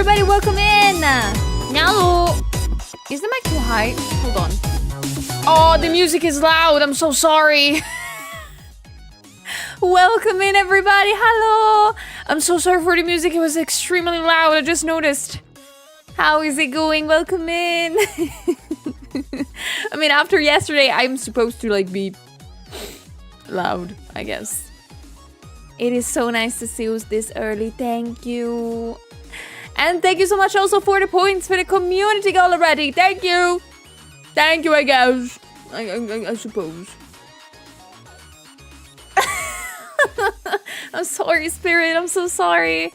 everybody, welcome in! Now, is the mic too high? Hold on. Oh, the music is loud, I'm so sorry. Welcome in, everybody, hello! I'm so sorry for the music, it was extremely loud, I just noticed. How is it going? Welcome in! I mean, after yesterday, I'm supposed to, like, be loud, I guess. It is so nice to see us this early, thank you. And thank you so much also for the points for the community goal already. Thank you. Thank you, I guess. I suppose. I'm sorry, Spirit. I'm so sorry.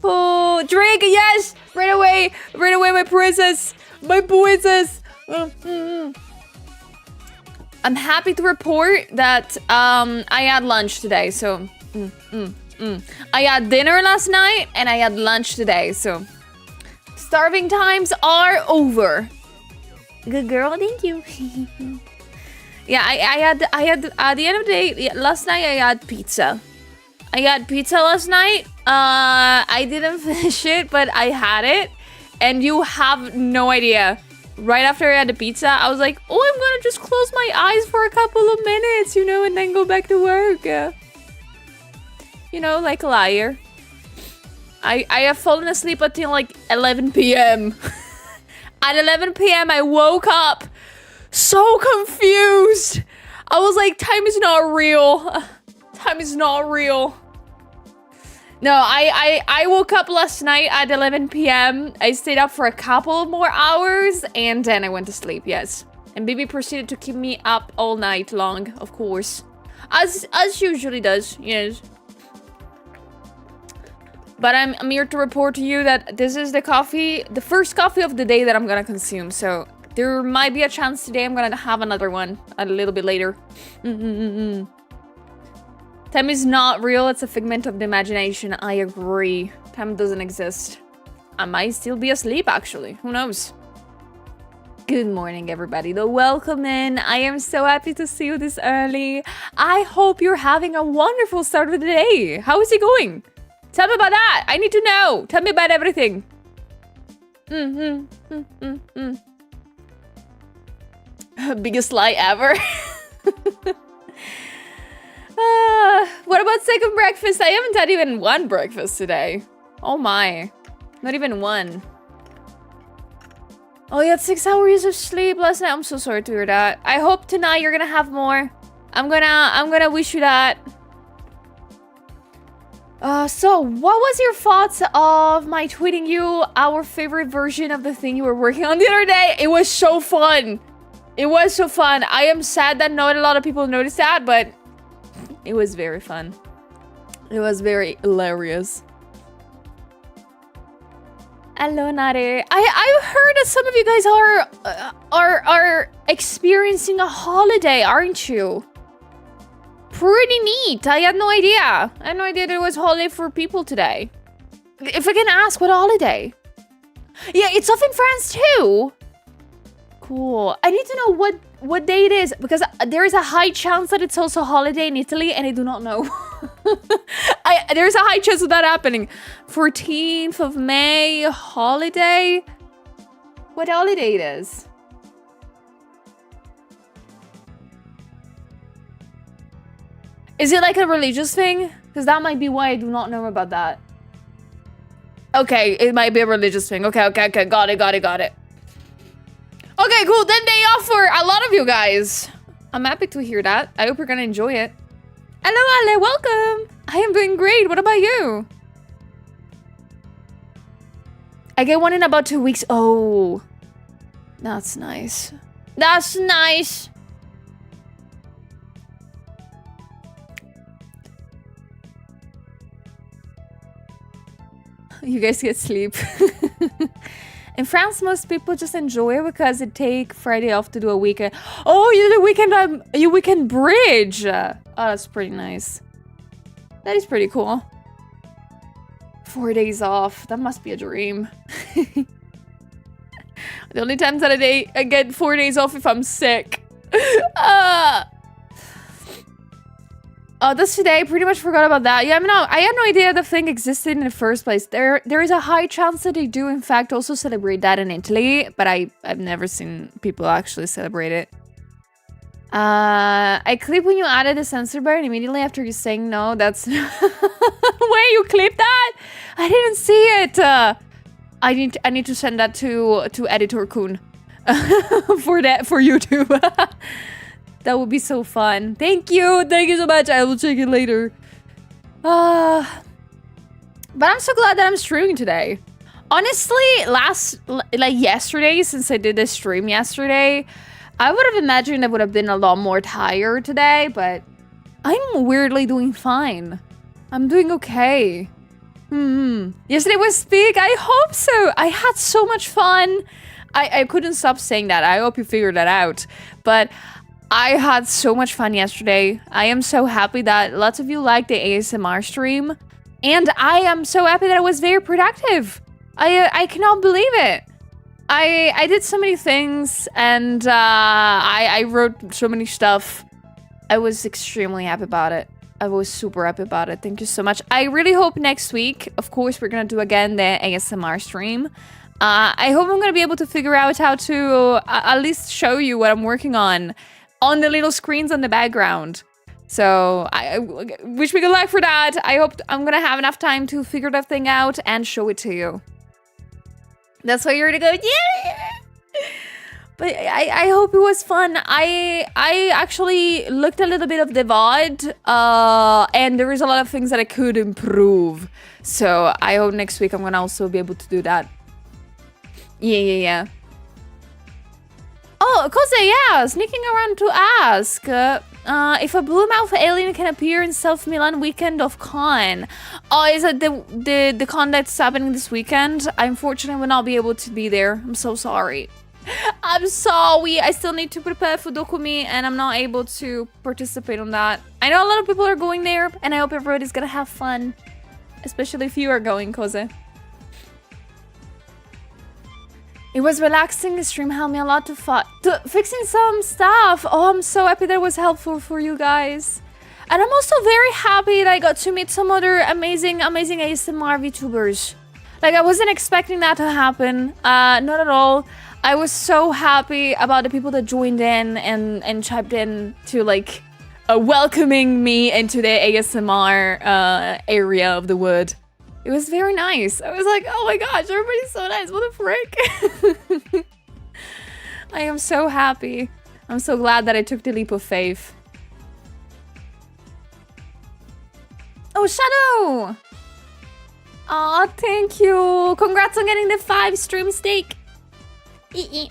Oh, Drake, yes. Right away, my princess. My princess. I'm happy to report that I had lunch today, so... I had dinner last night and I had lunch today, so starving times are over. Good girl, thank you. Yeah, I had at the end of the day last night I had pizza. I had pizza last night. I didn't finish it, but I had it, and you have no idea. Right after I had the pizza, I was like, oh, I'm gonna just close my eyes for a couple of minutes, you know, and then go back to work. You know, like a liar. I have fallen asleep until like 11 p.m. At 11 p.m. I woke up so confused. I was like, time is not real. Time is not real. No, I woke up last night at 11 p.m. I stayed up for a couple more hours and then I went to sleep, yes. And Bibi proceeded to keep me up all night long, of course. As usually does, yes. But I'm here to report to you that this is the first coffee of the day that I'm gonna consume. So there might be a chance today I'm gonna have another one a little bit later. Time is not real, it's a figment of the imagination. I agree. Time doesn't exist. I might still be asleep, actually. Who knows? Good morning, everybody. Welcome in. I am so happy to see you this early. I hope you're having a wonderful start of the day. How is it going? Tell me about that. I need to know. Tell me about everything. Biggest lie ever. What about second breakfast? I haven't had even one breakfast today. Oh my. Not even one. Oh, you had 6 hours of sleep last night. I'm so sorry to hear that. I hope tonight you're gonna have more. I'm gonna wish you that. So what was your thoughts of my tweeting you our favorite version of the thing you were working on the other day? It was so fun. It was so fun. I am sad that not a lot of people noticed that, but it was very fun. It was very hilarious. Hello, Nare. I heard that some of you guys are experiencing a holiday, aren't you? Pretty neat. I had no idea. I had no idea there was a holiday for people today. If I can ask, what holiday? Yeah, it's off in France too. Cool. I need to know what day it is because there is a high chance that it's also a holiday in Italy and I do not know. There's a high chance of that happening. 14th of May, holiday? What holiday it is? Is it like a religious thing? Because that might be why I do not know about that. Okay, it might be a religious thing. Okay. Got it. Okay, cool. Then day off for a lot of you guys. I'm happy to hear that. I hope you're gonna enjoy it. Hello, Ale. Welcome. I am doing great. What about you? I get one in about 2 weeks. Oh, that's nice. That's nice. You guys get sleep. In France, most people just enjoy it because it take Friday off to do a weekend. Oh, you do the weekend, you weekend bridge. Oh, that's pretty nice. That is pretty cool. 4 days off. That must be a dream. The only times that I get 4 days off if I'm sick. That's today. Pretty much forgot about that. Yeah, I had no idea the thing existed in the first place. There is a high chance that they do, in fact, also celebrate that in Italy, but I've never seen people actually celebrate it. I clip when you added the censor bar and immediately after you saying no, that's... Wait, you clipped that? I didn't see it. I need to send that to Editor Kun for YouTube. That would be so fun. Thank you so much. I will check it later. But I'm so glad that I'm streaming today. Honestly, yesterday, since I did this stream yesterday, I would have imagined I would have been a lot more tired today, but I'm weirdly doing fine. I'm doing okay. Yesterday was big. I hope so. I had so much fun. I couldn't stop saying that. I hope you figured that out. But I had so much fun yesterday. I am so happy that lots of you liked the ASMR stream. And I am so happy that it was very productive. I cannot believe it. I did so many things and I wrote so many stuff. I was extremely happy about it. I was super happy about it. Thank you so much. I really hope next week, of course, we're going to do again the ASMR stream. I hope I'm going to be able to figure out how to at least show you what I'm working on the little screens on the background. So I wish me good luck for that. I hope I'm going to have enough time to figure that thing out and show it to you. That's why you're gonna go, yeah! But I hope it was fun. I actually looked a little bit of the VOD, and there is a lot of things that I could improve. So I hope next week I'm gonna also be able to do that. Yeah. Oh, Kose, yeah, sneaking around to ask. If a blue mouth alien can appear in South Milan weekend of con. Oh, is it the con that's happening this weekend? I unfortunately will not be able to be there. I'm so sorry. I'm sorry. I still need to prepare for Dokumi and I'm not able to participate on that. I know a lot of people are going there and I hope everybody's gonna have fun. Especially if you are going, Koze. It was relaxing. The stream helped me a lot to fixing some stuff. Oh, I'm so happy that was helpful for you guys. And I'm also very happy that I got to meet some other amazing ASMR VTubers. Like, I wasn't expecting that to happen. Not at all. I was so happy about the people that joined in and chimed in to, like, welcoming me into the ASMR area of the wood. It was very nice. I was like, oh my gosh, everybody's so nice. What the frick? I am so happy. I'm so glad that I took the leap of faith. Oh, Shadow! Aw, thank you. Congrats on getting the 5 stream stake. Will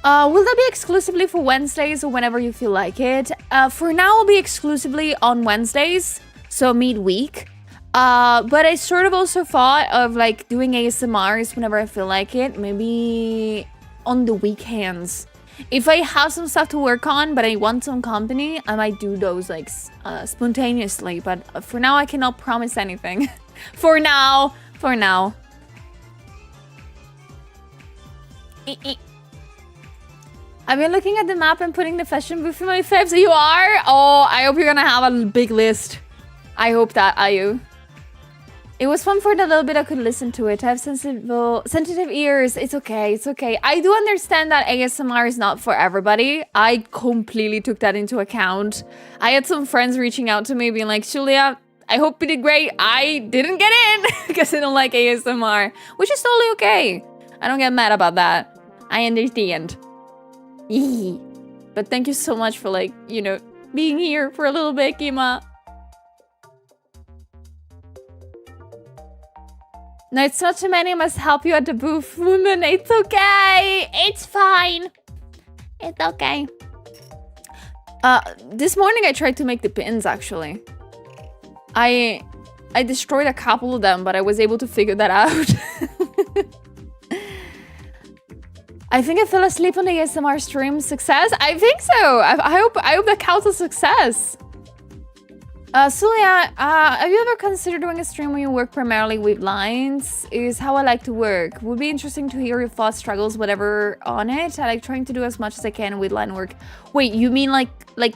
that be exclusively for Wednesdays or whenever you feel like it? For now, it'll be exclusively on Wednesdays, so midweek. But I sort of also thought of like doing ASMRs whenever I feel like it, maybe on the weekends. If I have some stuff to work on, but I want some company, I might do those like spontaneously. But for now, I cannot promise anything. For now. I've been looking at the map and putting the fashion booth in my faves. You are? Oh, I hope you're gonna have a big list. I hope that, Ayu. It was fun for the little bit I could listen to it. I have sensitive ears. It's okay. I do understand that ASMR is not for everybody. I completely took that into account. I had some friends reaching out to me being like, Julia, I hope you did great. I didn't get in because I don't like ASMR, which is totally okay. I don't get mad about that. I understand. But thank you so much for, like, you know, being here for a little bit, Kima. No, it's not too many. I must help you at the booth, woman. It's okay. It's fine. It's okay. This morning I tried to make the pins, actually. I destroyed a couple of them, but I was able to figure that out. I think I fell asleep on the ASMR stream. Success? I think so. I hope that counts as success. Celia, have you ever considered doing a stream where you work primarily with lines? Is how I like to work. Would be interesting to hear your thoughts, struggles, whatever on it. I like trying to do as much as I can with line work. Wait, you mean like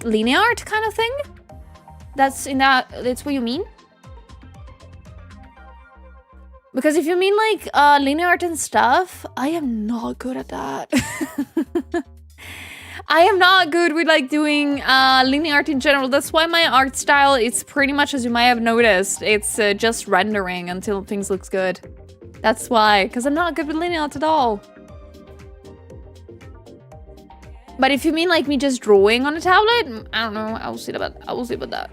linear art kind of thing? That's what you mean? Because if you mean like linear art and stuff, I am not good at that. I am not good with like doing linear art in general. That's why my art style is pretty much, as you might have noticed, it's just rendering until things looks good. That's why, because I'm not good with linear art at all. But if you mean like me just drawing on a tablet, I don't know. I will see about that.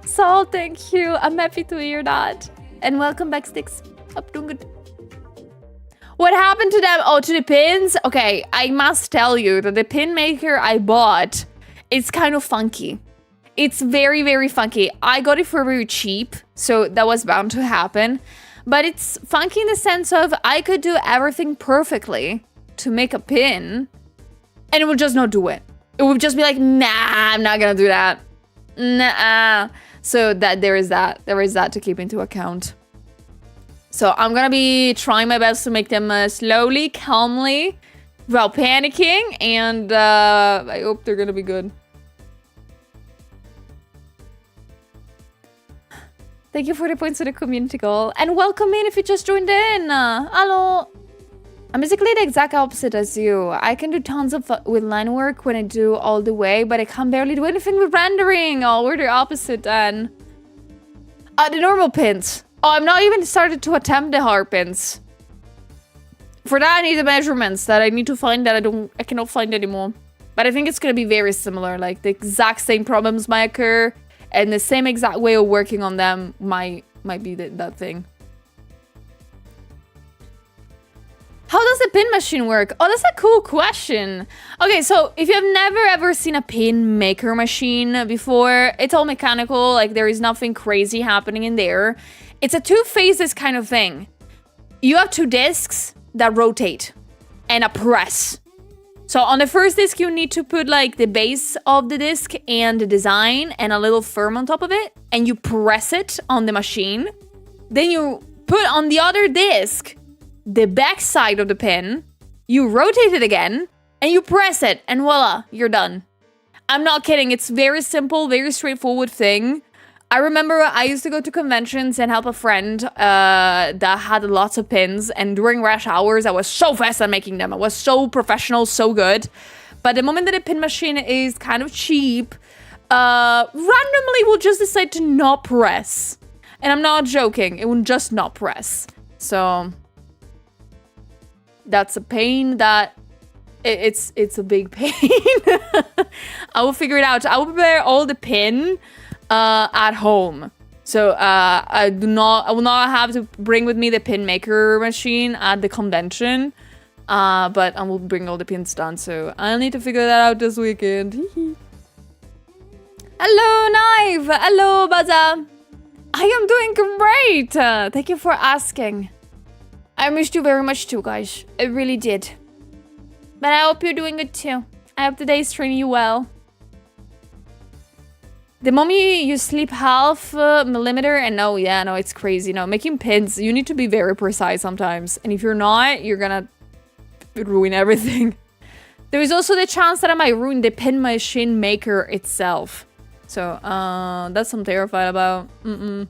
So thank you. I'm happy to hear that. And welcome back, Sticks. Up doing good. What happened to them? Oh, to the pins? Okay, I must tell you that the pin maker I bought, it's kind of funky. It's very, very funky. I got it for very cheap, so that was bound to happen. But it's funky in the sense of I could do everything perfectly to make a pin, and it would just not do it. It would just be like, nah, I'm not gonna do that. Nah. So that there is that to keep into account. So I'm gonna be trying my best to make them slowly, calmly, without panicking, and I hope they're gonna be good. Thank you for the points to the community goal, and welcome in if you just joined in. Hello. I'm basically the exact opposite as you. I can do tons of with line work when I do all the way, but I can barely do anything with rendering. Oh, we're the opposite then. The normal pins. Oh, I'm not even started to attempt the hard pins. For that, I need the measurements that I need to find that I cannot find anymore. But I think it's gonna be very similar. Like the exact same problems might occur, and the same exact way of working on them might be that thing. How does the pin machine work? Oh, that's a cool question. Okay, so if you have never ever seen a pin maker machine before, it's all mechanical, like there is nothing crazy happening in there. It's a two phases kind of thing. You have two discs that rotate and a press. So on the first disc, you need to put like the base of the disc and the design and a little firm on top of it, and you press it on the machine. Then you put on the other disc the back side of the pin, you rotate it again, and you press it, and voila, you're done. I'm not kidding, it's very simple, very straightforward thing. I remember I used to go to conventions and help a friend that had lots of pins, and during rush hours, I was so fast at making them. I was so professional, so good. But the moment that a pin machine is kind of cheap, randomly will just decide to not press. And I'm not joking, it will just not press. So that's a pain that it's a big pain. I will figure it out. I will prepare all the pin at home. So I will not have to bring with me the pin maker machine at the convention. But I will bring all the pins done. So I'll need to figure that out this weekend. Hello, Knife. Hello, Baza. I am doing great. Thank you for asking. I missed you very much too, guys. I really did. But I hope you're doing good too. I hope the day is treating you well. The moment you sleep half millimeter, and no, it's crazy. No, making pins, you need to be very precise sometimes. And if you're not, you're gonna ruin everything. There is also the chance that I might ruin the pin machine maker itself. So, that's what I'm terrified about. Thank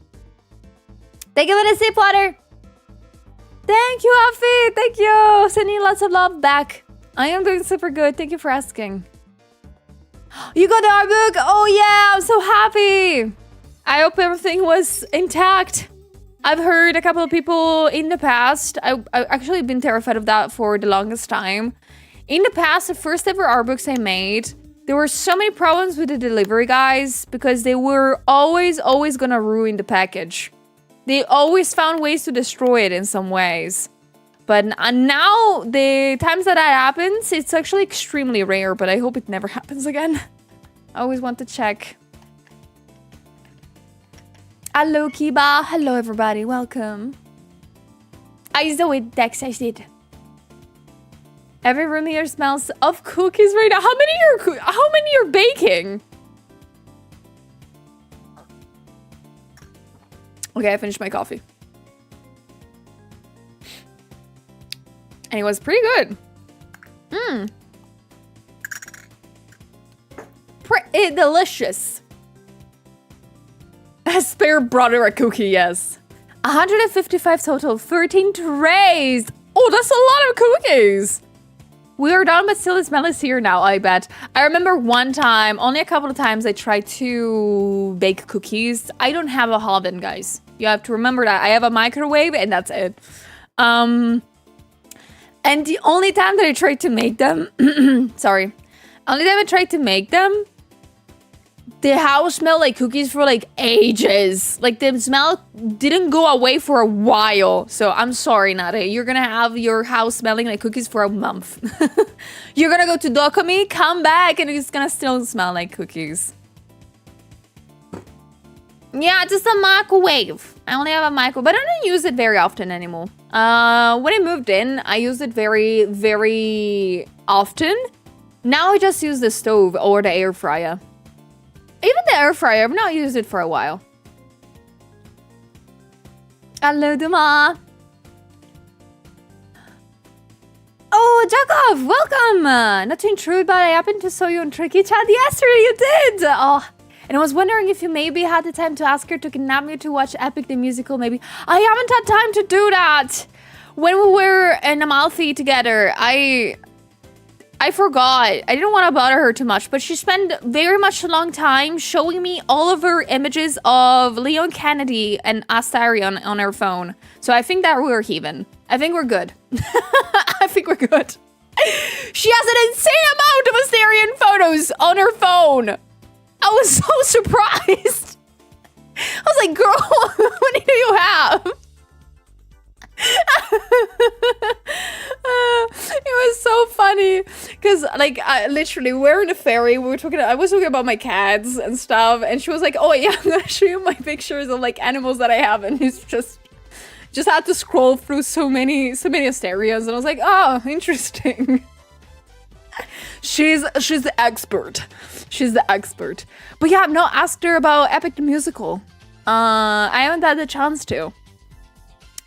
you for the sip water. Thank you, Afi. Thank you. Sending you lots of love back. I am doing super good. Thank you for asking. You got the art book? Oh yeah, I'm so happy. I hope everything was intact. I've heard a couple of people in the past. I've actually been terrified of that for the longest time. In the past, the first ever art books I made, there were so many problems with the delivery guys because they were always gonna ruin the package. They always found ways to destroy it in some ways. But now, the times that happens, it's actually extremely rare, but I hope it never happens again. I always want to check. Hello, Kiba. Hello, everybody. Welcome. I saw it, Dex. I did. Every room here smells of cookies right now. How many you're baking? Okay, I finished my coffee. And it was pretty good. Pretty delicious. A spare brother a cookie, yes. 155 total, 13 trays. Oh, that's a lot of cookies. We are done, but still the smell is here now, I bet. I remember one time, only a couple of times, I tried to bake cookies. I don't have a oven, guys. You have to remember that. I have a microwave, and that's it. And the only time that I tried to make them... sorry. Only time I tried to make them... The house smelled like cookies for like ages. Like the smell didn't go away for a while. So I'm sorry, Nade. You're gonna have your house smelling like cookies for a month. You're gonna go to Dokumi, come back, and it's gonna still smell like cookies. Yeah, just a microwave. I only have a microwave, but I don't use it very often anymore. When I moved in, I used it very, very often. Now I just use the stove or the air fryer. Even the air fryer, I've not used it for a while. Hello, Duma. Oh, Jakov, welcome. Not to intrude, but I happened to saw you on Tricky Chat yesterday. You did. Oh, and I was wondering if you maybe had the time to ask her to kidnap me to watch Epic the Musical. Maybe I haven't had time to do that. When we were in Amalfi together, I forgot. I didn't want to bother her too much, but she spent very much a long time showing me all of her images of Leon Kennedy and Astarion on her phone. So I think that we're even. I think we're good. I think we're good. She has an insane amount of Astarion photos on her phone. I was so surprised. I was like, girl, how many do you have? It was so funny because like literally we're in a ferry, I was talking about my cats and stuff, and she was like, oh yeah, I'm gonna show you my pictures of like animals that I have, and it's just had to scroll through so many Asterions, and I was like, oh, interesting. She's the expert. She's the expert. But yeah, I've not asked her about Epic the Musical. I haven't had the chance to.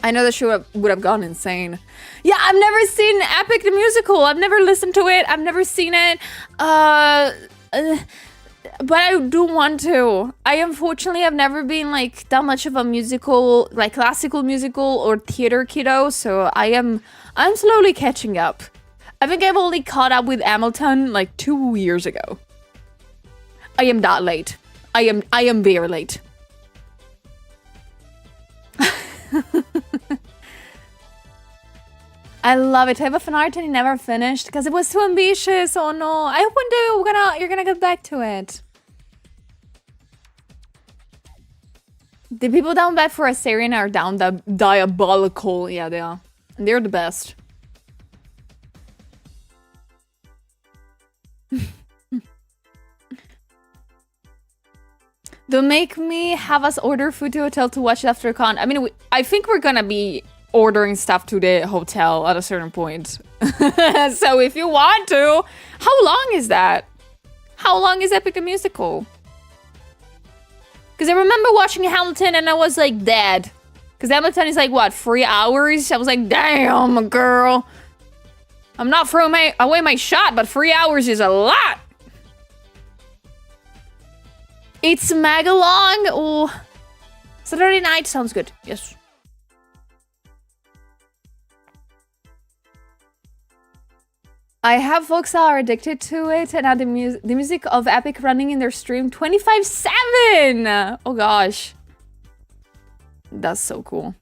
I know that she would have gone insane. Yeah, I've never seen Epic the Musical. I've never listened to it. I've never seen it. But I do want to. I unfortunately have never been like that much of a musical, like classical musical or theater kiddo. So I'm slowly catching up. I think I've only caught up with Hamilton like 2 years ago. I am that late. I am very late. I love it. I have a fan art and it never finished because it was too ambitious. Oh no. I hope one day you're gonna get back to it. The people down bad for Assyrian are down diabolical. Yeah, they are. And they're the best. Don't make me have us order food to hotel to watch it after con. I mean, I think we're gonna be ordering stuff to the hotel at a certain point. So if you want to, how long is that? How long is Epic the Musical? Because I remember watching Hamilton and I was like dead. Because Hamilton is like, what, 3 hours? I was like, damn, girl. I'm not throwing away my shot, but 3 hours is a lot. It's mega long. Oh, Saturday night sounds good. Yes. I have folks that are addicted to it and have the music of Epic running in their stream 24/7. Oh gosh. That's so cool.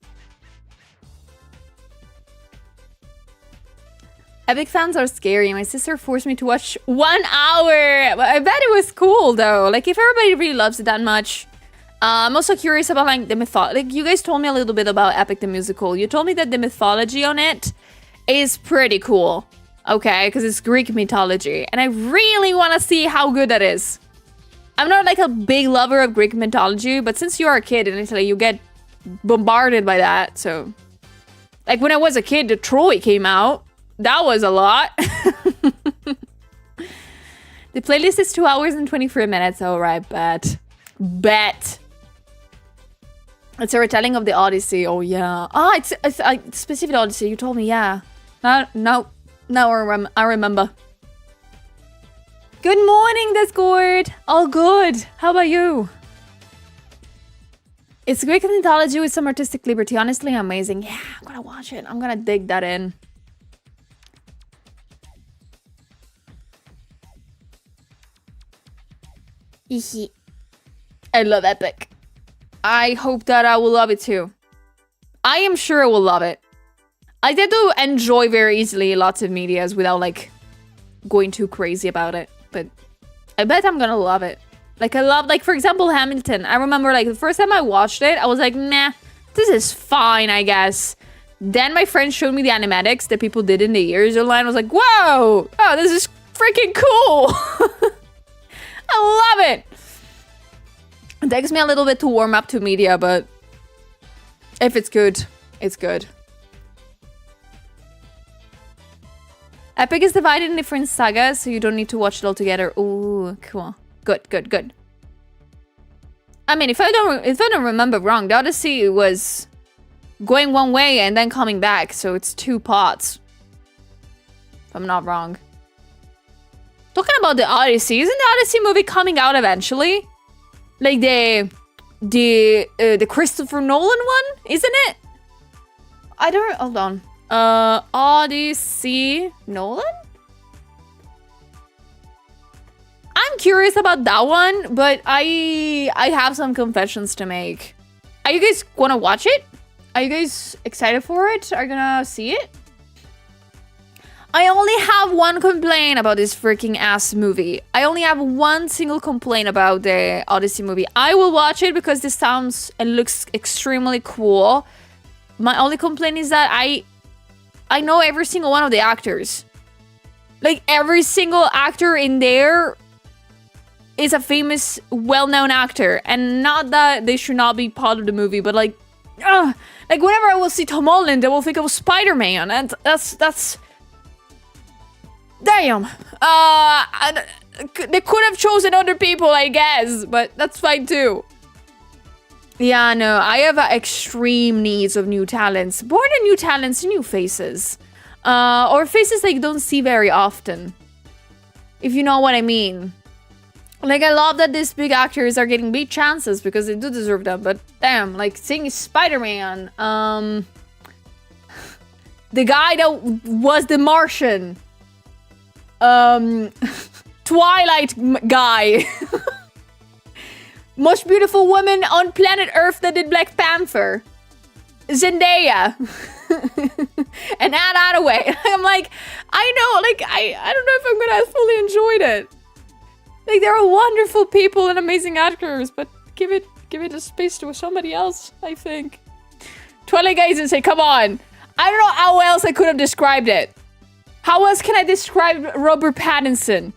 Epic fans are scary. My sister forced me to watch 1 hour. I bet it was cool though. Like if everybody really loves it that much. I'm also curious about like the mythology. Like you guys told me a little bit about Epic the Musical. You told me that the mythology on it is pretty cool. Okay, because it's Greek mythology. And I really want to see how good that is. I'm not like a big lover of Greek mythology, but since you're a kid in Italy, you get bombarded by that. So, like when I was a kid, the Troy came out. That was a lot. The playlist is 2 hours and 23 minutes. All right, bet. It's a retelling of the Odyssey. Oh yeah. Ah, it's specific Odyssey. You told me, yeah. No, I remember. Good morning, Discord. All good. How about you? It's Greek mythology with some artistic liberty. Honestly, amazing. Yeah, I'm gonna watch it. I'm gonna dig that in. I love Epic. I hope that I will love it too. I am sure I will love it. I tend to enjoy very easily lots of medias without like going too crazy about it. But I bet I'm gonna love it. Like I love, like for example, Hamilton. I remember like the first time I watched it, I was like, nah, this is fine, I guess. Then my friend showed me the animatics that people did in the years online. I was like, whoa, oh, this is freaking cool. I love it. It takes me a little bit to warm up to media, but if it's good, it's good. Epic is divided in different sagas, so you don't need to watch it all together. Ooh, cool. Good, good, good. I mean, if I don't remember wrong, the Odyssey was going one way and then coming back, so it's 2 parts. If I'm not wrong. Talking about the Odyssey, isn't the Odyssey movie coming out eventually? Like the Christopher Nolan one, isn't it? I don't, hold on. Odyssey Nolan? I'm curious about that one, but I have some confessions to make. Are you guys gonna watch it? Are you guys excited for it? Are you gonna see it? I only have one complaint about this freaking ass movie. I only have one single complaint about the Odyssey movie. I will watch it because this sounds and looks extremely cool. My only complaint is that I know every single one of the actors. Like every single actor in there is a famous, well-known actor. And not that they should not be part of the movie, but like whenever I will see Tom Holland, I will think of Spider-Man. And that's... Damn. They could have chosen other people, I guess, but that's fine too. Yeah, no, I have extreme needs of new talents. More than new talents, new faces. Or faces that you don't see very often. If you know what I mean. Like, I love that these big actors are getting big chances because they do deserve them, but damn, like, seeing Spider-Man, the guy that was the Martian, Twilight guy, most beautiful woman on planet Earth that did Black Panther, Zendaya, and Anne Hathaway. I'm like, I know, like, I don't know if I'm gonna fully enjoy it. Like, there are wonderful people and amazing actors, but give it a space to somebody else, I think. Twilight guys and say, come on. I don't know how else I could have described it. How else can I describe Robert Pattinson?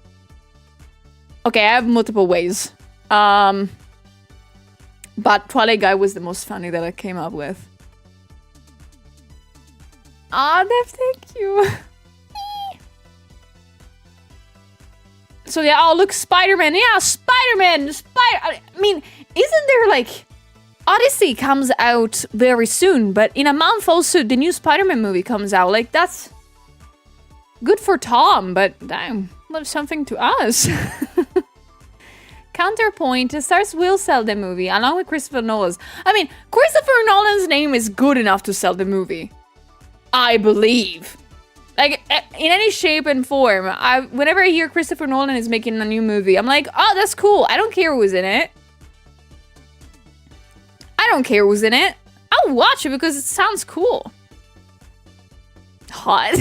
Okay, I have multiple ways. But Twilight guy was the most funny that I came up with. Ah, Dev, thank you. So yeah, oh look, Spider-Man. Yeah, Spider-Man. I mean, isn't there like... Odyssey comes out very soon, but in a month also the new Spider-Man movie comes out. Like, that's... good for Tom, but damn, what something to us. Counterpoint, the stars will sell the movie, along with Christopher Nolan's. I mean, Christopher Nolan's name is good enough to sell the movie. I believe. Like, in any shape and form, whenever I hear Christopher Nolan is making a new movie, I'm like, oh, that's cool. I don't care who's in it. I don't care who's in it. I'll watch it because it sounds cool. Hot.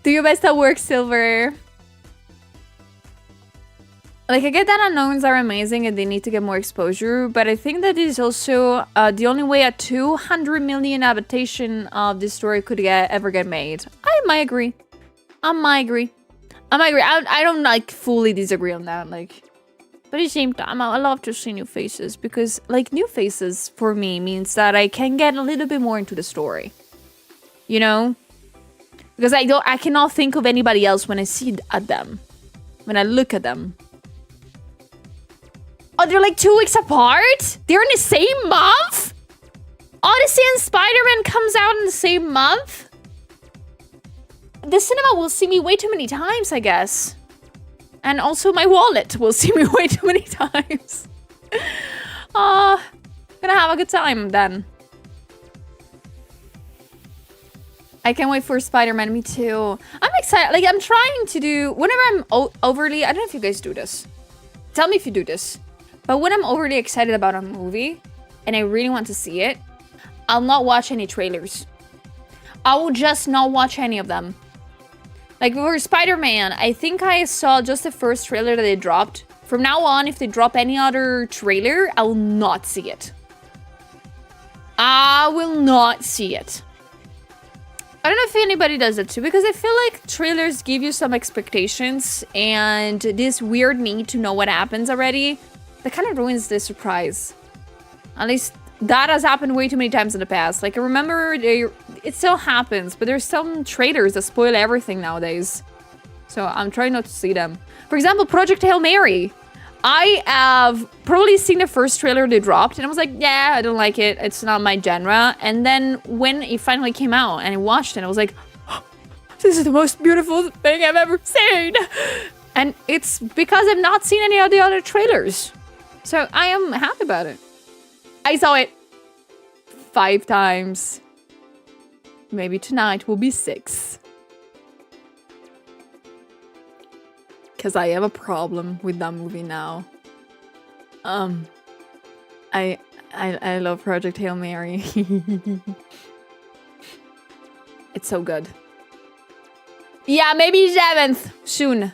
Do your best at work, Silver. Like, I get that unknowns are amazing and they need to get more exposure, but I think that is also the only way a 200 million adaptation of this story could ever get made. I might agree. I don't, like, fully disagree on that, like... But at the same time, I love to see new faces because, like, new faces for me means that I can get a little bit more into the story. You know? Because I cannot think of anybody else when I see at them. When I look at them. Oh, they're like 2 weeks apart? They're in the same month? Odyssey and Spider-Man comes out in the same month? The cinema will see me way too many times, I guess. And also my wallet will see me way too many times. Gonna have a good time then. I can't wait for Spider-Man, me too. I'm excited, like I'm trying to do, whenever I'm overly, I don't know if you guys do this. Tell me if you do this. But when I'm overly excited about a movie, and I really want to see it, I'll not watch any trailers. I will just not watch any of them. Like for Spider-Man, I think I saw just the first trailer that they dropped. From now on, if they drop any other trailer, I will not see it. I will not see it. I don't know if anybody does it too, because I feel like trailers give you some expectations and this weird need to know what happens already. That kind of ruins the surprise. At least that has happened way too many times in the past. Like I remember, it still happens, but there's some trailers that spoil everything nowadays. So I'm trying not to see them. For example, Project Hail Mary. I have probably seen the first trailer they dropped and I was like, yeah, I don't like it. It's not my genre. And then when it finally came out and I watched it, I was like, oh, this is the most beautiful thing I've ever seen. And it's because I've not seen any of the other trailers. So I am happy about it. I saw it 5 times. Maybe tonight will be 6. Because I have a problem with that movie now. I love Project Hail Mary. It's so good. Yeah, maybe 7th soon.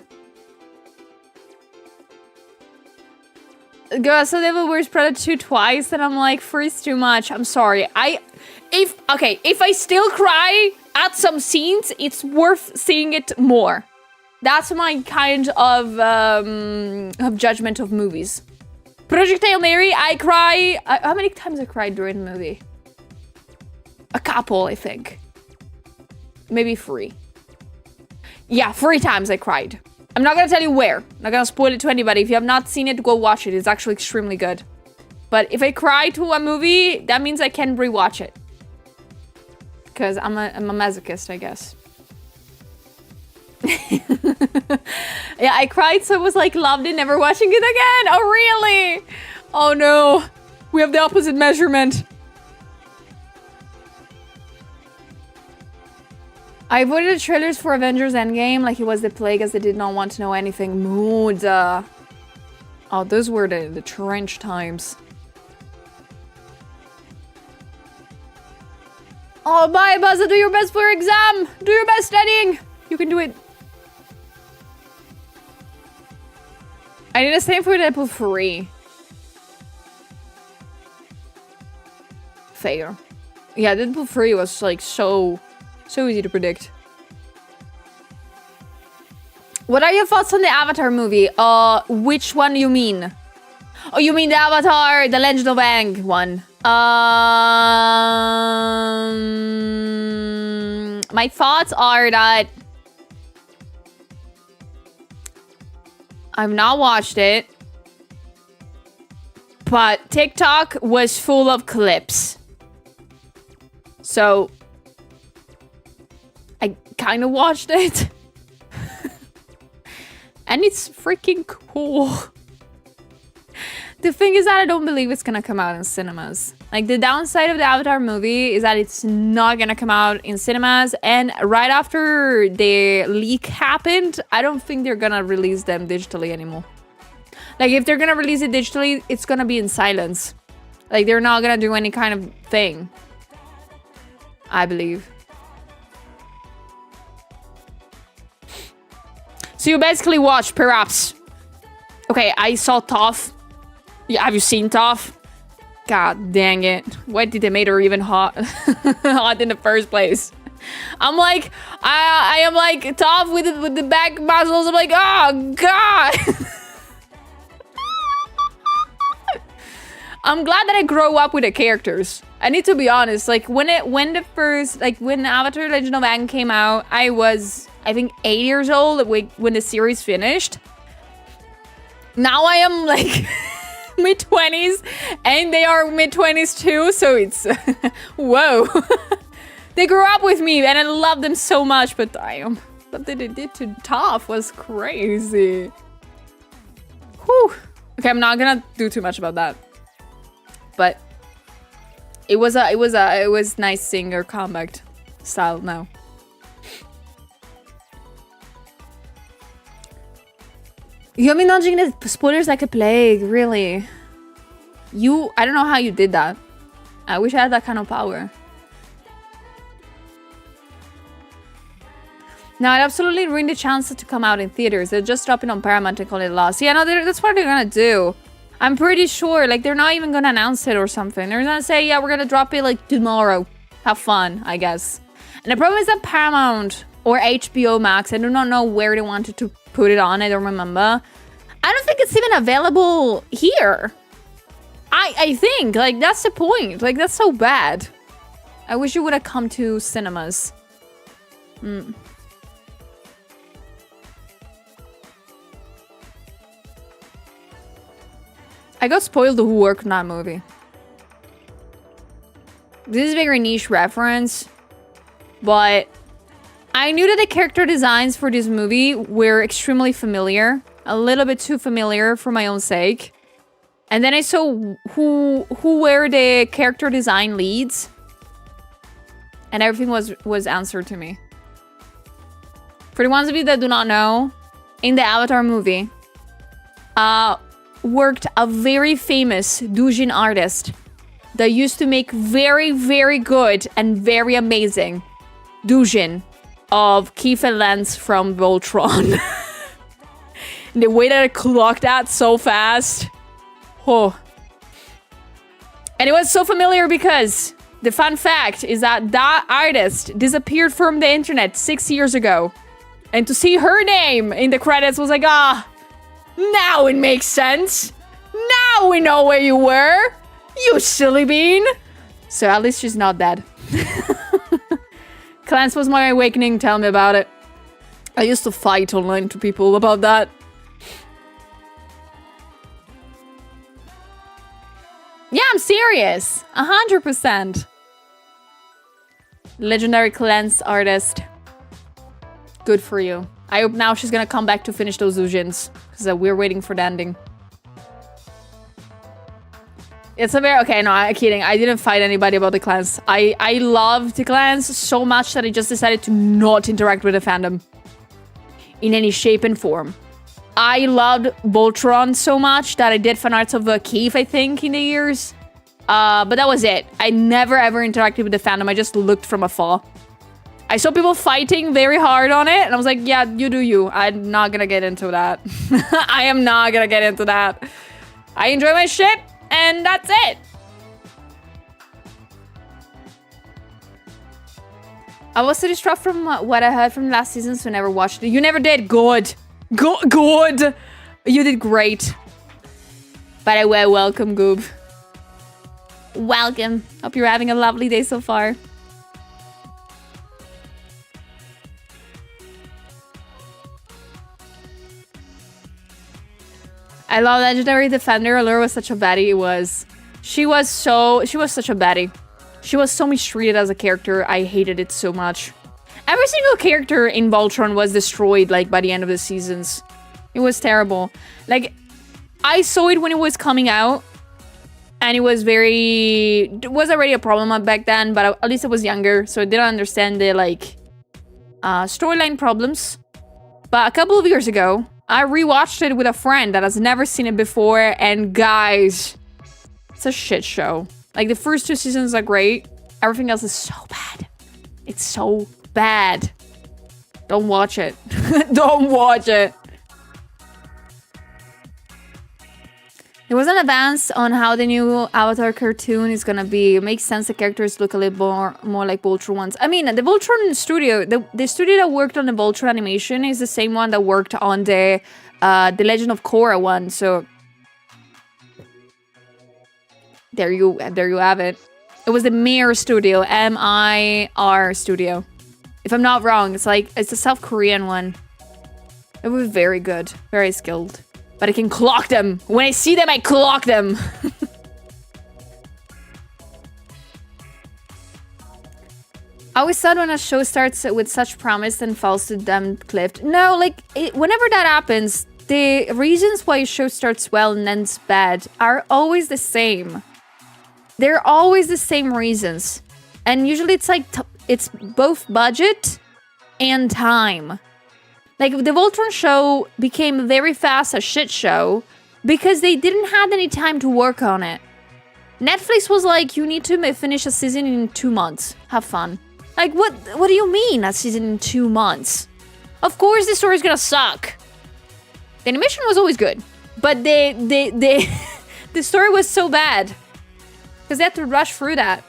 Girl, I saw Devil Wears Prada 2 twice, and I'm like, 3 is too much. I'm sorry. If I still cry at some scenes, it's worth seeing it more. That's my kind of judgment of movies. Project Hail Mary, I cry. How many times I cried during the movie? A couple, I think. Maybe 3. Yeah, 3 times I cried. I'm not gonna tell you where. I'm not gonna spoil it to anybody. If you have not seen it, go watch it. It's actually extremely good. But if I cry to a movie, that means I can rewatch it. Because I'm a masochist, I guess. Yeah, I cried, so I was like, loved it, never watching it again. Oh, really? Oh, no. We have the opposite measurement. I avoided the trailers for Avengers Endgame like it was the plague, as I did not want to know anything. Mood. Oh, those were the trench times. Oh, bye, Buzza. Do your best for your exam. Do your best studying. You can do it. I did the same for Deadpool 3. Fair. Yeah, Deadpool 3 was like so easy to predict. What are your thoughts on the Avatar movie? Which one you mean? Oh, you mean the Avatar, the Legend of Aang one. My thoughts are that I've not watched it, but TikTok was full of clips. So I kind of watched it. And it's freaking cool. The thing is that I don't believe it's gonna come out in cinemas. Like, the downside of the Avatar movie is that it's not gonna come out in cinemas, and right after the leak happened, I don't think they're gonna release them digitally anymore. Like, if they're gonna release it digitally, it's gonna be in silence. Like, they're not gonna do any kind of thing. I believe. So you basically watched, perhaps. Okay, I saw Toph. Yeah, have you seen Toph? God dang it. Why did they make her even hot? Hot in the first place? I'm like, I am like Toph with the back muscles. I'm like, oh God. I'm glad that I grow up with the characters. I need to be honest. Like when Avatar Legend of Aang came out, I was, I think, 8 years old when the series finished. Now I am like mid-20s and they are mid-20s too, so it's whoa. They grew up with me and I love them so much, but damn, what they did to Toph was crazy. Whew. Okay, I'm not gonna do too much about that, but it was nice seeing her comeback style now. You have been dodging the spoilers like a plague, really. I don't know how you did that. I wish I had that kind of power. No, it absolutely ruined the chance to come out in theaters. They're just dropping on Paramount and call it lost. Yeah, no, that's what they're gonna do. I'm pretty sure, like, they're not even gonna announce it or something. They're gonna say, yeah, we're gonna drop it, like, tomorrow. Have fun, I guess. And the problem is that Paramount or HBO Max, I do not know where they wanted to put it on. I don't remember. I don't think it's even available here. I think, like, that's the point. Like, that's so bad. I wish you would have come to cinemas. I got spoiled who worked on that movie. This is a very niche reference, but I knew that the character designs for this movie were extremely familiar, a little bit too familiar for my own sake. And then I saw who were the character design leads, and everything was answered to me. For the ones of you that do not know, in the Avatar movie, worked a very famous doujin artist that used to make very, very good and very amazing doujin of Keith and Lance from Voltron. The way that I clocked that so fast. Oh. And it was so familiar because the fun fact is that that artist disappeared from the internet 6 years ago. And to see her name in the credits was like, now it makes sense. Now we know where you were. You silly bean. So at least she's not dead. Clance was my awakening. Tell me about it. I used to fight online to people about that. Yeah, I'm serious. 100%. Legendary Clance artist. Good for you. I hope now she's gonna come back to finish those doujins. Because we're waiting for the ending. It's a very... Okay, no, I'm kidding. I didn't fight anybody about the clans. I loved the clans so much that I just decided to not interact with the fandom. In any shape and form. I loved Voltron so much that I did fan arts of Keith, I think, in the years. But that was it. I never ever interacted with the fandom. I just looked from afar. I saw people fighting very hard on it, and I was like, yeah, you do you. I'm not gonna get into that. I am not gonna get into that. I enjoy my shit, and that's it. I was so distraught from what I heard from last season, so I never watched it. You never did. Good. Good. You did great. By the way, welcome, Goob. Welcome. Hope you're having a lovely day so far. I love Legendary Defender. Allure was such a baddie. She was such a baddie. She was so mistreated as a character. I hated it so much. Every single character in Voltron was destroyed, like, by the end of the seasons. It was terrible. Like, I saw it when it was coming out. And it was already a problem back then, but at least I was younger, so I didn't understand the, like, storyline problems. But a couple of years ago, I rewatched it with a friend that has never seen it before, and guys, it's a shit show. Like, the first 2 seasons are great. Everything else is so bad. It's so bad. Don't watch it. Don't watch it. There was an advance on how the new Avatar cartoon is gonna be. It makes sense the characters look a little more like Voltron ones. I mean, the Voltron studio, the studio that worked on the Voltron animation is the same one that worked on the Legend of Korra one. So there you have it. It was the Mir studio, M-I-R studio. If I'm not wrong, it's a South Korean one. It was very good, very skilled. But I can clock them. When I see them, I clock them. I always thought when a show starts with such promise and falls to them cliff. No, like, whenever that happens, the reasons why a show starts well and ends bad are always the same. They're always the same reasons. And usually it's like, it's both budget and time. Like, the Voltron show became very fast a shit show because they didn't have any time to work on it. Netflix was like, you need to finish a season in 2 months. Have fun. Like, what do you mean a season in 2 months? Of course the story's gonna suck. The animation was always good. But the story was so bad. Because they had to rush through that.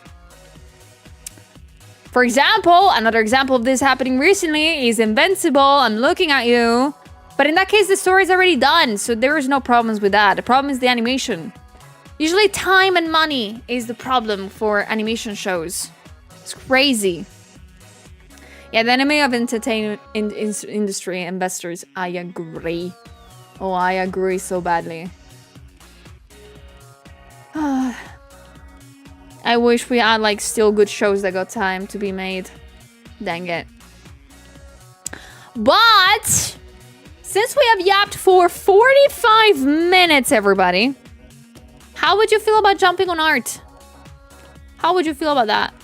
For example, another example of this happening recently is Invincible. I'm looking at you. But in that case, the story's already done. So there is no problems with that. The problem is the animation. Usually time and money is the problem for animation shows. It's crazy. Yeah, the enemy of entertainment industry investors. I agree. Oh, I agree so badly. I wish we had, like, still good shows that got time to be made. Dang it. But since we have yapped for 45 minutes, everybody, how would you feel about jumping on art? How would you feel about that?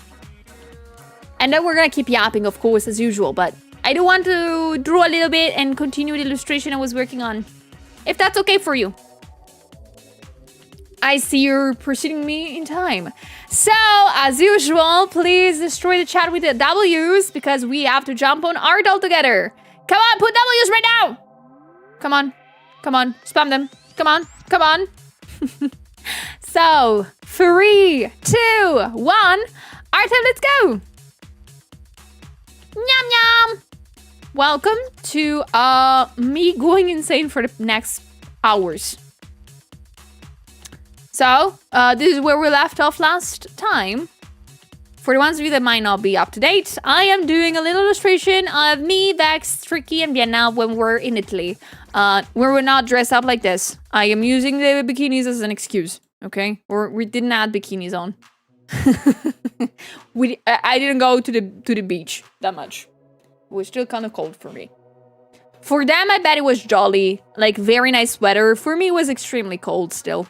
And then we're gonna keep yapping, of course, as usual, but I do want to draw a little bit and continue the illustration I was working on. If that's okay for you. I see you're preceding me in time. So, as usual, please destroy the chat with the W's because we have to jump on art all together. Come on, put W's right now! Come on. Come on. Spam them. Come on. Come on. So, 3, 2, 1. Art, let's go! Nyam nyam! Welcome to me going insane for the next hours. So, this is where we left off last time. For the ones of you that might not be up to date, I am doing a little illustration of me, Vex, Tricky, and Vienna when we're in Italy. Where we're not dressed up like this. I am using the bikinis as an excuse, okay? We didn't add bikinis on. I didn't go to the beach that much. It was still kind of cold for me. For them, I bet it was jolly. Like, very nice weather. For me, it was extremely cold still.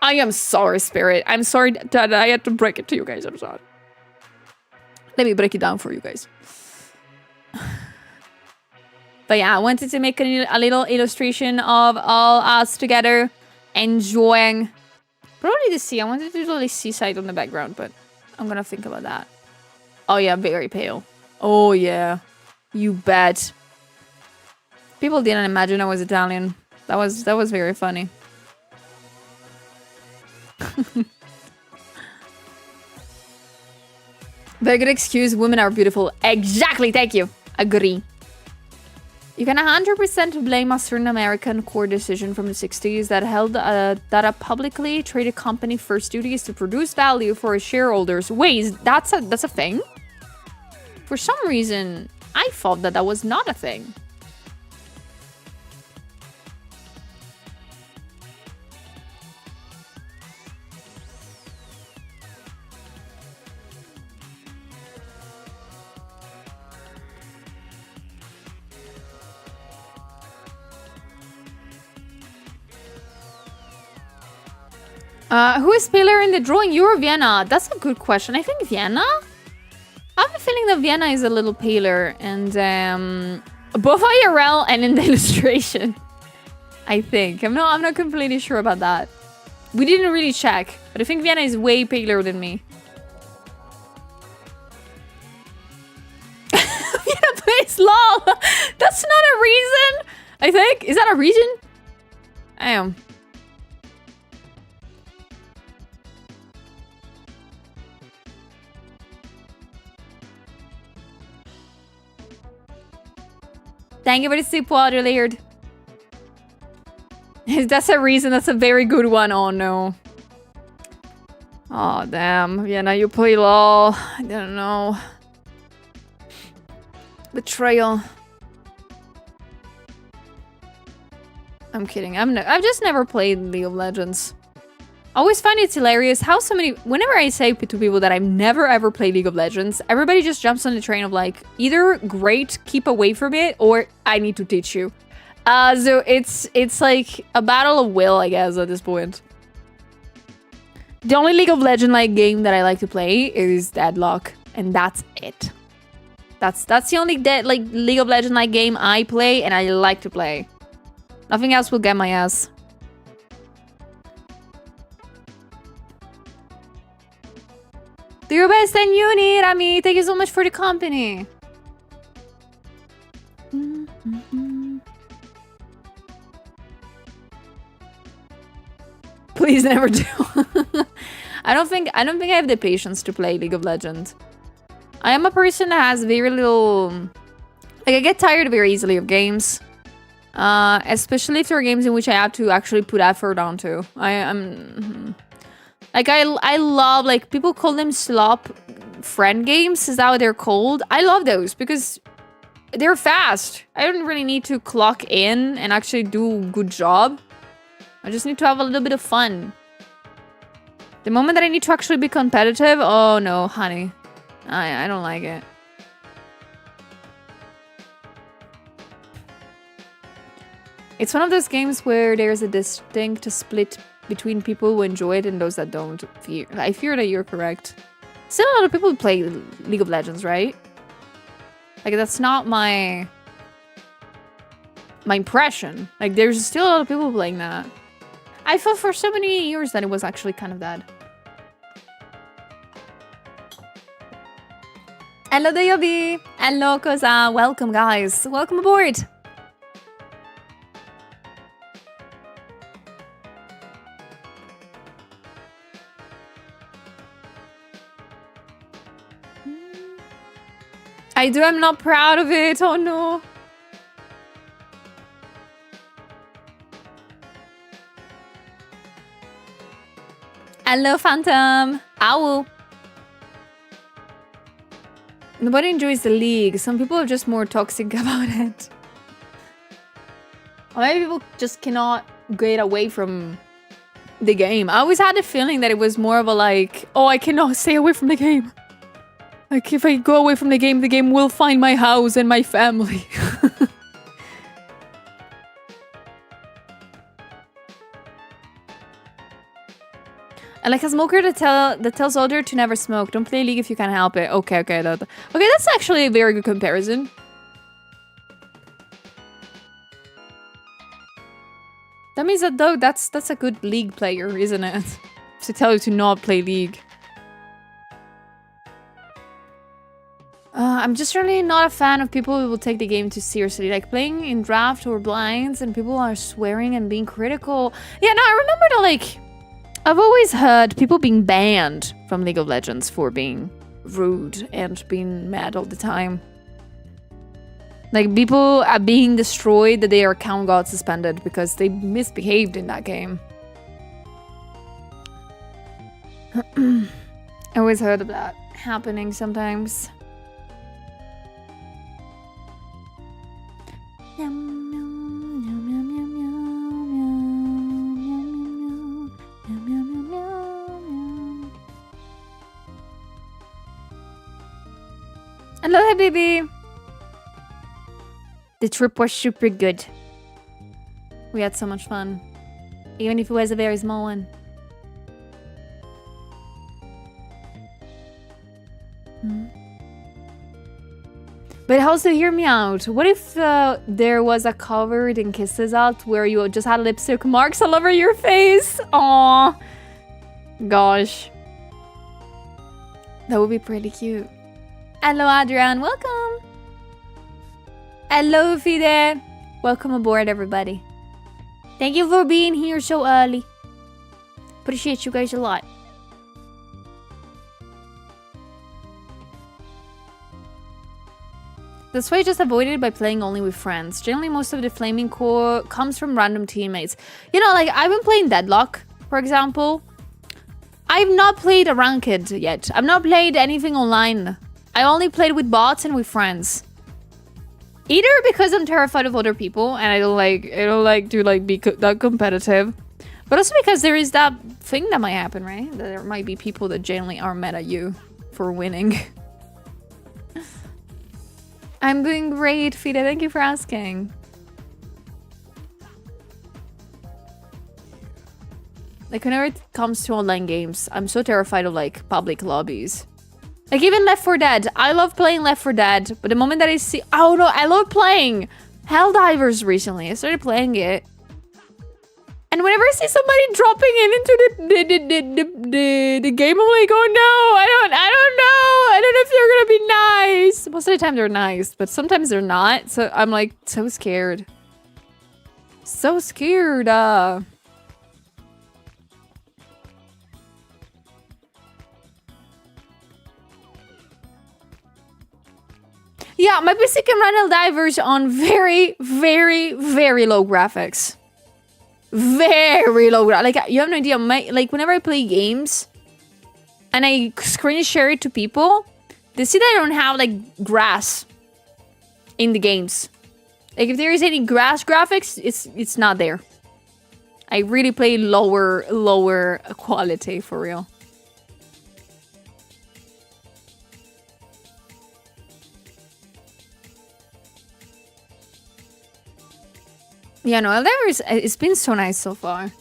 I am sorry, Spirit. I'm sorry that I had to break it to you guys. I'm sorry. Let me break it down for you guys. But yeah, I wanted to make a little illustration of all us together enjoying... Probably the sea. I wanted to do the seaside on the background, but I'm gonna think about that. Oh yeah, very pale. Oh yeah. You bet. People didn't imagine I was Italian. That was very funny. Very good excuse. Women are beautiful. Exactly. Thank you. Agree. You can 100% blame a certain American court decision from the 60s that held that a publicly traded company first duty is to produce value for its shareholders. Wait, that's a thing? For some reason, I thought that was not a thing. Who is paler in the drawing? You or Vienna? That's a good question. I think Vienna? I have a feeling that Vienna is a little paler. And both IRL and in the illustration. I think. I'm not completely sure about that. We didn't really check. But I think Vienna is way paler than me. Vienna plays LOL! That's not a reason! I think. Is that a reason? I am. Thank you for the sip water, Laird. That's a reason. That's a very good one. Oh, no. Oh, damn. Yeah, now you play LOL. I don't know. Betrayal. I'm kidding. I've just never played League of Legends. I always find it hilarious how so many... Whenever I say to people that I've never ever played League of Legends, everybody just jumps on the train of like, either great, keep away from it, or I need to teach you. So it's like a battle of will, I guess, at this point. The only League of Legends-like game that I like to play is Deadlock, and that's it. That's the only League of Legends-like game I play, and I like to play. Nothing else will get my ass. Do your best and you need, Ami. Thank you so much for the company. Please never do. I don't think I have the patience to play League of Legends. I am a person that has very little... Like, I get tired very easily of games. Especially if there are games in which I have to actually put effort onto. Like, I love, like, people call them slop friend games. Is that what they're called? I love those because they're fast. I don't really need to clock in and actually do a good job. I just need to have a little bit of fun. The moment that I need to actually be competitive, oh no, honey. I don't like it. It's one of those games where there's a distinct split between people who enjoy it and those that don't. I fear that you're correct. Still a lot of people play League of Legends, right? Like, that's not my impression. Like, there's still a lot of people playing that. I thought for so many years that it was actually kind of dead. Hello, Dayobi! Hello, Koza! Welcome, guys! Welcome aboard! I do, I'm not proud of it, oh no. Hello, Phantom. Ow. Nobody enjoys the league. Some people are just more toxic about it. Or maybe people just cannot get away from the game. I always had the feeling that it was more of a like, oh, I cannot stay away from the game. Like, if I go away from the game will find my house and my family. And like a smoker that tells other to never smoke. Don't play League if you can help it. Okay, okay. Okay, that's actually a very good comparison. That means that though that's a good League player, isn't it? To tell you to not play League. I'm just really not a fan of people who will take the game too seriously. Like playing in draft or blinds and people are swearing and being critical. Yeah, no, I remember that, like, I've always heard people being banned from League of Legends for being rude and being mad all the time. Like, people are being destroyed, that their account got suspended because they misbehaved in that game. I always heard of that happening sometimes. Hello, Habibi! The trip was super good. We had so much fun. Even if it was a very small one. But also, hear me out. What if there was a covered in kisses out where you just had lipstick marks all over your face? Aww. Gosh. That would be pretty cute. Hello, Adrian. Welcome. Hello, Fide. Welcome aboard, everybody. Thank you for being here so early. Appreciate you guys a lot. That's why I just avoided it by playing only with friends. Generally, most of the flaming core comes from random teammates. You know, like, I've been playing Deadlock, for example. I've not played a ranked yet. I've not played anything online. I only played with bots and with friends. Either because I'm terrified of other people and I don't like to like be that competitive, but also because there is that thing that might happen, right? That there might be people that genuinely are mad at you for winning. I'm doing great, Fida. Thank you for asking. Like, whenever it comes to online games, I'm so terrified of, like, public lobbies. Like, even Left 4 Dead. I love playing Left 4 Dead, but the moment that I see... Oh, no, I love playing Helldivers recently. I started playing it. And whenever I see somebody dropping in into the game, I'm like, oh, no, I don't know. I don't know if they're gonna be nice. Most of the time, they're nice, but sometimes they're not. So I'm, like, so scared. So scared, Yeah, my PC can run Helldivers on very, very, very low graphics. Very low. Like, you have no idea. Like, whenever I play games and I screen share it to people, they see that I don't have, like, grass in the games. Like, if there is any grass graphics, it's not there. I really play lower quality, for real. Yeah, no, Helldivers, it's been so nice so far.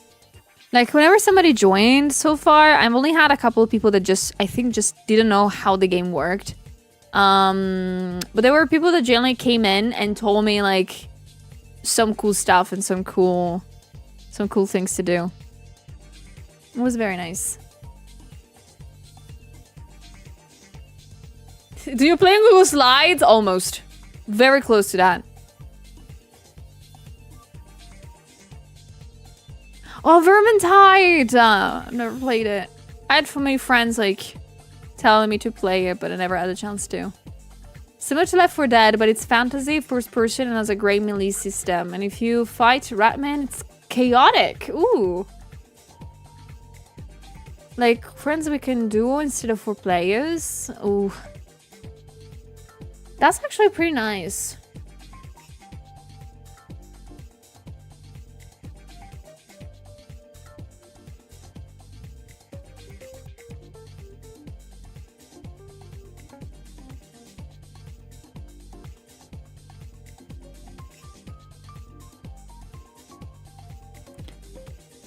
Like, whenever somebody joined so far, I've only had a couple of people that I think just didn't know how the game worked. But there were people that generally came in and told me, like, some cool stuff and some cool things to do. It was very nice. Do you play on Google Slides? Almost. Very close to that. Oh, Vermintide! I've never played it. I had so many friends, like, telling me to play it, but I never had a chance to. Similar to Left 4 Dead, but it's fantasy, first person, and has a great melee system. And if you fight Ratman, it's chaotic. Ooh. Like, friends we can duo instead of 4 players. Ooh. That's actually pretty nice.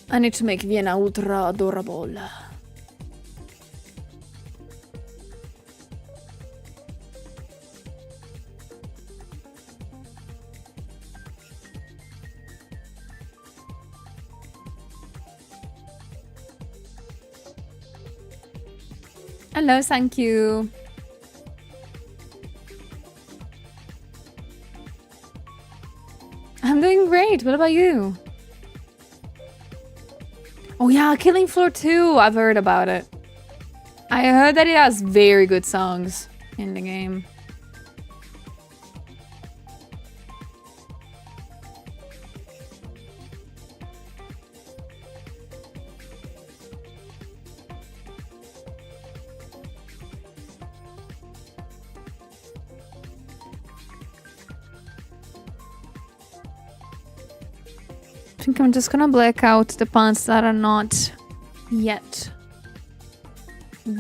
I need to make Vienna ultra adorable. Hello, thank you. I'm doing great. What about you? Oh yeah, Killing Floor 2. I've heard about it. I heard that it has very good songs in the game. I think I'm just gonna black out the parts that are not yet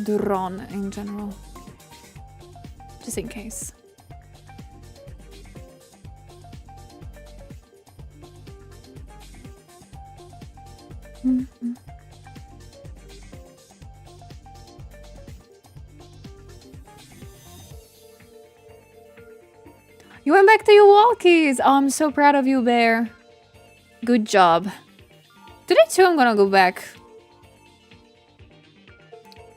drawn in general. Just in case. Mm-hmm. You went back to your walkies! Oh, I'm so proud of you, Bear. Good job. Today too, I'm gonna go back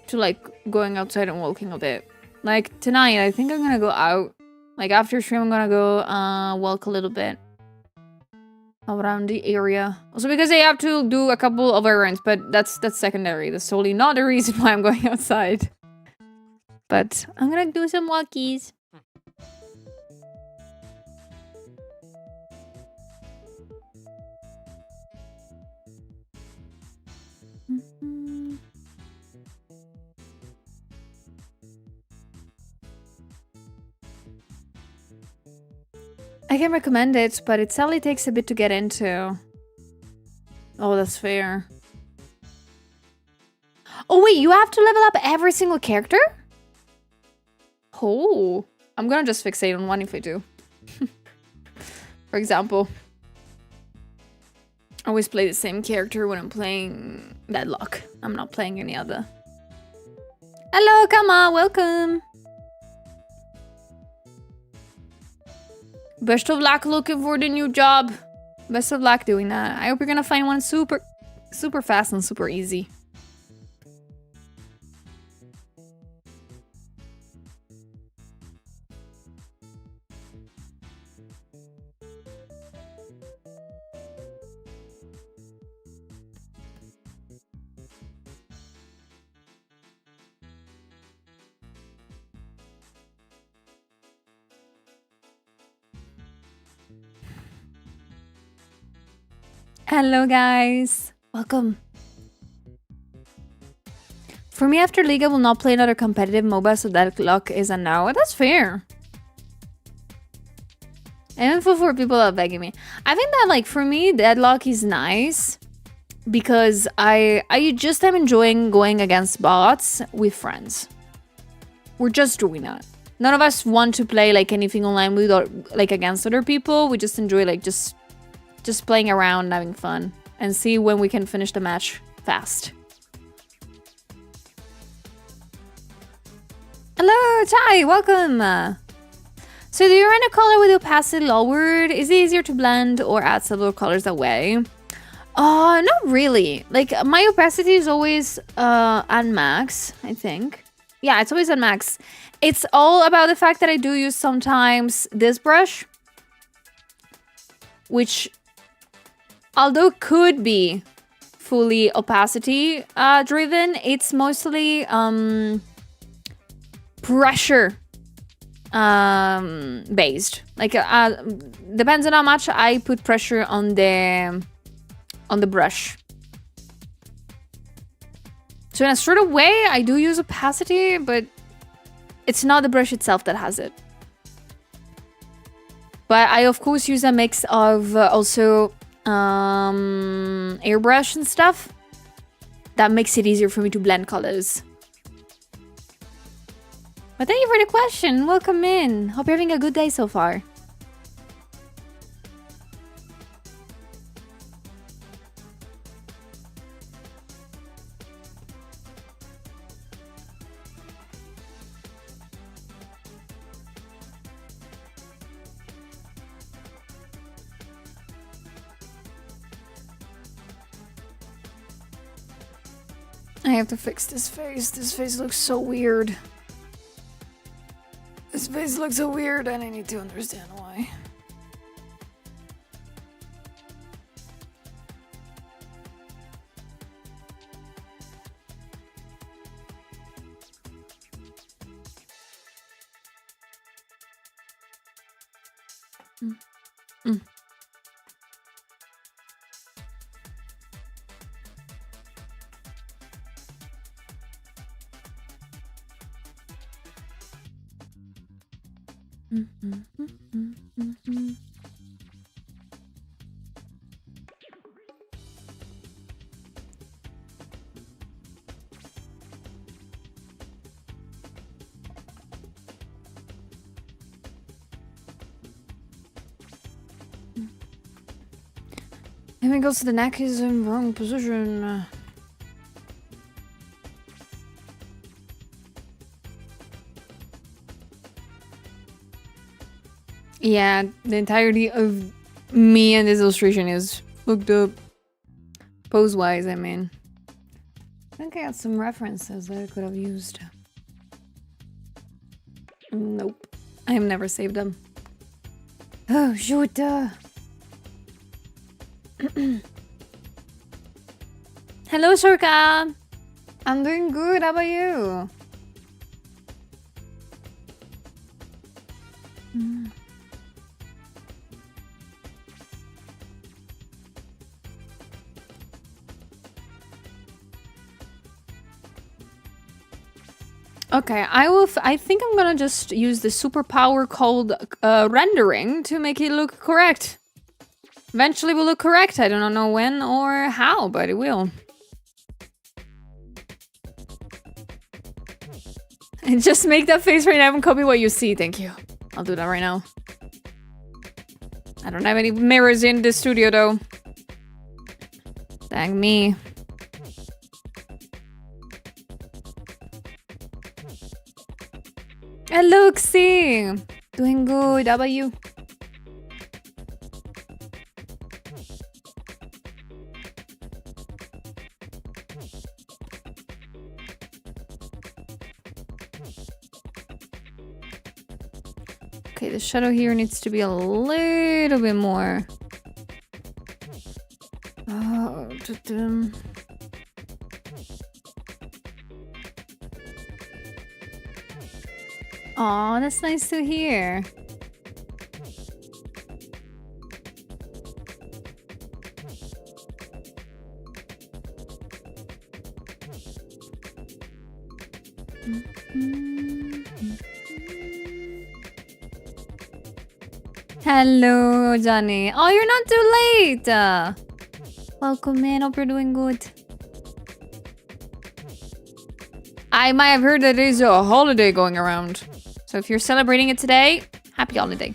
to, like, going outside and walking a bit. Like, tonight, I think I'm gonna go out. Like, after stream, I'm gonna go walk a little bit around the area. Also because I have to do a couple of errands, but that's secondary. That's totally not the reason why I'm going outside. But I'm gonna do some walkies. I can recommend it, but it sadly takes a bit to get into. Oh, that's fair. Oh wait, you have to level up every single character? Oh, I'm gonna just fixate on one if I do. For example, I always play the same character when I'm playing Deadlock. I'm not playing any other. Hello, Kama, welcome. Best of luck looking for the new job. Best of luck doing that. I hope you're gonna find one super fast and super easy. Hello guys, welcome. For me, after League, I will not play another competitive MOBA, so Deadlock is a no. That's fair. And for people are begging me. I think that, like, for me, Deadlock is nice because I just am enjoying going against bots with friends. We're just doing that. None of us want to play like anything online with or like against other people. We just enjoy like just playing around and having fun and see when we can finish the match fast. Hello, Chai, welcome. So do you run a color with opacity lowered? Is it easier to blend or add several colors away? Not really. Like my opacity is always at max, I think. Yeah, it's always at max. It's all about the fact that I do use sometimes this brush, which although could be fully opacity driven, it's mostly pressure based. Like depends on how much I put pressure on the brush. So in a sort of way, I do use opacity, but it's not the brush itself that has it. But I of course use a mix of also airbrush and stuff. That makes it easier for me to blend colors. But thank you for the question. Welcome in. Hope you're having a good day so far. I have to fix this face. This face looks so weird. This face looks so weird and I need to understand why. If it goes to the neck, is in wrong position. Yeah, the entirety of me and this illustration is hooked up. Pose-wise, I mean. I think I got some references that I could have used. Nope. I have never saved them. Oh, shoot. Hello, Shorka. I'm doing good. How about you? Okay, I think I'm gonna just use the superpower called rendering to make it look correct. Eventually will look correct. I don't know when or how, but it will. And just make that face right now and copy what you see. Thank you. I'll do that right now. I don't have any mirrors in the studio though. Dang me. Hello, Xi. Doing good. How about you? Okay, the shadow here needs to be a little bit more. Aw, that's nice to hear. Hello, Johnny. Oh, you're not too late. Welcome in. Hope you're doing good. I might have heard that there's a holiday going around. So if you're celebrating it today, happy holiday.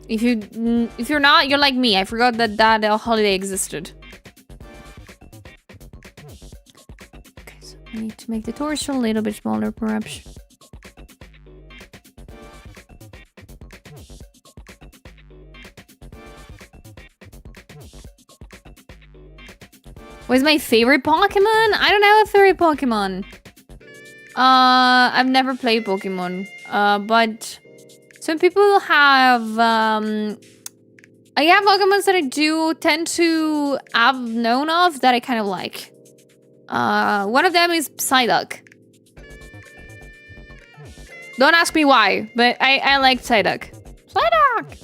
If you're not, you're like me. I forgot that holiday existed. Okay, so I need to make the torso a little bit smaller, perhaps. What's my favorite Pokemon? I don't have a favorite Pokemon. I've never played Pokemon. But some people have I have Pokemons that I do tend to have known of that I kind of like. One of them is Psyduck. Don't ask me why, but I like Psyduck. Psyduck!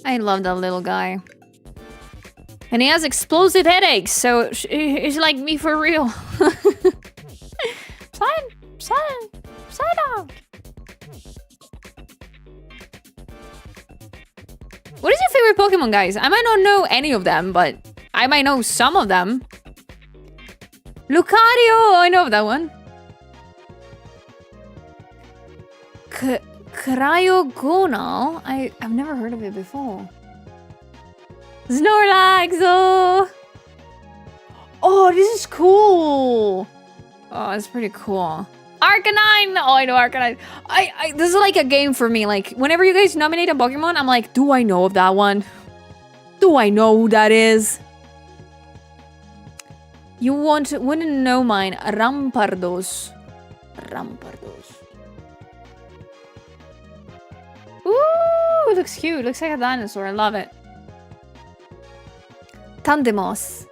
I love that little guy. And he has explosive headaches, so he's like me for real. Psyduck! What is your favorite Pokemon, guys? I might not know any of them, but I might know some of them. Lucario! I know that one. Cryogonal? I've never heard of it before. Snorlax! Oh, this is cool! Oh, it's pretty cool. Arcanine! Oh, I know Arcanine. This is like a game for me. Like, whenever you guys nominate a Pokemon, I'm like, do I know of that one? Do I know who that is? You wouldn't know mine. Rampardos. Ooh, it looks cute. It looks like a dinosaur. I love it. Tandemos.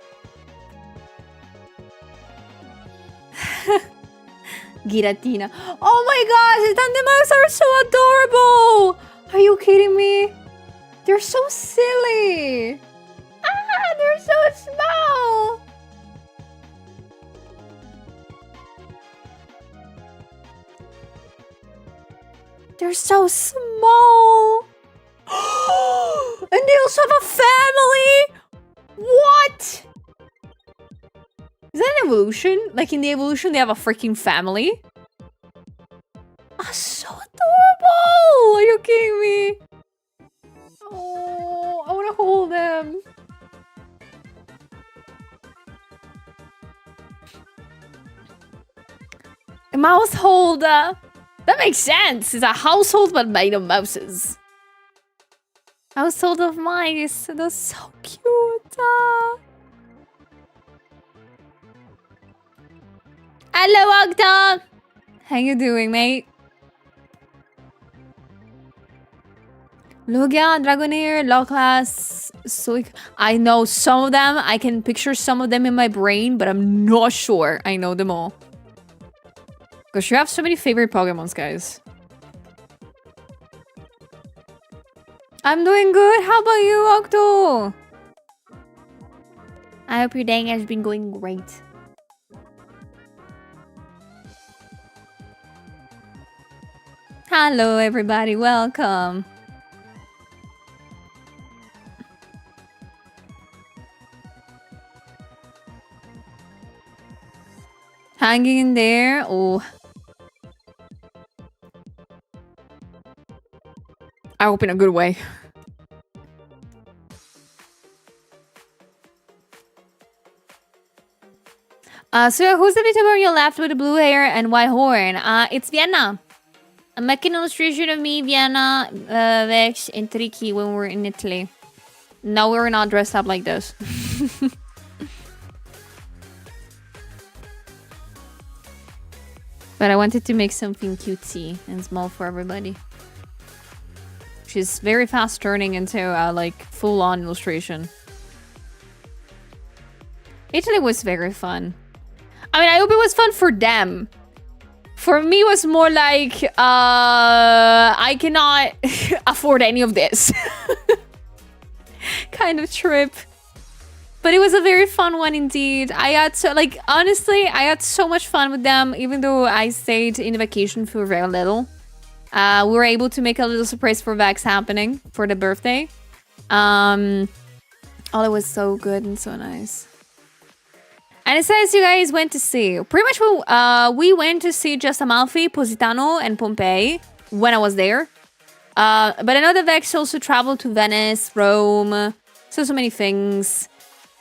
Giratina. Oh my gosh, Tandemos are so adorable. Are you kidding me? They're so silly. Ah, they're so small. They're so small. And they also have a family. What? Is that an evolution? Like in the evolution, they have a freaking family? Ah, so adorable! Are you kidding me? Oh, I want to hold them. A mouse holder. That makes sense. It's a household but made of mouses. Household of mice. That's so cute. Hello, Ogda. How you doing, mate? Lugia, Dragonair, Locklass, Suic. I know some of them. I can picture some of them in my brain, but I'm not sure I know them all. Because you have so many favorite Pokemons, guys. I'm doing good. How about you, Octo? I hope your day has been going great. Hello, everybody. Welcome. Hanging in there. Oh. I hope in a good way. So who's the VTuber you left with the blue hair and white horn? It's Vienna. I'm making an illustration of me, Vienna, Vex, and Tricky when we're in Italy. No, we're not dressed up like this. But I wanted to make something cutesy and small for everybody. She's very fast turning into like full-on illustration. Italy was very fun. I mean, I hope it was fun for them. For me, it was more like, I cannot afford any of this kind of trip. But it was a very fun one indeed. I had honestly, I had so much fun with them, even though I stayed in vacation for very little. We were able to make a little surprise for Vax happening for the birthday. Oh, it was so good and so nice. And it says you guys went to see. Pretty much we went to see just Amalfi, Positano, and Pompeii when I was there. But I know that Vex also traveled to Venice, Rome, so many things.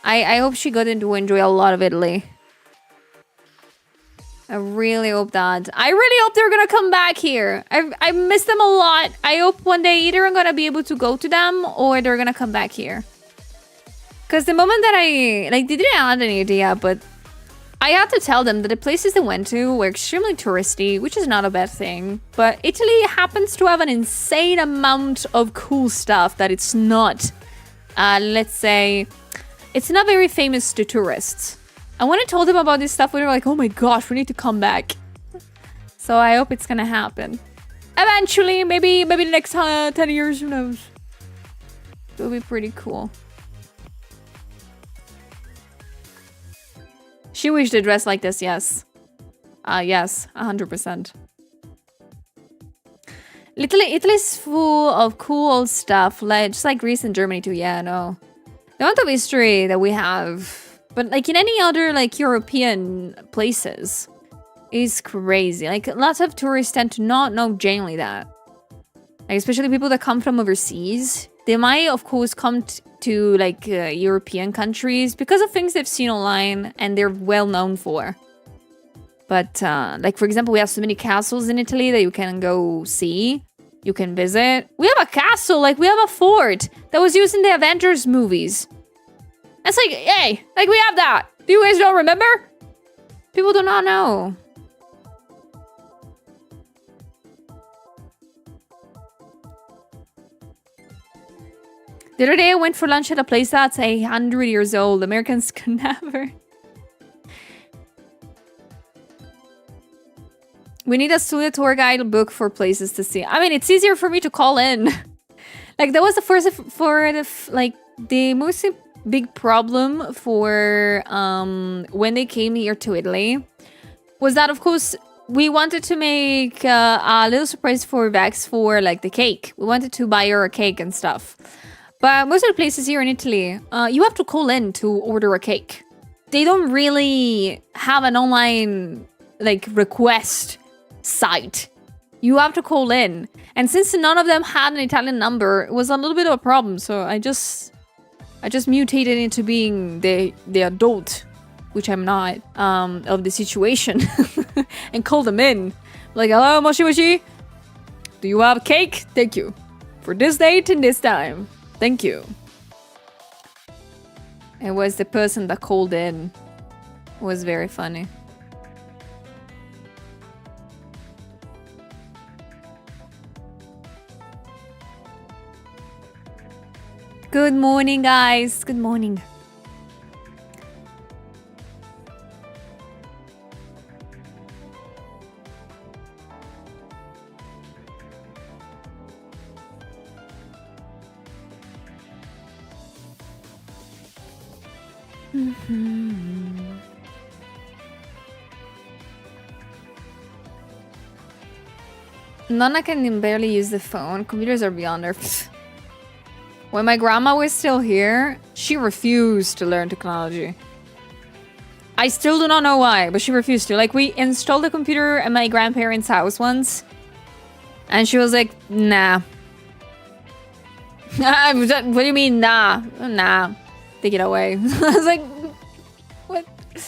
I hope she got to enjoy a lot of Italy. I really hope that. I really hope they're gonna come back here. I miss them a lot. I hope one day either I'm gonna be able to go to them or they're gonna come back here. Because the moment that they didn't have any idea, but I had to tell them that the places they went to were extremely touristy, which is not a bad thing. But Italy happens to have an insane amount of cool stuff that it's not, let's say, it's not very famous to tourists. And when I told them about this stuff, we were like, oh my gosh, we need to come back. So I hope it's gonna happen. Eventually, maybe the next 10 years, who knows. It'll be pretty cool. She wished to dress like this, yes. Yes, 100%. Italy's full of cool stuff, just like Greece and Germany too, yeah, no. The amount of history that we have, but like in any other like European places, is crazy. Like lots of tourists tend to not know genuinely that. Like especially people that come from overseas. They might, of course, come to like European countries because of things they've seen online and they're well known for. But like, for example, we have so many castles in Italy that you can go see. You can visit. We have a castle, like we have a fort that was used in the Avengers movies. It's like, hey, like we have that. Do you guys don't remember? People do not know. The other day I went for lunch at a place that's 100 years old. Americans can never. We need a studio tour guide book for places to see. I mean, it's easier for me to call in. Like that was the first for the most big problem for when they came here to Italy was that, of course, we wanted to make a little surprise for Vex for like the cake. We wanted to buy her a cake and stuff. But most of the places here in Italy, you have to call in to order a cake. They don't really have an online like request site. You have to call in. And since none of them had an Italian number, it was a little bit of a problem. So I just mutated into being the adult, which I'm not, of the situation, and called them in. Like, hello, moshi moshi. Do you have cake? Thank you. For this date and this time. Thank you. It was the person that called in. It was very funny. Good morning, guys. Good morning. Nana can barely use the phone. Computers are beyond her. When my grandma was still here, she refused to learn technology. I still do not know why, but she refused to. Like, we installed a computer at my grandparents' house once, and she was like, nah. What do you mean, nah? Nah. Take it away. I was like, what? It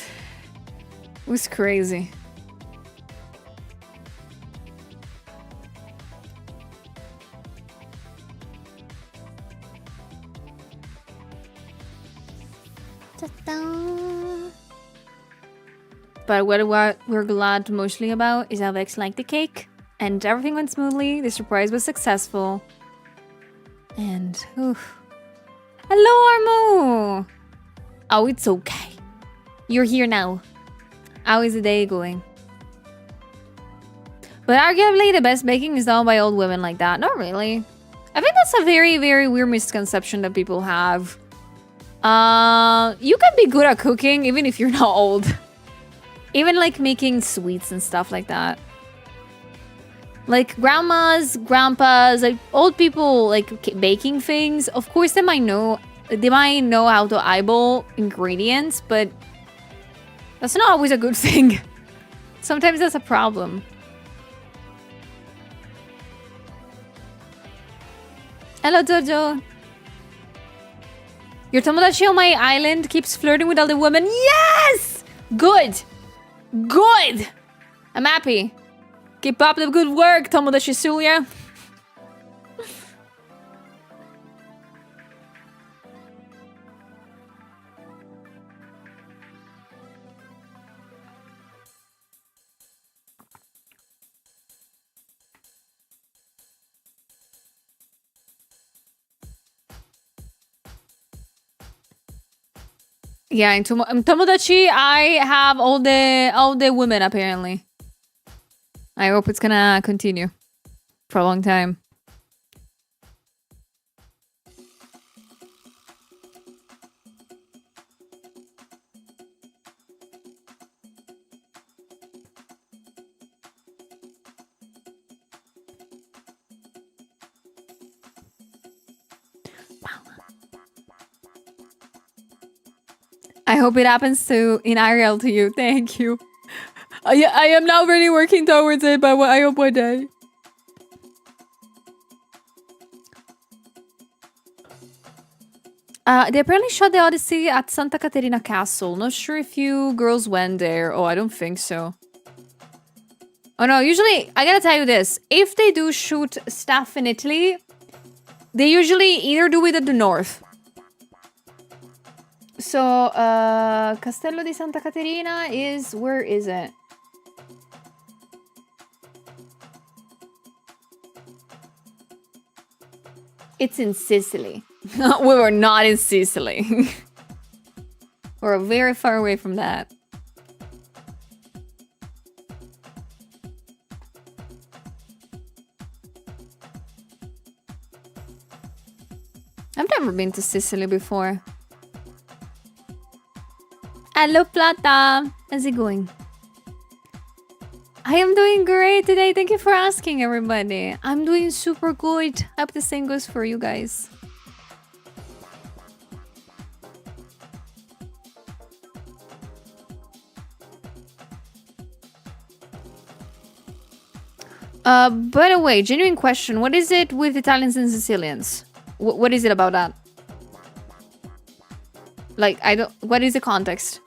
was crazy. But what we're glad mostly about is how Vex liked the cake, and everything went smoothly. The surprise was successful. And, oof. Hello, Armo! Oh, it's okay. You're here now. How is the day going? But arguably, the best baking is done by old women like that. Not really. I think that's a very, very weird misconception that people have. You can be good at cooking even if you're not old. Even like making sweets and stuff like that. Like grandmas, grandpas, like old people like baking things. Of course they might know how to eyeball ingredients, but that's not always a good thing. Sometimes that's a problem. Hello, Jojo. Your Tomodachi on my island keeps flirting with other women. Yes! Good! Good! I'm happy. Keep up the good work, Tomodachi Sulia. Yeah, in Tomodachi, I have all the women apparently. I hope it's gonna continue for a long time. I hope it happens in IRL to you. Thank you. I am now really working towards it, but I hope one day. They apparently shot the Odyssey at Santa Caterina Castle. Not sure if you girls went there. Oh, I don't think so. Oh no, usually, I gotta tell you this. If they do shoot stuff in Italy, they usually either do it at the north. So, Castello di Santa Caterina is... Where is it? It's in Sicily. We were not in Sicily. We're very far away from that. I've never been to Sicily before. Hello, Plata. How's it going? I am doing great today. Thank you for asking, everybody. I'm doing super good. I hope the same goes for you guys. By the way, genuine question. What is it with Italians and Sicilians? What is it about that? Like, what is the context?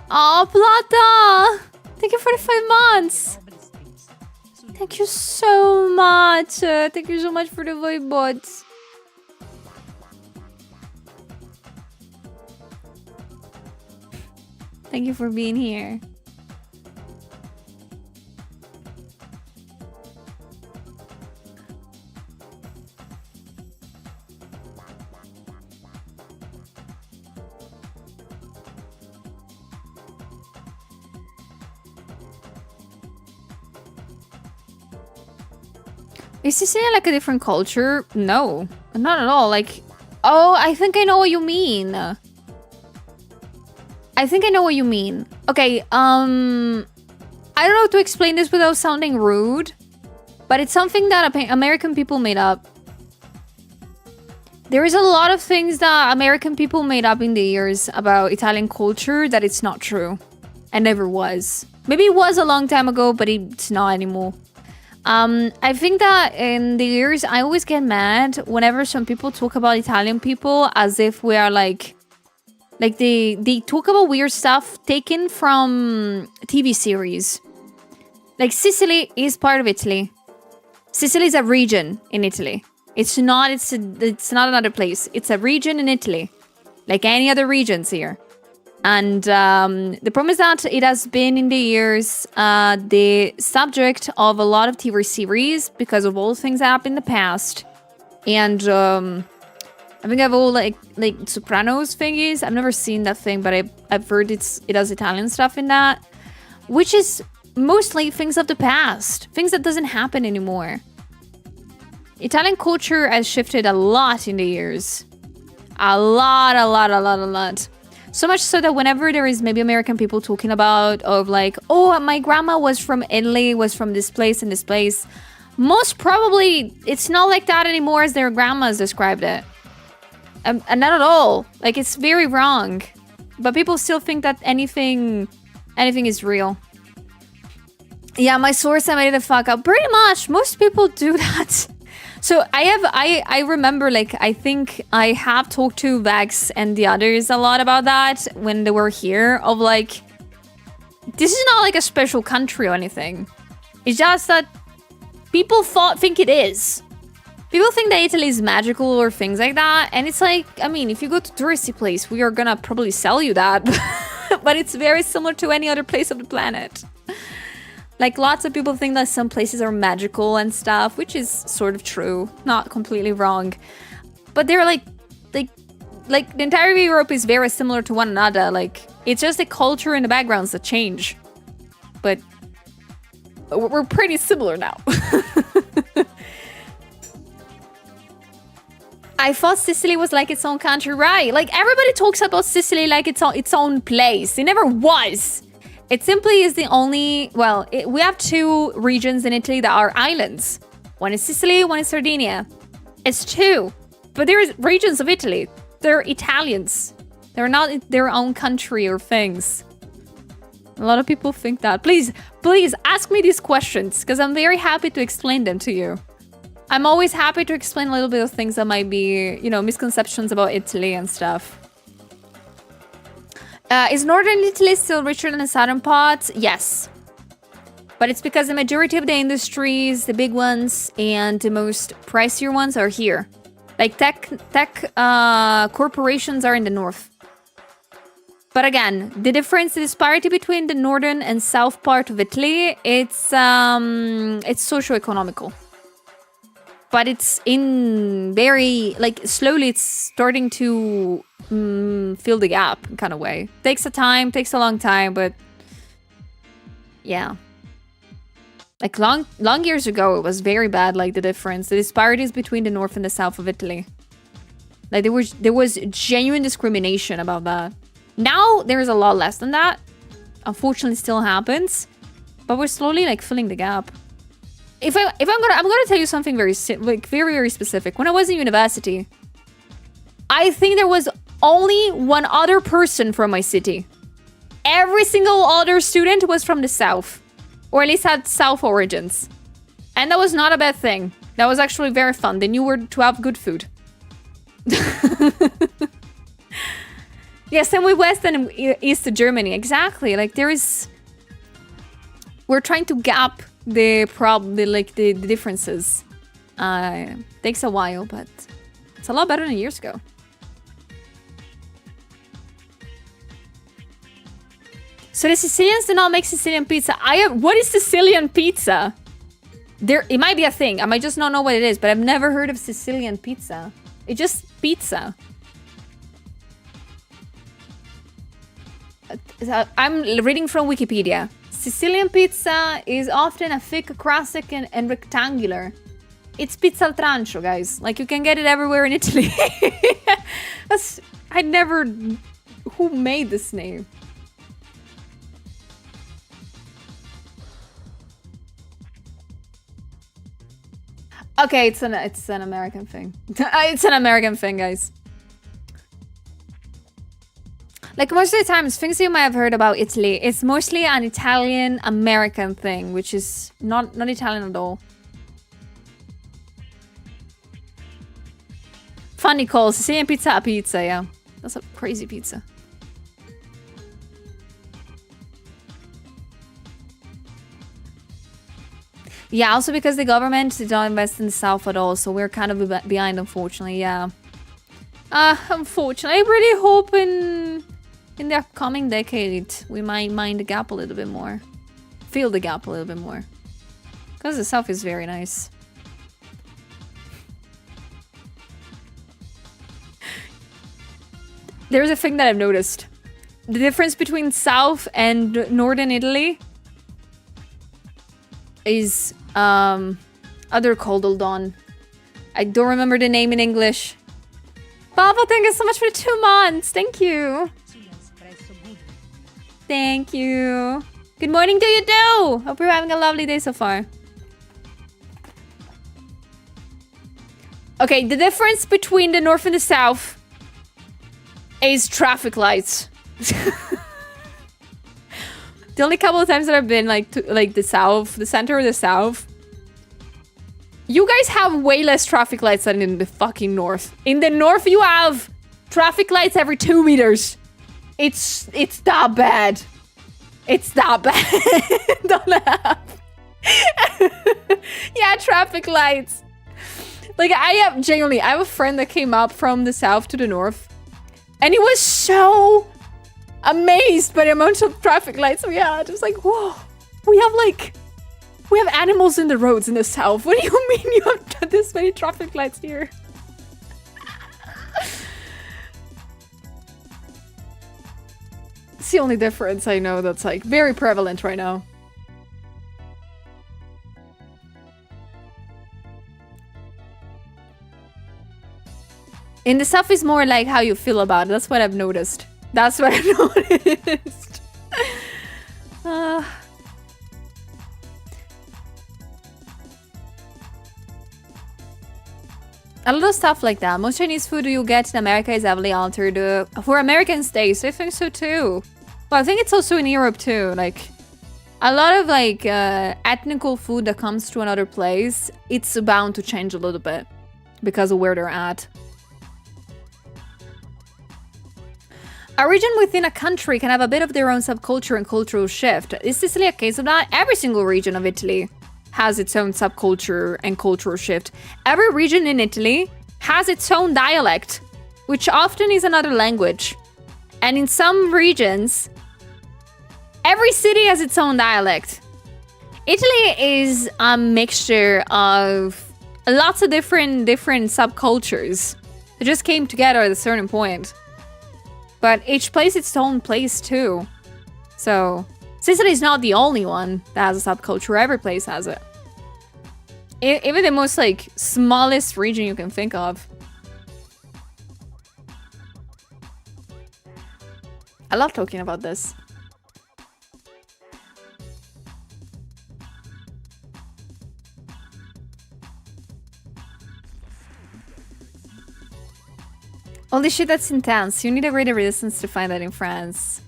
Oh, Plata! Thank you for the 5 months! Thank you so much! Thank you so much for the void bots. Thank you for being here. Is Sicilian like a different culture? No, not at all. Like, oh, I think I know what you mean. I think I know what you mean. Okay, I don't know how to explain this without sounding rude, but it's something that American people made up. There is a lot of things that American people made up in the years about Italian culture that it's not true. And never was. Maybe it was a long time ago, but it's not anymore. I think that in the years, I always get mad whenever some people talk about Italian people as if we are like they talk about weird stuff taken from TV series. Like Sicily is part of Italy. Sicily is a region in Italy. It's not another place. It's a region in Italy, like any other regions here. And the problem is that it has been in the years the subject of a lot of TV series because of all the things that happened in the past. And I think I've all like Sopranos thingies. I've never seen that thing, but I've heard it has Italian stuff in that, which is mostly things of the past, things that doesn't happen anymore. Italian culture has shifted a lot in the years. A lot. So much so that whenever there is maybe American people talking about of like, oh, my grandma was from Italy, was from this place and this place. Most probably it's not like that anymore as their grandmas described it. And not at all. Like, it's very wrong. But people still think that anything is real. Yeah, my source, I made it the fuck up. Pretty much. Most people do that. So I remember, like, I think I have talked to Vex and the others a lot about that when they were here, of like, this is not like a special country or anything. It's just that people think it is. People think that Italy is magical or things like that. And it's like, I mean, if you go to a touristy place, we are gonna probably sell you that. But it's very similar to any other place of the planet. Like, lots of people think that some places are magical and stuff, which is sort of true, not completely wrong. But they're like the entire Europe is very similar to one another. Like, it's just the culture and the backgrounds that change. But we're pretty similar now. I thought Sicily was like its own country, right? Like, everybody talks about Sicily like it's its own place. It never was. It simply is the only, well, we have two regions in Italy that are islands. One is Sicily, one is Sardinia. It's two. But there is regions of Italy. They're Italians. They're not their own country or things. A lot of people think that. Please ask me these questions, because I'm very happy to explain them to you. I'm always happy to explain a little bit of things that might be, you know, misconceptions about Italy and stuff. Is northern Italy still richer than the southern part? Yes. But it's because the majority of the industries, the big ones, and the most pricier ones are here. Like tech corporations are in the north. But again, the disparity between the northern and south part of Italy, it's socio-economical. But it's in very, like, slowly it's starting to fill the gap kind of way. Takes a long time, but yeah. Like long years ago, it was very bad, like the disparities between the north and the south of Italy. Like there was genuine discrimination about that. Now there's a lot less than that. Unfortunately, it still happens, but we're slowly like filling the gap. I'm gonna tell you something very specific. When I was in university, I think there was only one other person from my city. Every single other student was from the south, or at least had south origins, and that was not a bad thing. That was actually very fun. They knew where to have good food. Yes, and with West and East Germany, exactly. Like we're trying to gap the differences. Takes a while, but it's a lot better than years ago. So the Sicilians do not make Sicilian pizza. What is Sicilian pizza? It might be a thing. I might just not know what it is, but I've never heard of Sicilian pizza. It's just pizza. I'm reading from Wikipedia. Sicilian pizza is often a thick, crustic, and rectangular. It's pizza al trancio, guys. Like, you can get it everywhere in Italy. Who made this name? Okay, it's an American thing. It's an American thing, guys. Like, most of the times, things you might have heard about Italy, it's mostly an Italian-American thing, which is not Italian at all. Funny calls. Sicilian pizza, yeah. That's a crazy pizza. Yeah, also because the government did not invest in the South at all, so we're kind of behind, unfortunately, yeah. Unfortunately, I really hope in the upcoming decade, we might mind the gap a little bit more. Feel the gap a little bit more. Because the South is very nice. There's a thing that I've noticed. The difference between South and Northern Italy is, they're called, hold on. I don't remember the name in English. Baba, thank you so much for the 2 months. Thank you. Thank you. Good morning, do you do? Hope you're having a lovely day so far. Okay, the difference between the North and the South is traffic lights. The only couple of times that I've been like to the South, the center of the South, you guys have way less traffic lights than in the fucking North. In the North, you have traffic lights every 2 meters. It's that bad. It's that bad. Don't laugh. Yeah, traffic lights. Like, I have a friend that came up from the South to the North, and he was so amazed by the amount of traffic lights we had. Just like, whoa, we have animals in the roads in the South. What do you mean you have this many traffic lights here? It's the only difference I know that's like very prevalent right now. In the South is more like how you feel about it. That's what I've noticed. That's what I've noticed. A lot of stuff like that. Most Chinese food you get in America is heavily altered for American taste. I think so too. Well, I think it's also in Europe too. Like, a lot of like ethnical food that comes to another place, it's bound to change a little bit because of where they're at. A region within a country can have a bit of their own subculture and cultural shift. Is Sicily a case of that? Every single region of Italy has its own subculture and cultural shift. Every region in Italy has its own dialect, which often is another language. And in some regions, every city has its own dialect. Italy is a mixture of lots of different subcultures that just came together at a certain point. But each place its own place too. So Sicily is not the only one that has a subculture. Every place has it. Even the most like smallest region you can think of. I love talking about this. Holy shit, that's intense. You need a greater resistance to find that in France.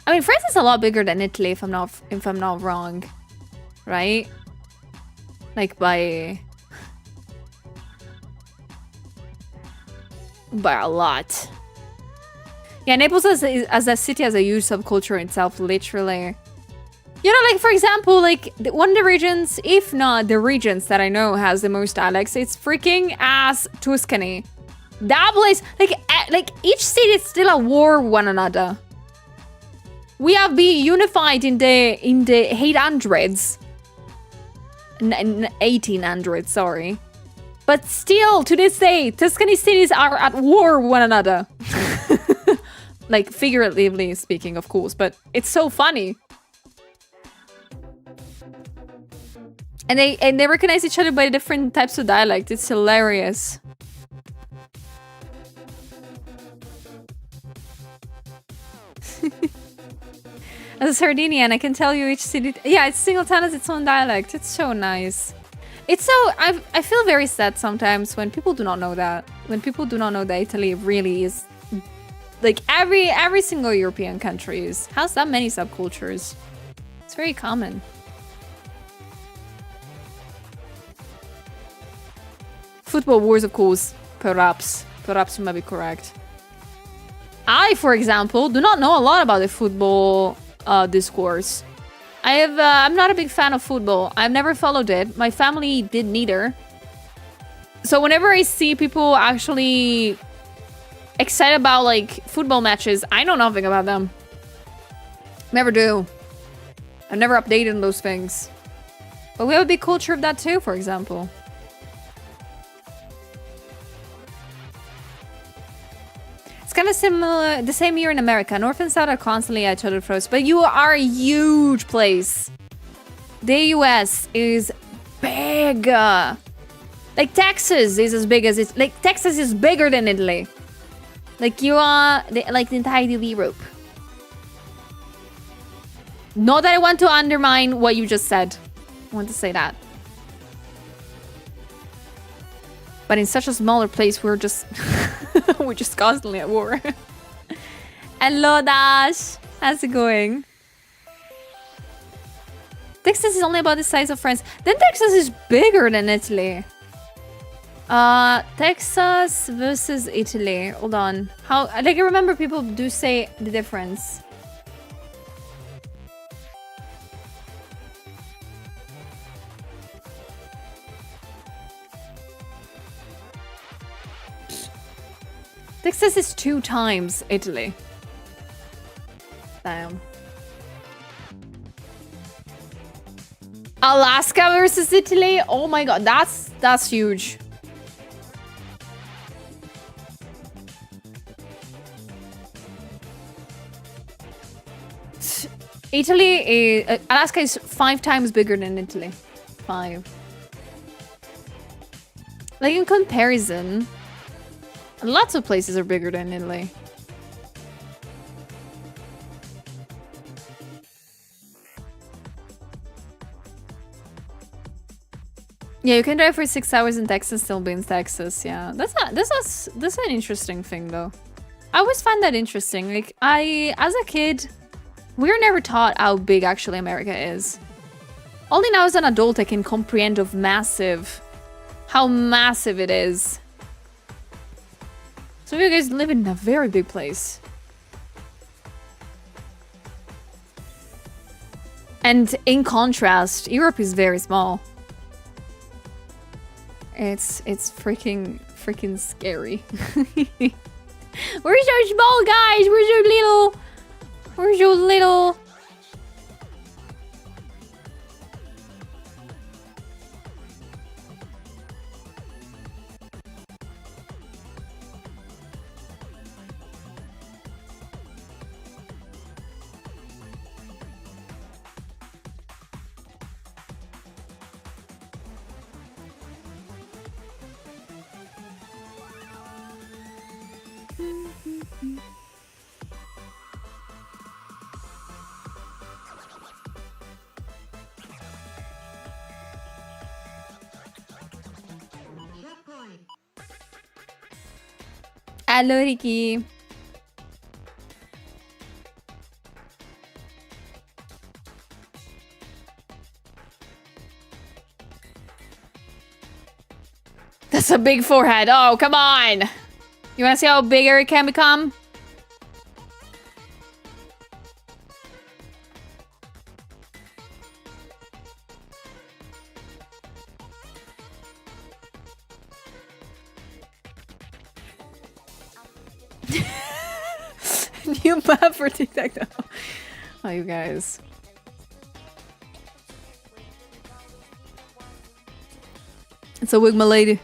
I mean, France is a lot bigger than Italy, if I'm not wrong, right? Like by a lot. Yeah, Naples as a city has a huge subculture itself, literally. You know, like for example, like one of the regions, if not the regions that I know has the most dialects, it's freaking ass Tuscany. That place, like each city is still at war with one another. We have been unified in the 800s, 1800s, sorry. But still, to this day, Tuscany cities are at war with one another. Like figuratively speaking, of course, but it's so funny. And they recognize each other by different types of dialect. It's hilarious. As a Sardinian, I can tell you each city... Yeah, it's single town has its own dialect. It's so nice. It's so I feel very sad sometimes when people do not know that. When people do not know that Italy really is like every single European country has that many subcultures. It's very common. Football wars, of course. Perhaps you might be correct. I, for example, do not know a lot about the football discourse. I'm not a big fan of football. I've never followed it. My family did neither. So whenever I see people actually excited about like football matches, I know nothing about them. Never do. I've never updated on those things. But we have a big culture of that too, for example. It's kind of similar, the same year in America. North and South are constantly at each other first, but you are a huge place. The US is big. Like Texas is as big as it's like Texas is bigger than Italy. Like you are like the entirety of Europe. Not that I want to undermine what you just said. I want to say that. But in such a smaller place, we're just we're just constantly at war. Hello, Dash. How's it going? Texas is only about the size of France. Then Texas is bigger than Italy. Texas versus Italy. Hold on. How? Like I remember people do say the difference. Texas is 2 times Italy. Damn. Alaska versus Italy? Oh my god, that's huge. Alaska is 5 times bigger than Italy. 5. Like in comparison, lots of places are bigger than Italy. Yeah, you can drive for 6 hours in Texas, still be in Texas. Yeah, that's an interesting thing though. I always find that interesting. Like as a kid, we were never taught how big actually America is. Only now as an adult I can comprehend of how massive it is. So you guys live in a very big place. And in contrast, Europe is very small. It's freaking scary. We're so small, guys. We're so little. Hello, Ricky. That's a big forehead. Oh, come on. You want to see how bigger it can become? New map for TikTok now. Oh, you guys. It's a wig, my lady.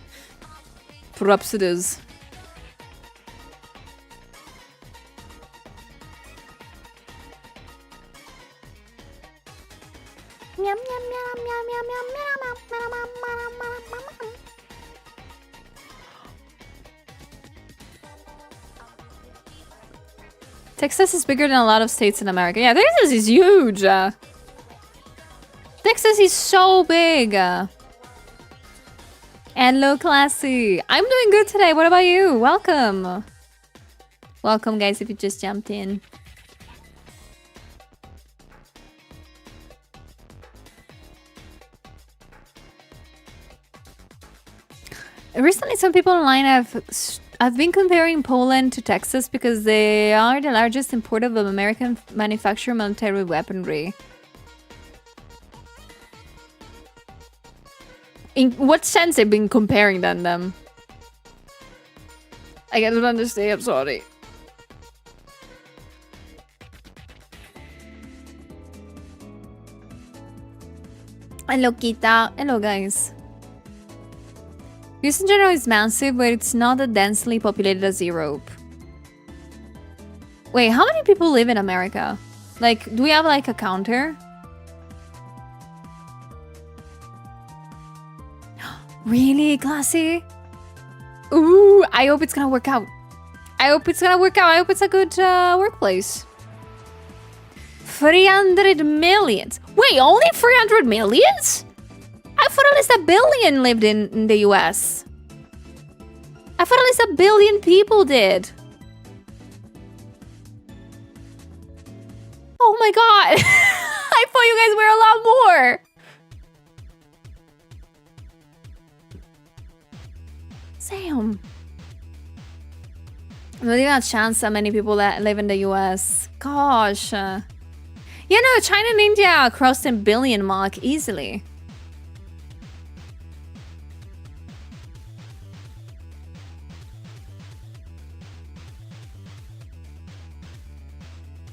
Perhaps it is. Texas is bigger than a lot of states in America. Yeah, Texas is huge. Texas is so big. Hello, Classy. I'm doing good today. What about you? Welcome. Welcome, guys, if you just jumped in. Recently, some people online I've been comparing Poland to Texas because they are the largest importer of American manufactured military weaponry. In what sense they've been comparing them? I don't understand, I'm sorry. Hello, Kita. Hello, guys. Houston general is massive, but it's not as densely populated as Europe. Wait, how many people live in America? Like, do we have like a counter? Really, Classy? Ooh, I hope it's gonna work out. I hope it's gonna work out. I hope it's a good workplace. 300 millions. Wait, only 300 millions? I thought at least 1 billion lived in the US. I thought at least 1 billion people did. Oh my god. I thought you guys were a lot more. Damn. Not even a chance that many people that live in the US. Gosh. Yeah, no, China and India crossed the 1 billion mark easily.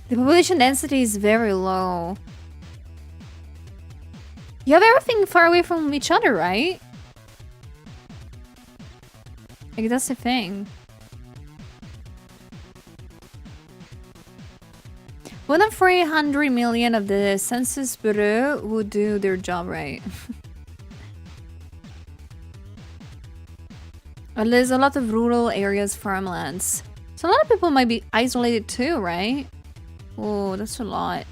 The population density is very low. You have everything far away from each other, right? Like, that's the thing. More than 300 million of the Census Bureau would do their job right. And there's a lot of rural areas, farmlands. So a lot of people might be isolated too, right? Oh, that's a lot.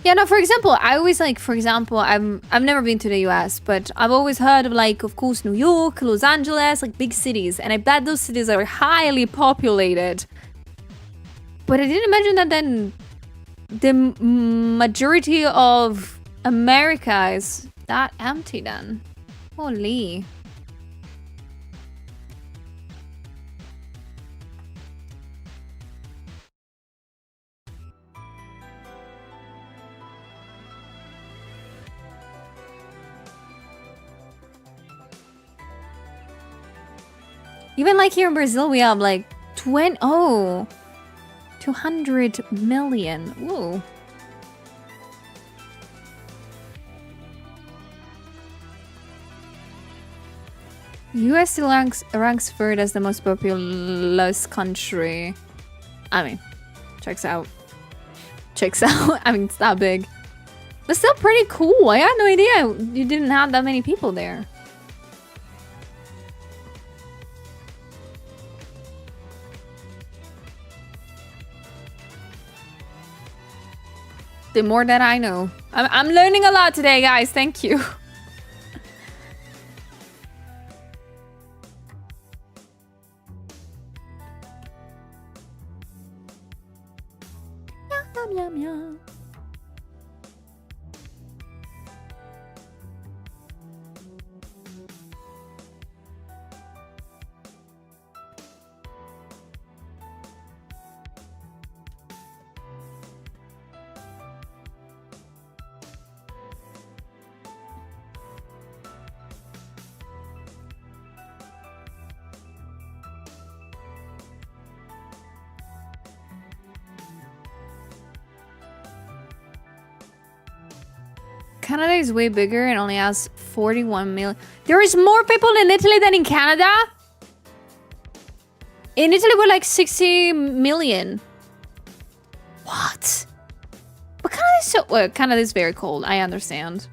Yeah, no, for example, I always like, for example, I've never been to the US, but I've always heard of, like, of course, New York, Los Angeles, like big cities, and I bet those cities are highly populated. But I didn't imagine that then the majority of America is that empty then. Holy. Even like here in Brazil, we have like 200 million. Ooh. US still ranks third as the most populous country. I mean, checks out. Checks out. I mean, it's that big. But still pretty cool. I had no idea you didn't have that many people there. The more that I know. I'm learning a lot today, guys. Thank you. Yum, yum, yum. Canada is way bigger and only has 41 million. There is more people in Italy than in Canada? In Italy, we're like 60 million. What? But Canada is so... Well, Canada is very cold. I understand.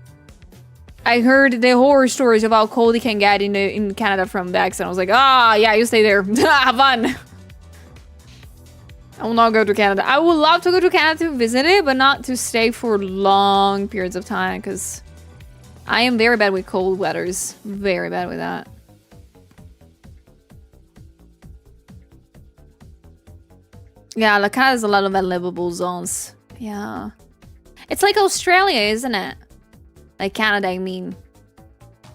I heard the horror stories of how cold it can get in Canada from the accent. I was like, ah, yeah, you stay there. Have fun. I will not go to Canada. I would love to go to Canada to visit it, but not to stay for long periods of time, because I am very bad with cold weathers. Very bad with that. Yeah, like Canada has a lot of unlivable zones. Yeah. It's like Australia, isn't it? Like Canada, I mean.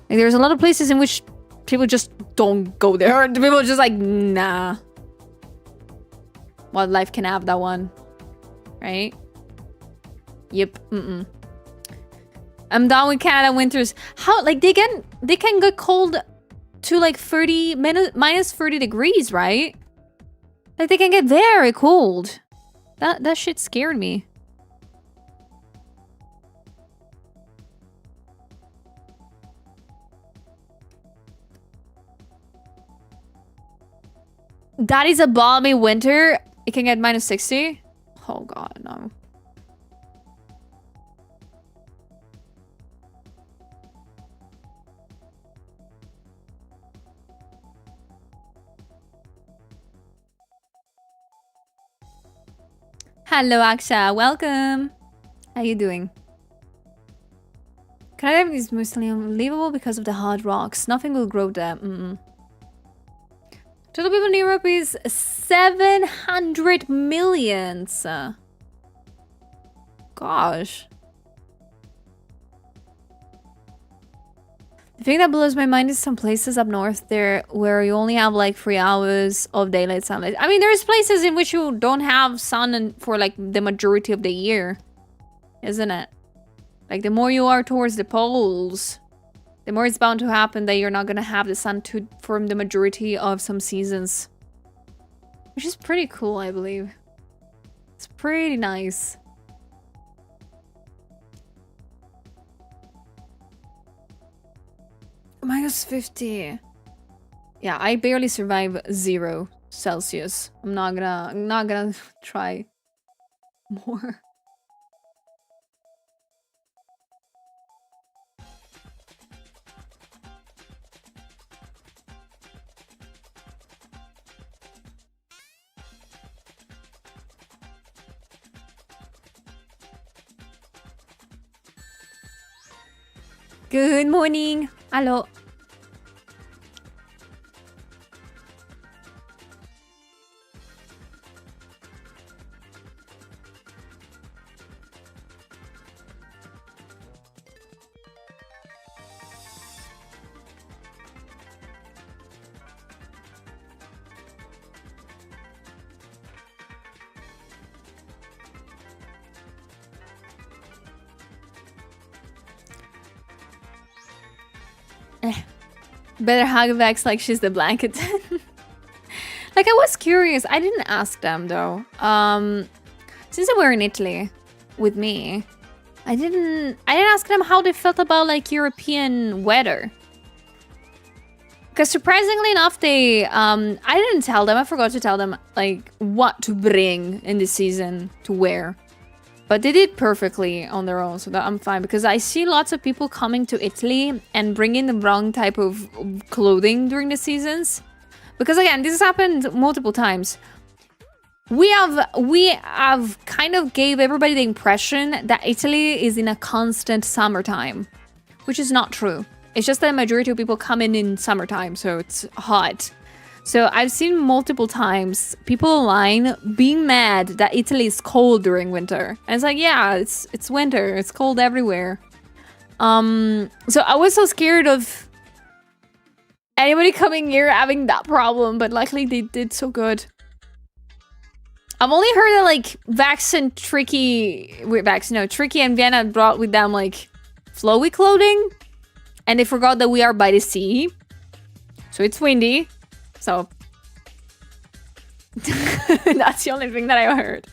Like, there's a lot of places in which people just don't go there. People are just like, nah. Wildlife can have that one. Right? Yep. I'm done with Canada winters. How, like, they can get cold to like minus 30 degrees, right? Like, they can get very cold. That shit scared me. That is a balmy winter. It can get minus 60. Oh god, no. Hello, Aksha. Welcome. How you doing? Canada is mostly unbelievable because of the hard rocks. Nothing will grow there. Total people in Europe is 700 million. Gosh. The thing that blows my mind is some places up north there where you only have like 3 hours of daylight sunlight. I mean, there's places in which you don't have sun for like the majority of the year, isn't it? Like, the more you are towards the poles, the more it's bound to happen that you're not gonna have the sun for the majority of some seasons. Which is pretty cool, I believe. It's pretty nice. Minus 50. Yeah, I barely survive 0 Celsius. I'm not gonna try more. Good morning. Hello. Better hug Vex like she's the blanket. Like, I was curious. I didn't ask them though. Since they were in Italy with me, I didn't ask them how they felt about like European weather. Because surprisingly enough, they I didn't tell them. I forgot to tell them like what to bring in this season to wear. But they did perfectly on their own, so that I'm fine. Because I see lots of people coming to Italy and bringing the wrong type of clothing during the seasons. Because again, this has happened multiple times. We have kind of gave everybody the impression that Italy is in a constant summertime, which is not true. It's just that the majority of people come in summertime, so it's hot. So I've seen multiple times people online being mad that Italy is cold during winter. And it's like, yeah, it's winter. It's cold everywhere. So I was so scared of anybody coming here having that problem, but luckily they did so good. I've only heard that like Tricky and Vienna brought with them like flowy clothing, and they forgot that we are by the sea. So it's windy. So that's the only thing that I heard.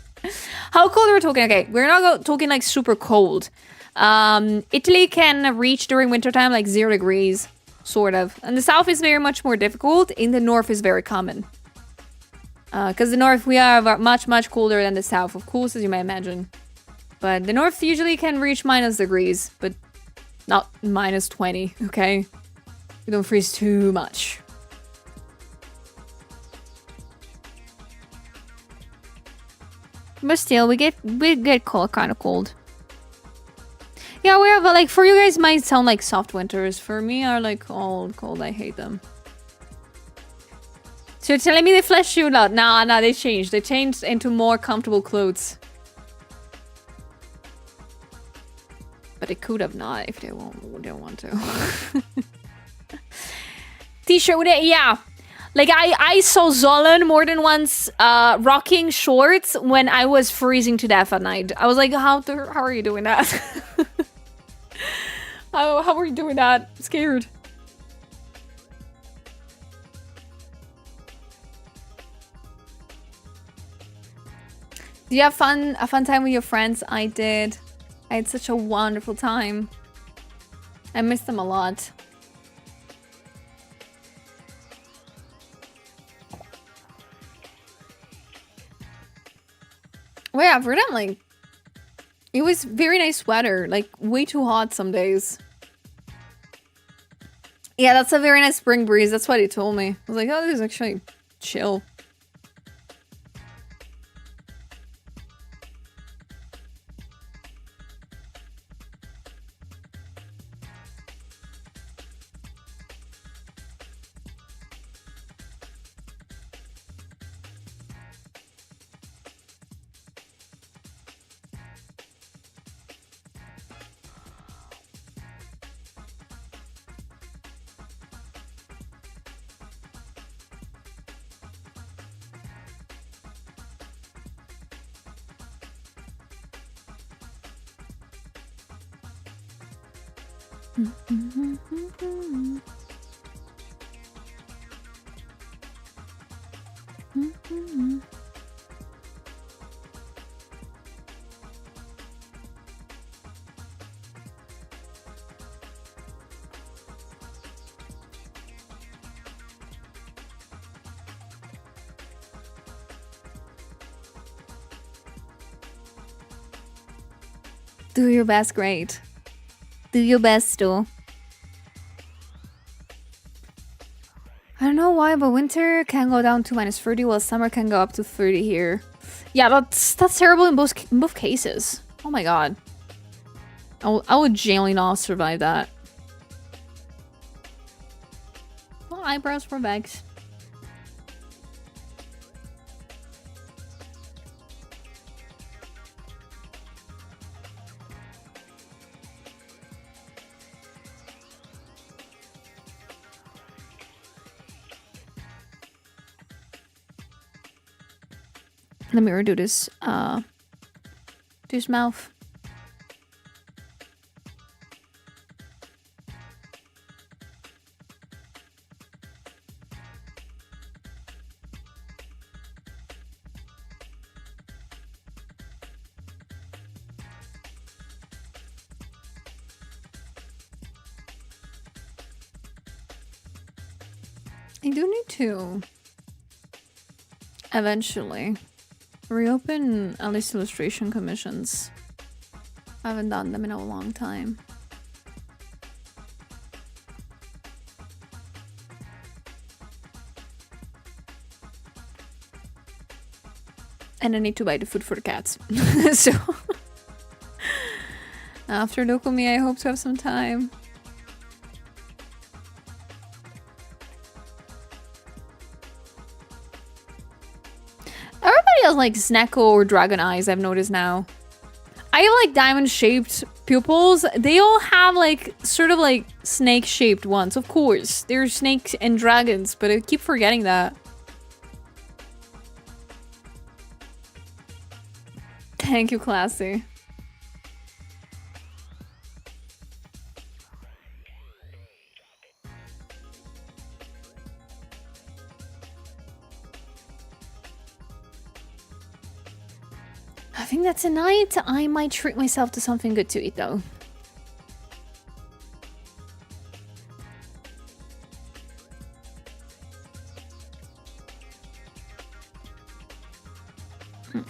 How cold are we talking? Okay, we're not talking like super cold. Italy can reach during wintertime like 0 degrees, sort of. And the south is very much more difficult. In the north is very common. Because the north we are much, much colder than the south, of course, as you may imagine. But the north usually can reach minus degrees, but not minus 20, okay? We don't freeze too much. But still, we get cold, kind of cold. Yeah, we have like for you guys might sound like soft winters. For me, are like cold. I hate them. So you're telling me they flesh you out? Nah, they changed. They changed into more comfortable clothes. But they could have not if they don't want to. T-shirt with it, yeah. Like I saw Zolan more than once rocking shorts when I was freezing to death at night. I was like, how are you doing that? how are you doing that? I'm scared. Do you have a fun time with your friends? I did. I had such a wonderful time. I miss them a lot. Well, yeah, for them, like, it was very nice weather. Like, way too hot some days. Yeah, that's a very nice spring breeze. That's what he told me. I was like, oh, this is actually chill. Do your best, great. Do your best, though. I don't know why, but winter can go down to -30, while summer can go up to 30 here. Yeah, that's terrible in both cases. Oh my god. I would genuinely not survive that. Well, eyebrows for bags. Let me redo this. This mouth. I do need to eventually reopen at least illustration commissions. I haven't done them in a long time. And I need to buy the food for the cats. So after Dokumi, I hope to have some time. Everybody has like Snecko or Dragon Eyes, I've noticed now. I have like diamond-shaped pupils. They all have like sort of like snake-shaped ones. Of course, they're snakes and dragons, but I keep forgetting that. Thank you, Classy. I think that tonight I might treat myself to something good to eat though.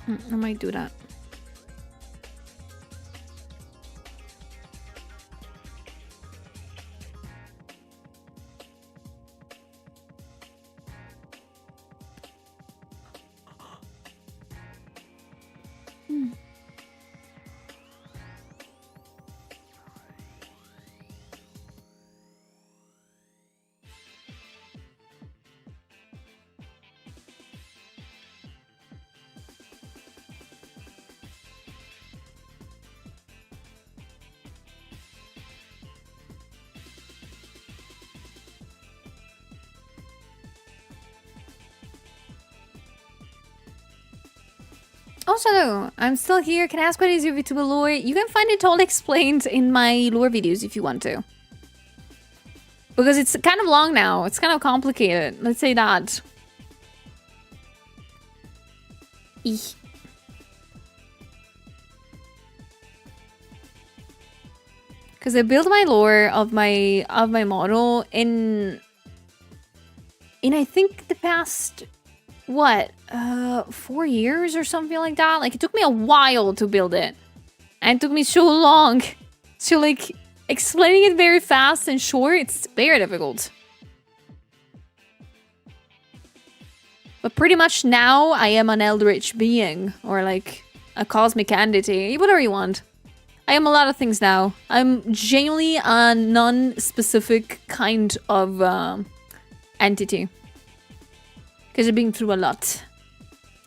I might do that. Also, no, I'm still here. Can I ask what is your VTuber lore? You can find it all explained in my lore videos if you want to. Because it's kind of long now. It's kind of complicated. Let's say that. Eeh. Because I built my lore of my model in I think the past, what, 4 years or something like that. Like, it took me a while to build it. And it took me so long. So, like, explaining it very fast and short, it's very difficult. But pretty much now, I am an eldritch being. Or, like, a cosmic entity. Whatever you want. I am a lot of things now. I'm genuinely a non-specific kind of entity. Because I've been through a lot.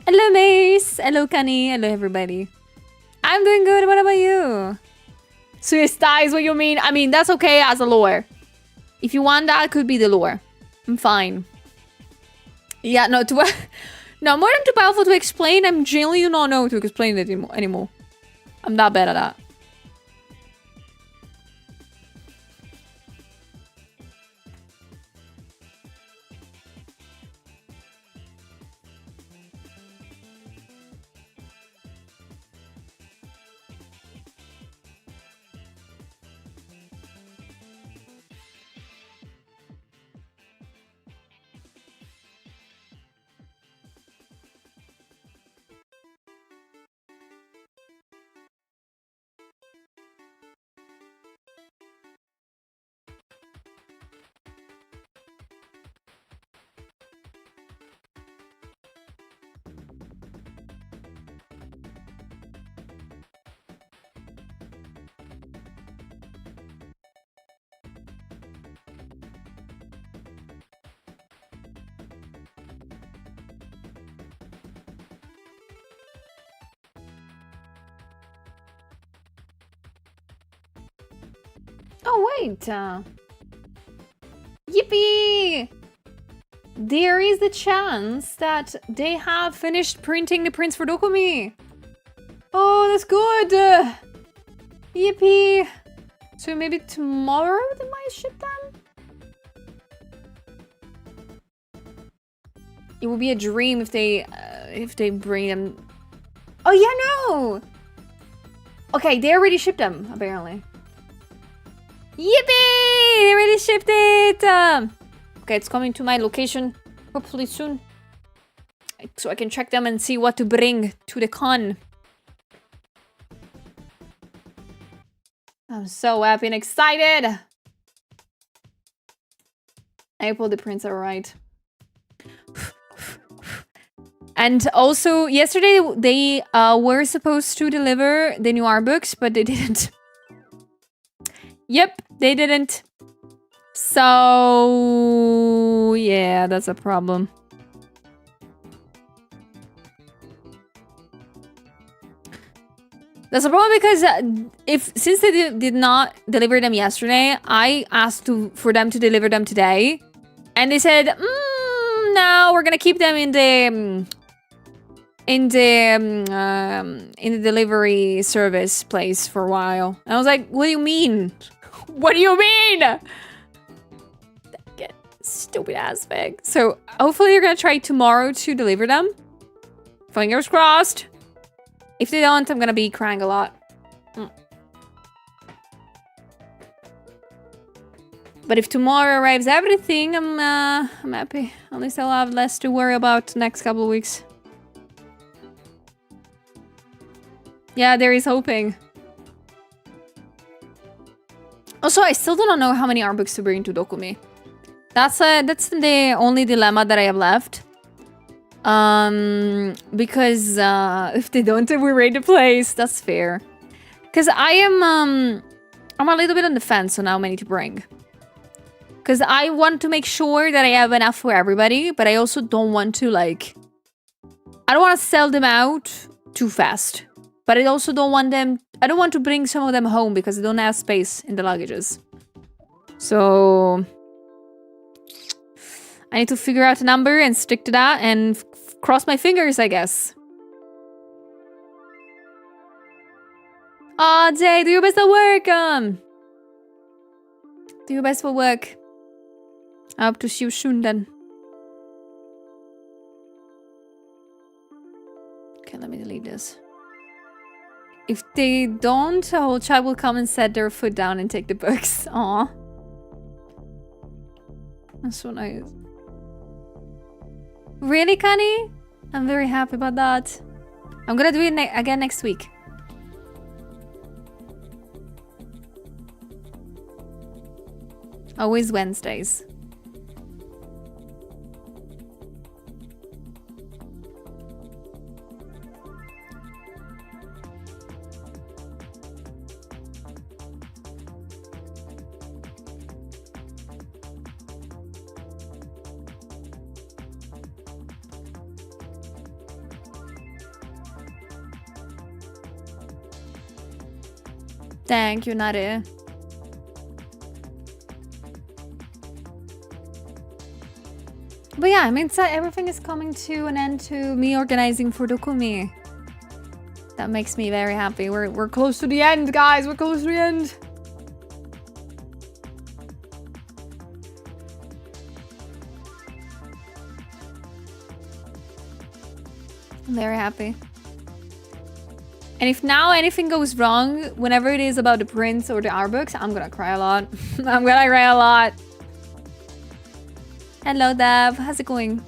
Hello, Mace. Hello, Kani. Hello, everybody. I'm doing good. What about you? Suicide is what you mean? I mean, that's okay as a lore. If you want that, could be the lore. I'm fine. Yeah, no, no, more than too powerful to explain. I'm genuinely do not know to explain it anymore. I'm that bad at that. Oh, wait. Yippee! There is the chance that they have finished printing the prints for Dokumi. Oh, that's good. Yippee. So maybe tomorrow they might ship them? It would be a dream if they bring them. Oh, yeah, no. Okay, they already shipped them, apparently. Yippee! They already shipped it! Okay, it's coming to my location hopefully soon. So I can check them and see what to bring to the con. I'm so happy and excited! I hope all the prints are right. And also, yesterday they were supposed to deliver the new art books, but they didn't. Yep, they didn't. So, yeah, that's a problem. That's a problem because since they did not deliver them yesterday, I asked for them to deliver them today, and they said, "No, we're gonna keep them in the delivery service place for a while." And I was like, "What do you mean? What do you mean?" Get stupid ass bag. So hopefully you're gonna try tomorrow to deliver them. Fingers crossed. If they don't, I'm gonna be crying a lot. But if tomorrow arrives everything, I'm happy. At least I'll have less to worry about the next couple of weeks. Yeah, there is hoping. Also, I still do not know how many art books to bring to Dokumi. That's the only dilemma that I have left. Because if they don't, we raid the place. That's fair. Because I'm a little bit on the fence on how many to bring. Because I want to make sure that I have enough for everybody, but I also don't want to, like... I don't want to sell them out too fast. But I also don't want them... I don't want to bring some of them home because I don't have space in the luggages. So... I need to figure out a number and stick to that and cross my fingers, I guess. Oh, Jay, do your best at work. Do your best for work. I hope to see you soon then. Okay, let me delete this. If they don't, a whole child will come and set their foot down and take the books. Aw. That's so nice. Really, Connie? I'm very happy about that. I'm gonna do it again next week. Always Wednesdays. Thank you, Nare. But yeah, I mean, so everything is coming to an end to me organizing for Dokumi. That makes me very happy. We're close to the end, guys. We're close to the end. I'm very happy. And if now anything goes wrong, whenever it is about the prints or the art books, I'm gonna cry a lot. I'm gonna cry a lot. Hello, Dev. How's it going?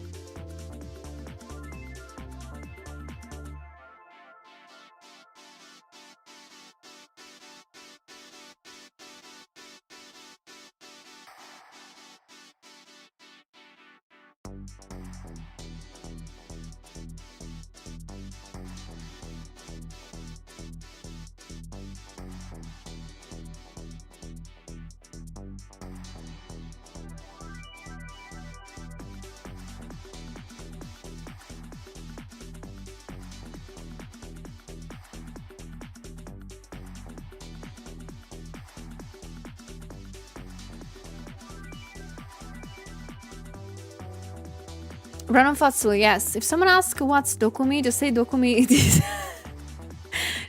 Random Fatsu, yes. If someone asks what's Dokumi, just say Dokumi.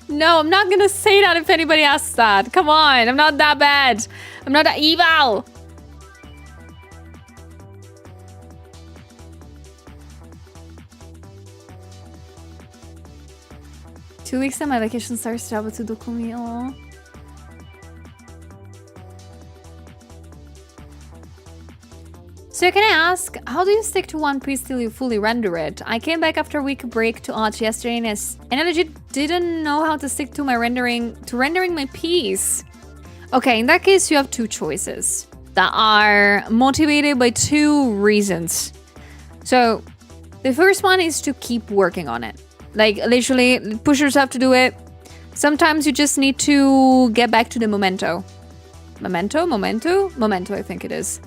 No, I'm not gonna say that if anybody asks that. Come on, I'm not that bad. I'm not that evil. Two weeks and my vacation starts to travel to Dokumi. Aww. So can I ask, how do you stick to One Piece till you fully render it? I came back after a week break to Arch yesterday and I legit didn't know how to stick to my rendering my piece. Okay, in that case you have two choices that are motivated by two reasons. So the first one is to keep working on it. Like literally push yourself to do it. Sometimes you just need to get back to the memento. Memento, I think it is.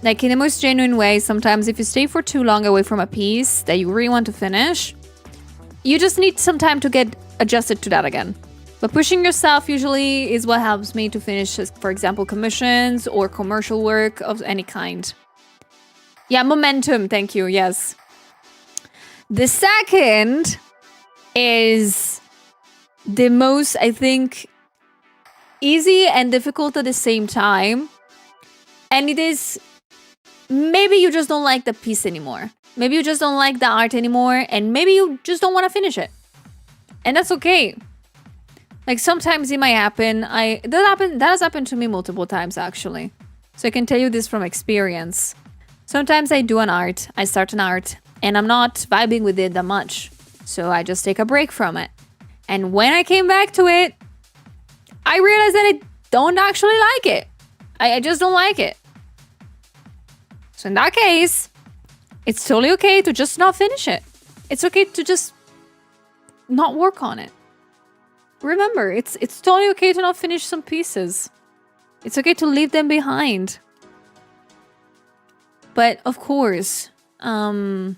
Like in the most genuine way, sometimes if you stay for too long away from a piece that you really want to finish, you just need some time to get adjusted to that again. But pushing yourself usually is what helps me to finish, for example, commissions or commercial work of any kind. Yeah, momentum, thank you, yes. The second is the most, I think, easy and difficult at the same time. And it is... maybe you just don't like the piece anymore. Maybe you just don't like the art anymore. And maybe you just don't want to finish it. And that's okay. Like sometimes it might happen. That has happened to me multiple times actually. So I can tell you this from experience. Sometimes I do an art. I start an art. And I'm not vibing with it that much. So I just take a break from it. And when I came back to it, I realized that I don't actually like it. I just don't like it. So in that case, it's totally okay to just not finish it. It's okay to just not work on it. Remember, it's totally okay to not finish some pieces. It's okay to leave them behind. But of course, do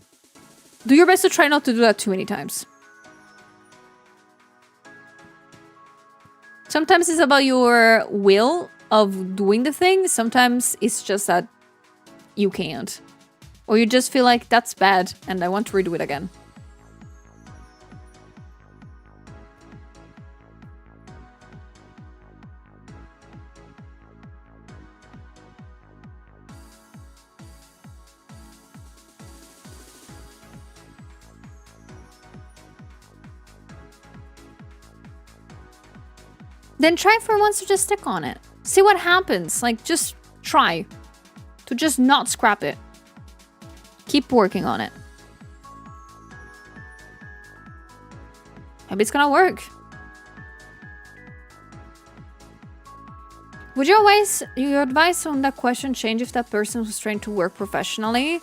your best to try not to do that too many times. Sometimes it's about your will of doing the thing. Sometimes it's just that you can't. Or you just feel like that's bad and I want to redo it again. then try for once to just stick on it. See what happens. Like, just try to just not scrap it. Keep working on it. Maybe it's gonna work. Would your advice on that question change if that person was trained to work professionally?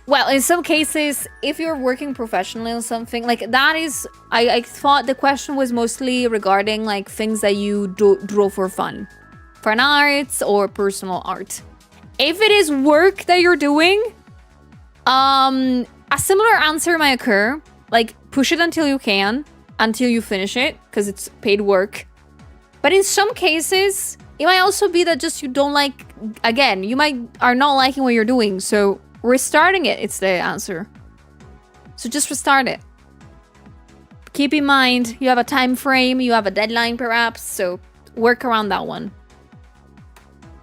Well, in some cases, if you're working professionally on something, like that is... I thought the question was mostly regarding like things that you draw for fun. Fine arts or personal art. If it is work that you're doing, a similar answer might occur. Like, push it until you can, until you finish it, because it's paid work. But in some cases, it might also be that just you don't like... Again, you are not liking what you're doing, so... restarting it's the answer. So just restart it. Keep in mind, you have a time frame, you have a deadline perhaps, so work around that one.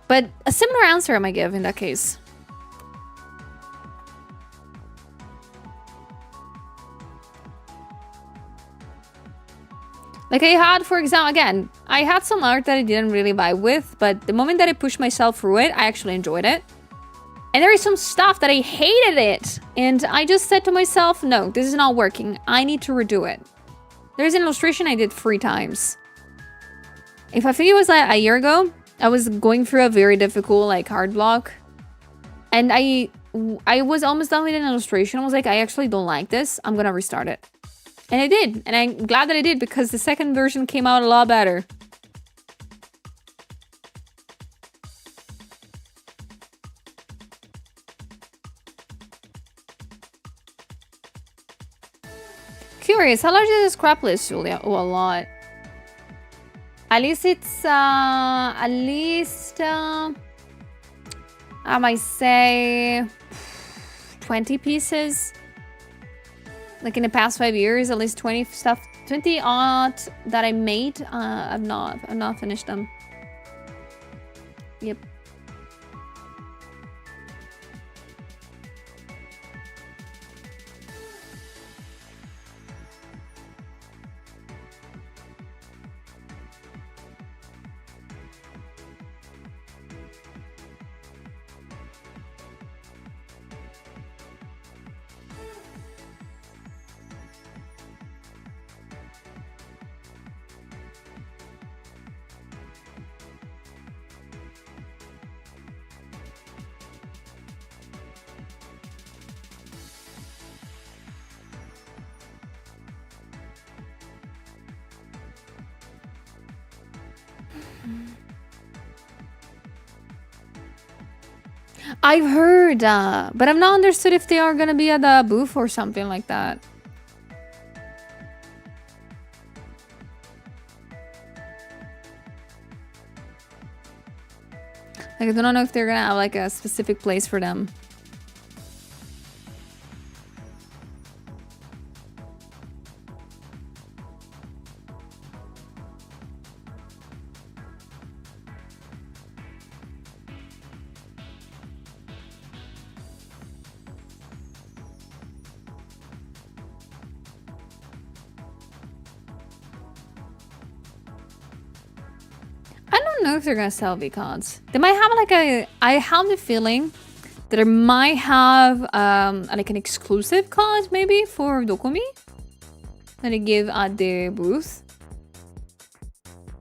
But a similar answer I might give in that case. Like I had, for example, again, I had some art that I didn't really vibe with, but the moment that I pushed myself through it, I actually enjoyed it. And there is some stuff that I hated it. And I just said to myself, no, this is not working. I need to redo it. There's an illustration I did 3 times. I think it was like a year ago, I was going through a very difficult like hard block. And I was almost done with an illustration. I was like, I actually don't like this. I'm gonna restart it. And I did. And I'm glad that I did because the second version came out a lot better. Curious, how large is the scrap list, Julia? Oh, a lot. At least it's, I might say 20 pieces. Like in the past 5 years, at least 20 odd that I made. I've not finished them. Yep. I've heard, but I've not understood if they are gonna be at the booth or something like that. Like, I don't know if they're gonna have like a specific place for them. Know if they're gonna sell V-cards. They might have like I have the feeling that it might have like an exclusive card maybe for Dokumi that they give at the booth.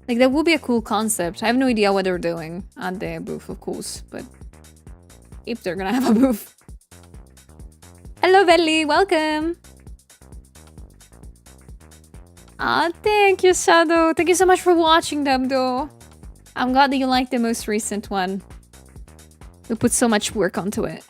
Like that would be a cool concept. I have no idea what they're doing at the booth, of course, but if they're gonna have a booth. Hello Belly, welcome. Thank you, Shadow. Thank you so much for watching them though. I'm glad that you liked the most recent one. We put so much work onto it.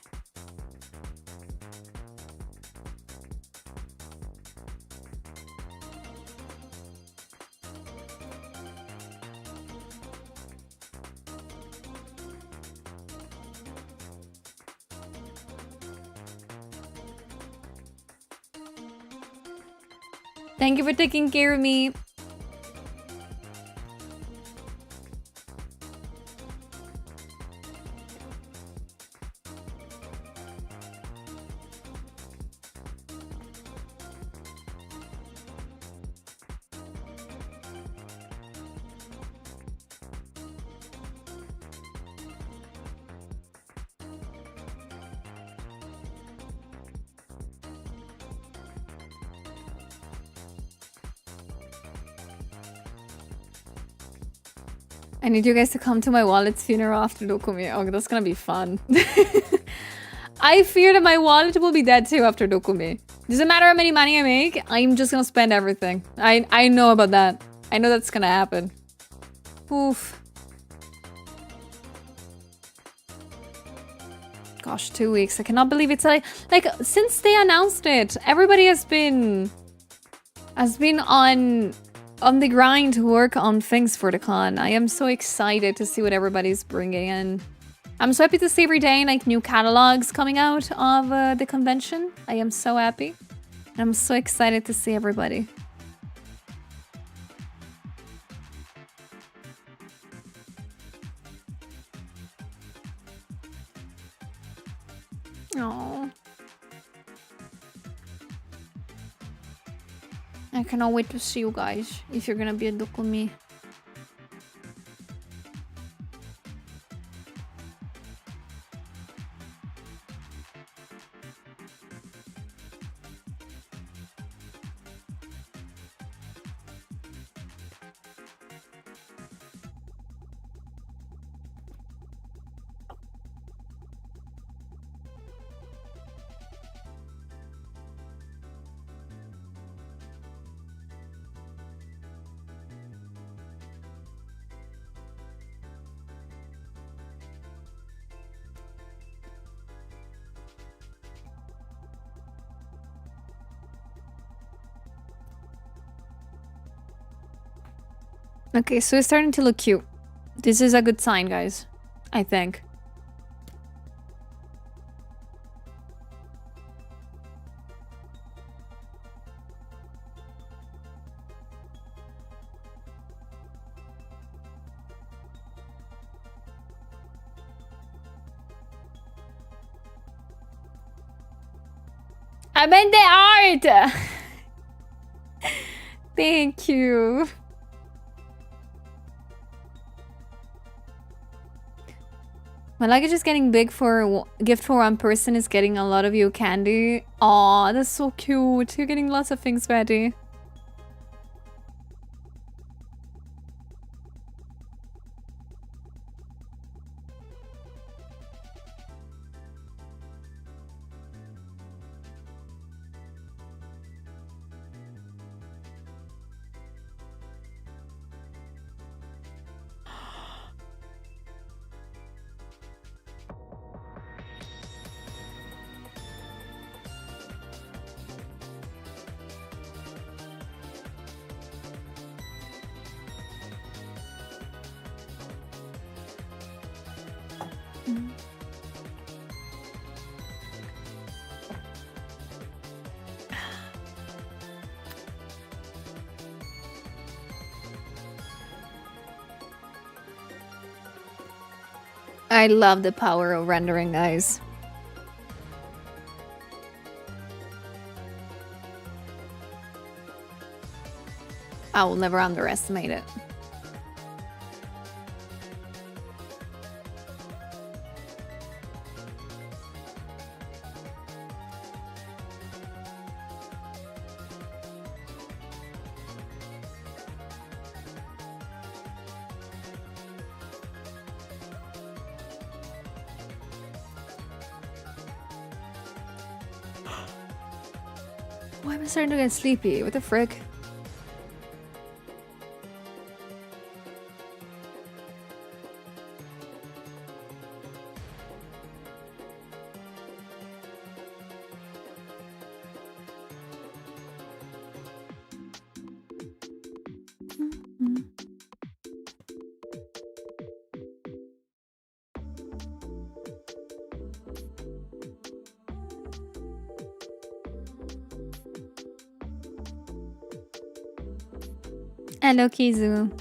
Thank you for taking care of me. I need you guys to come to my wallet's funeral after Dokumi. Oh, that's gonna be fun. I fear that my wallet will be dead too after Dokumi. Doesn't matter how many money I make, I'm just gonna spend everything. I know about that. I know that's gonna happen. Oof. Gosh, 2 weeks. I cannot believe it's like since they announced it, everybody has been on the grind to work on things for the con. I am so excited to see what everybody's bringing in. I'm so happy to see every day like new catalogs coming out of the convention. I am so happy. And I'm so excited to see everybody. Oh, I cannot wait to see you guys if you're gonna be a Dokumi. Okay, so it's starting to look cute. This is a good sign, guys. I think. I meant the art! Thank you. My luggage is getting big for gift for one person is getting a lot of you candy. Aw, that's so cute. You're getting lots of things ready. I love the power of rendering, guys. I will never underestimate it. Why am I starting to get sleepy? What the frick? Hello, Kizu.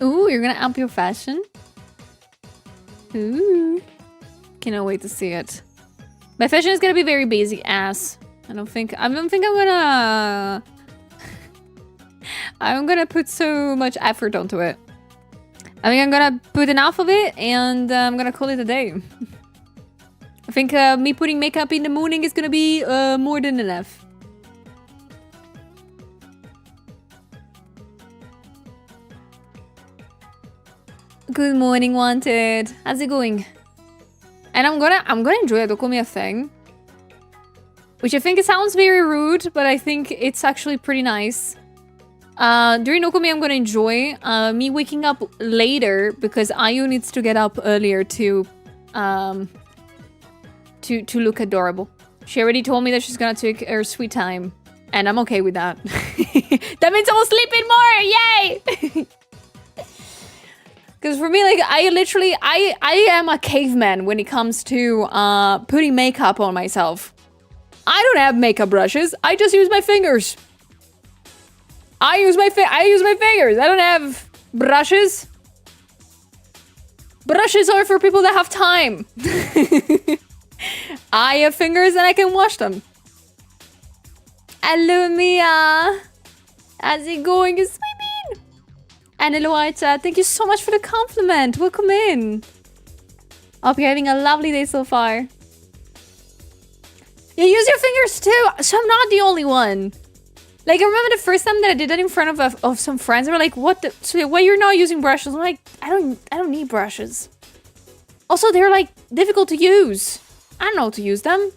Ooh, you're gonna up your fashion? Ooh. Cannot wait to see it. My fashion is gonna be very basic ass. I don't think I'm gonna I'm gonna put so much effort onto it. I think I'm gonna put enough of it and I'm gonna call it a day. I think me putting makeup in the morning is gonna be more than enough. Good morning, Wanted. How's it going? And I'm gonna enjoy Dokumi a thing. Which I think it sounds very rude, but I think it's actually pretty nice. During Okumi, I'm gonna enjoy me waking up later because Ayu needs to get up earlier to look adorable. She already told me that she's gonna take her sweet time, and I'm okay with that. That means I'll sleep in more! Yay! Because for me, like, I am a caveman when it comes to putting makeup on myself. I don't have makeup brushes. I just use my fingers. I use my fingers. I don't have brushes. Brushes are for people that have time. I have fingers and I can wash them. Hello, Mia. How's it going? It's swimming. And hello, Aita. Thank you so much for the compliment. Welcome in. Hope you're having a lovely day so far. You use your fingers too, so I'm not the only one. Like, I remember the first time that I did that in front of some friends. They were like, "What? So why you're not using brushes?" I'm like, I don't need brushes. Also, they're like difficult to use. I don't know how to use them.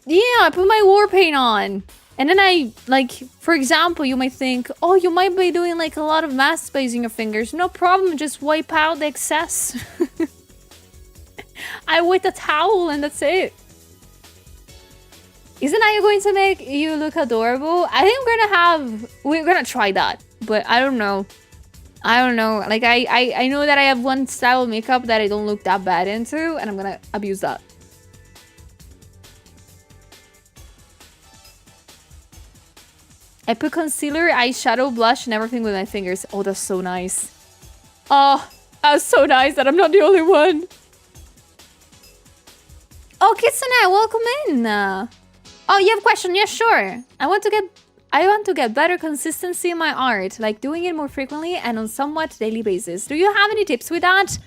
Yeah, I put my war paint on, and then I like, for example, you might think, "Oh, you might be doing like a lot of mask space in your fingers." No problem, just wipe out the excess. I wet a towel and that's it. Isn't Aya going to make you look adorable? I think we're gonna try that, but I don't know. I don't know. Like, I know that I have one style of makeup that I don't look that bad into, and I'm gonna abuse that. I put concealer, eyeshadow, blush, and everything with my fingers. Oh, that's so nice. Oh, that's so nice that I'm not the only one. Oh, Kitsune, welcome in. Oh, you have a question? Yeah, sure. I want to get better consistency in my art, like doing it more frequently and on somewhat daily basis. Do you have any tips with that?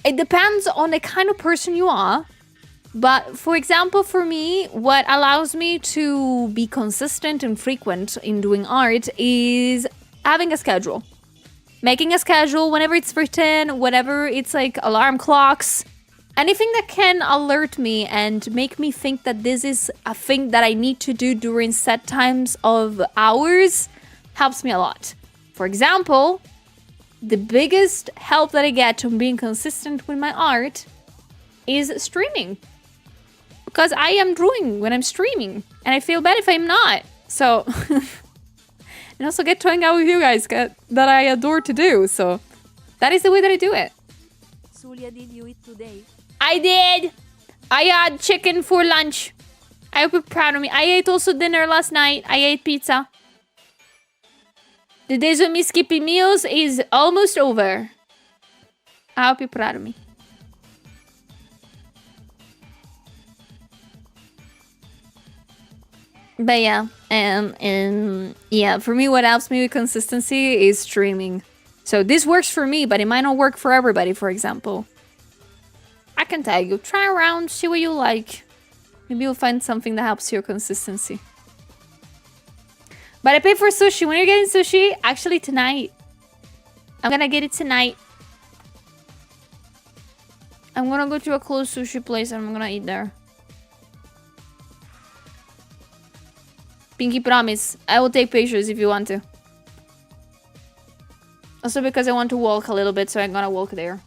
It depends on the kind of person you are. But for example, for me, what allows me to be consistent and frequent in doing art is having a schedule. Making a schedule whenever it's written, whenever it's like alarm clocks. Anything that can alert me and make me think that this is a thing that I need to do during set times of hours helps me a lot. For example, the biggest help that I get from being consistent with my art is streaming. Because I am drawing when I'm streaming, and I feel bad if I'm not. So, and also get to hang out with you guys that I adore to do. So, that is the way that I do it. Julia, did you eat today? I did. I had chicken for lunch. I hope you're proud of me. I ate also dinner last night. I ate pizza. The days of me skipping meals is almost over. I hope you're proud of me. But yeah, yeah, for me, what helps me with consistency is streaming. So this works for me, but it might not work for everybody, for example. I can tell you, try around, see what you like. Maybe you'll find something that helps your consistency. But I paid for sushi. When you're getting sushi, actually tonight. I'm gonna get it tonight. I'm gonna go to a closed sushi place and I'm gonna eat there. Pinky promise. I will take pictures if you want to. Also because I want to walk a little bit, so I'm gonna walk there.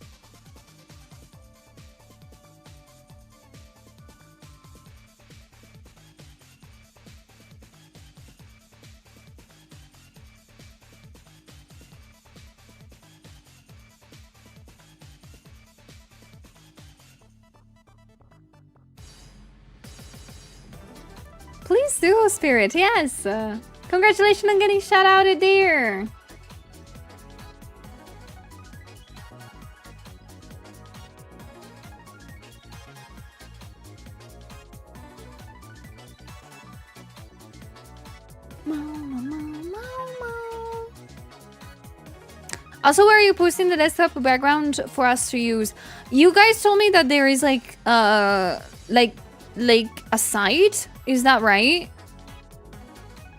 Please do, Spirit. Yes. Congratulations on getting shout outed there. Also, where are you posting the desktop background for us to use? You guys told me that there is like a site. Is that right?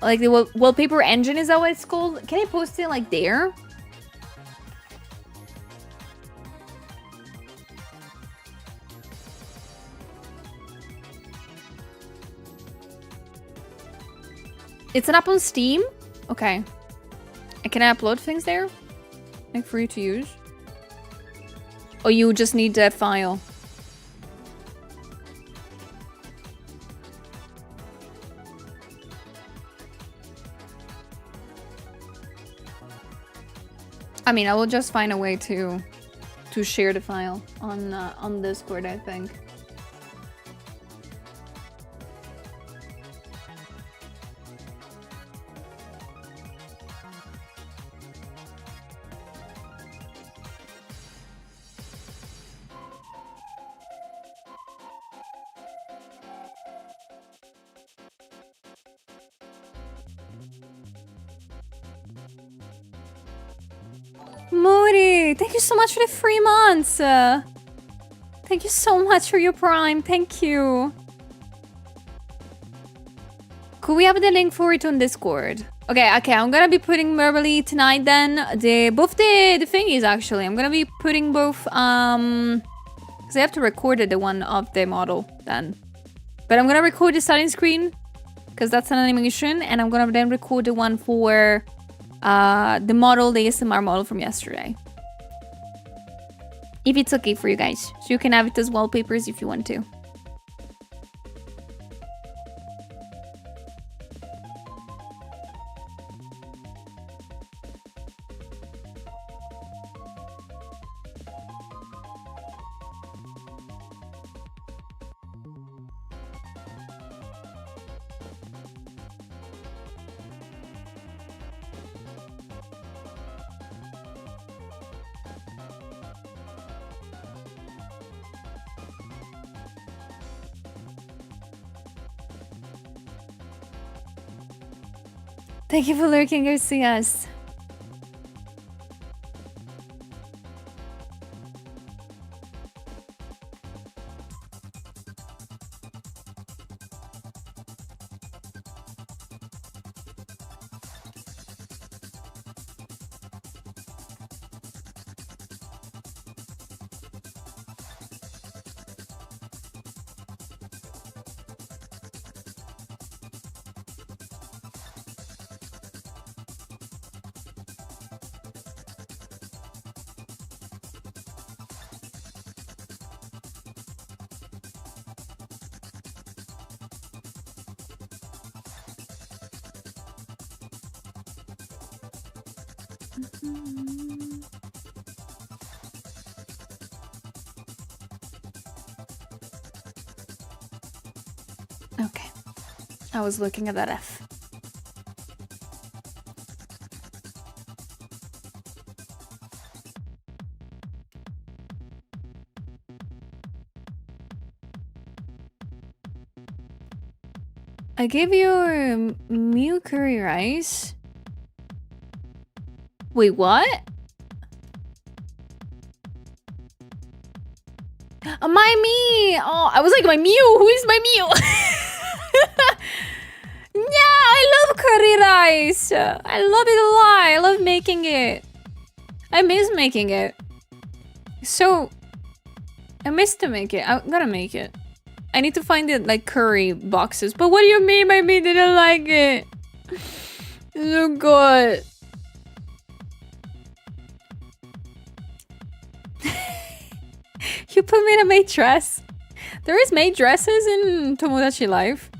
Like the wallpaper engine, is that what it's called? Can I post it like there? It's an app on Steam? Okay. And can I upload things there? Like for you to use? Or you just need that file? I mean, I will just find a way to share the file on Discord, I think. Moody, thank you so much for the 3 months. Thank you so much for your Prime. Thank you. Could we have the link for it on Discord? Okay, I'm gonna be putting verbally tonight then. Both the thingies actually. I'm gonna be putting both because I have to record the one of the model then. But I'm gonna record the starting screen because that's an animation, and I'm gonna then record the one for the model, the ASMR model from yesterday. If it's okay for you guys. So you can have it as wallpapers if you want to. Thank you for lurking, go see us. Okay. I was looking at that F. I gave you Mew curry rice. Wait, what? My me! Oh, I was like, my Mew! Who is my Mew? Yeah, I love curry rice! I love it a lot! I love making it. I miss making it. So, I miss to make it. I'm gonna make it. I need to find the like curry boxes. But what do you mean by me didn't like it? It's so good. You put me in a maid dress. There is maid dresses in Tomodachi Life.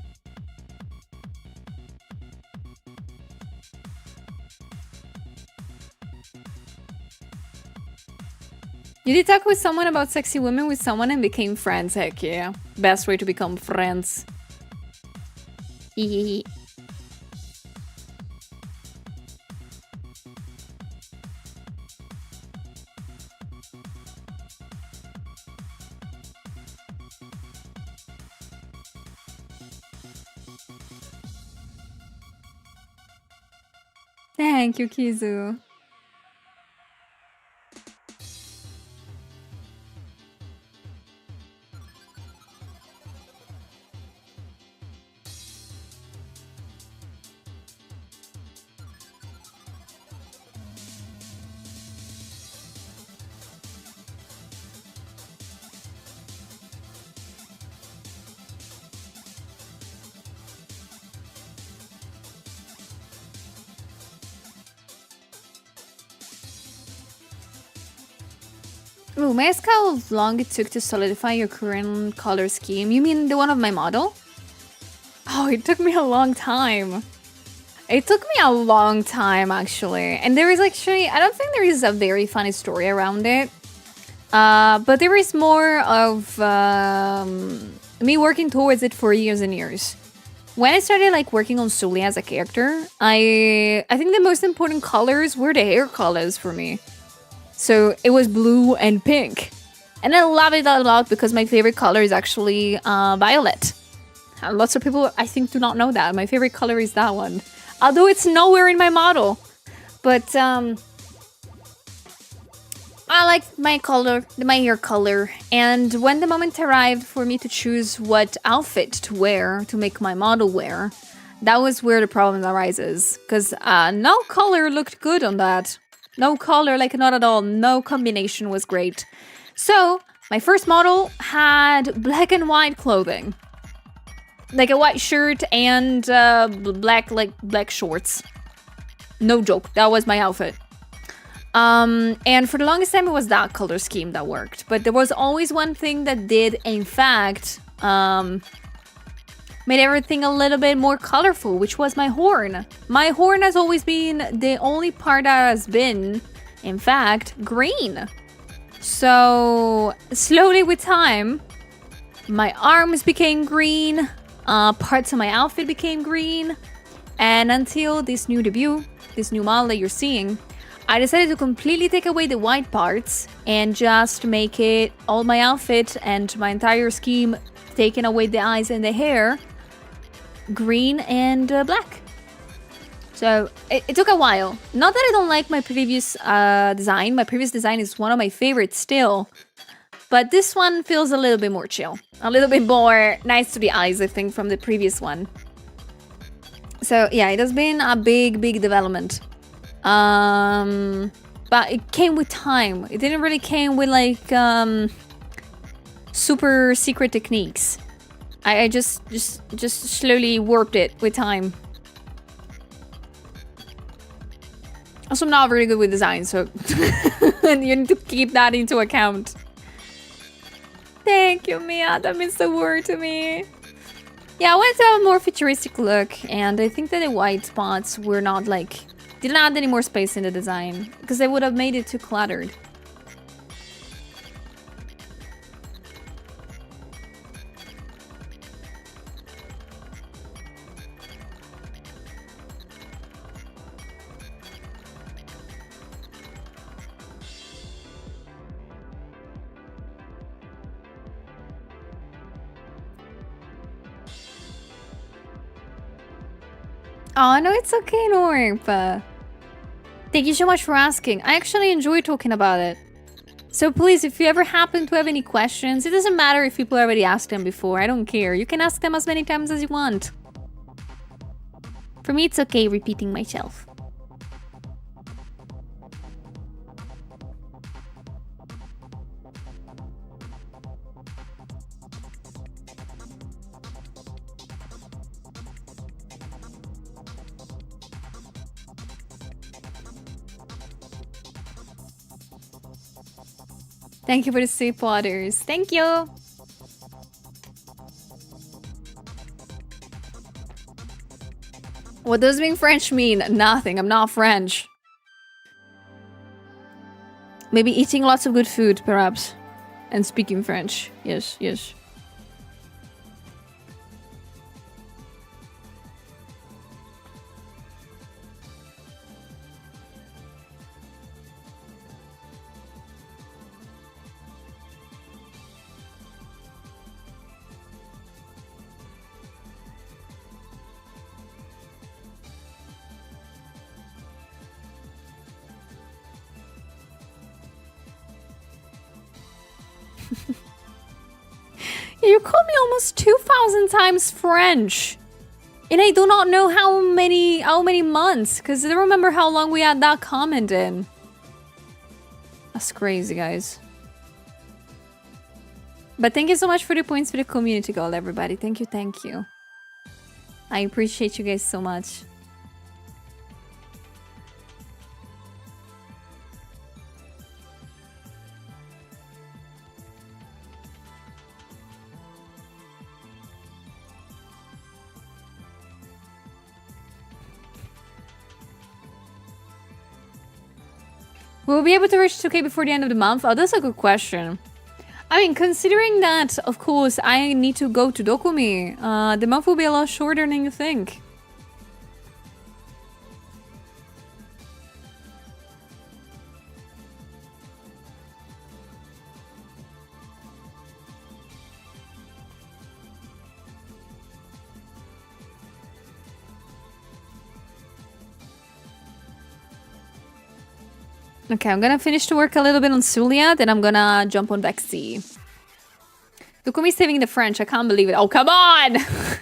You did talk with someone about sexy women with someone and became friends. Heck yeah. Best way to become friends. Thank you, Kizu. Ooh, may I ask how long it took to solidify your current color scheme? You mean the one of my model? Oh, it took me a long time. It took me a long time, actually. And there is actually, I don't think there is a very funny story around it. But there is more of me working towards it for years and years. When I started like working on Sully as a character, I think the most important colors were the hair colors for me. So it was blue and pink. And I love it a lot because my favorite color is actually violet. And lots of people, I think, do not know that. My favorite color is that one. Although it's nowhere in my model. But I like my color, my hair color. And when the moment arrived for me to choose what outfit to wear, to make my model wear, that was where the problem arises. Because no color looked good on that. No color, like not at all. No combination was great. So my first model had black and white clothing. Like a white shirt and black shorts. No joke, that was my outfit. And for the longest time, it was that color scheme that worked. But there was always one thing that did, in fact, made everything a little bit more colorful, which was my horn. My horn has always been the only part that has been, in fact, green. So slowly with time, my arms became green. Parts of my outfit became green, and until this new debut, this new model that you're seeing, I decided to completely take away the white parts and just make it all my outfit and my entire scheme, taking away the eyes and the hair, green and black. So it took a while. Not that I don't like my previous design. My previous design is one of my favorites still. But this one feels a little bit more chill. A little bit more nice to the eyes, I think, from the previous one. So yeah, it has been a big development. But it came with time. It didn't really came with like super secret techniques. I just slowly warped it with time. Also, I'm not very good with design, so and you need to keep that into account. Thank you, Mia. That means the world to me. Yeah, I wanted to have a more futuristic look, and I think that the white spots were not like... didn't add any more space in the design, because they would have made it too cluttered. Oh, no, it's okay, Norp. Thank you so much for asking. I actually enjoy talking about it. So please, if you ever happen to have any questions, it doesn't matter if people already asked them before. I don't care. You can ask them as many times as you want. For me, it's okay repeating myself. Thank you for the sip waters. Thank you. What does being French mean? Nothing. I'm not French. Maybe eating lots of good food, perhaps. And speaking French. Yes, yes. You called me almost 2,000 times French. And I do not know how many months, because I don't remember how long we had that comment in. That's crazy, guys. But thank you so much for the points for the community goal, everybody. Thank you, thank you. I appreciate you guys so much. Will we be able to reach 2K before the end of the month? Oh, that's a good question. I mean, considering that, of course, I need to go to Dokumi, the month will be a lot shorter than you think. Okay, I'm gonna finish to work a little bit on Sulia, then I'm gonna jump on Vexi. Dokumi's saving the French, I can't believe it. Oh, come on! Oh,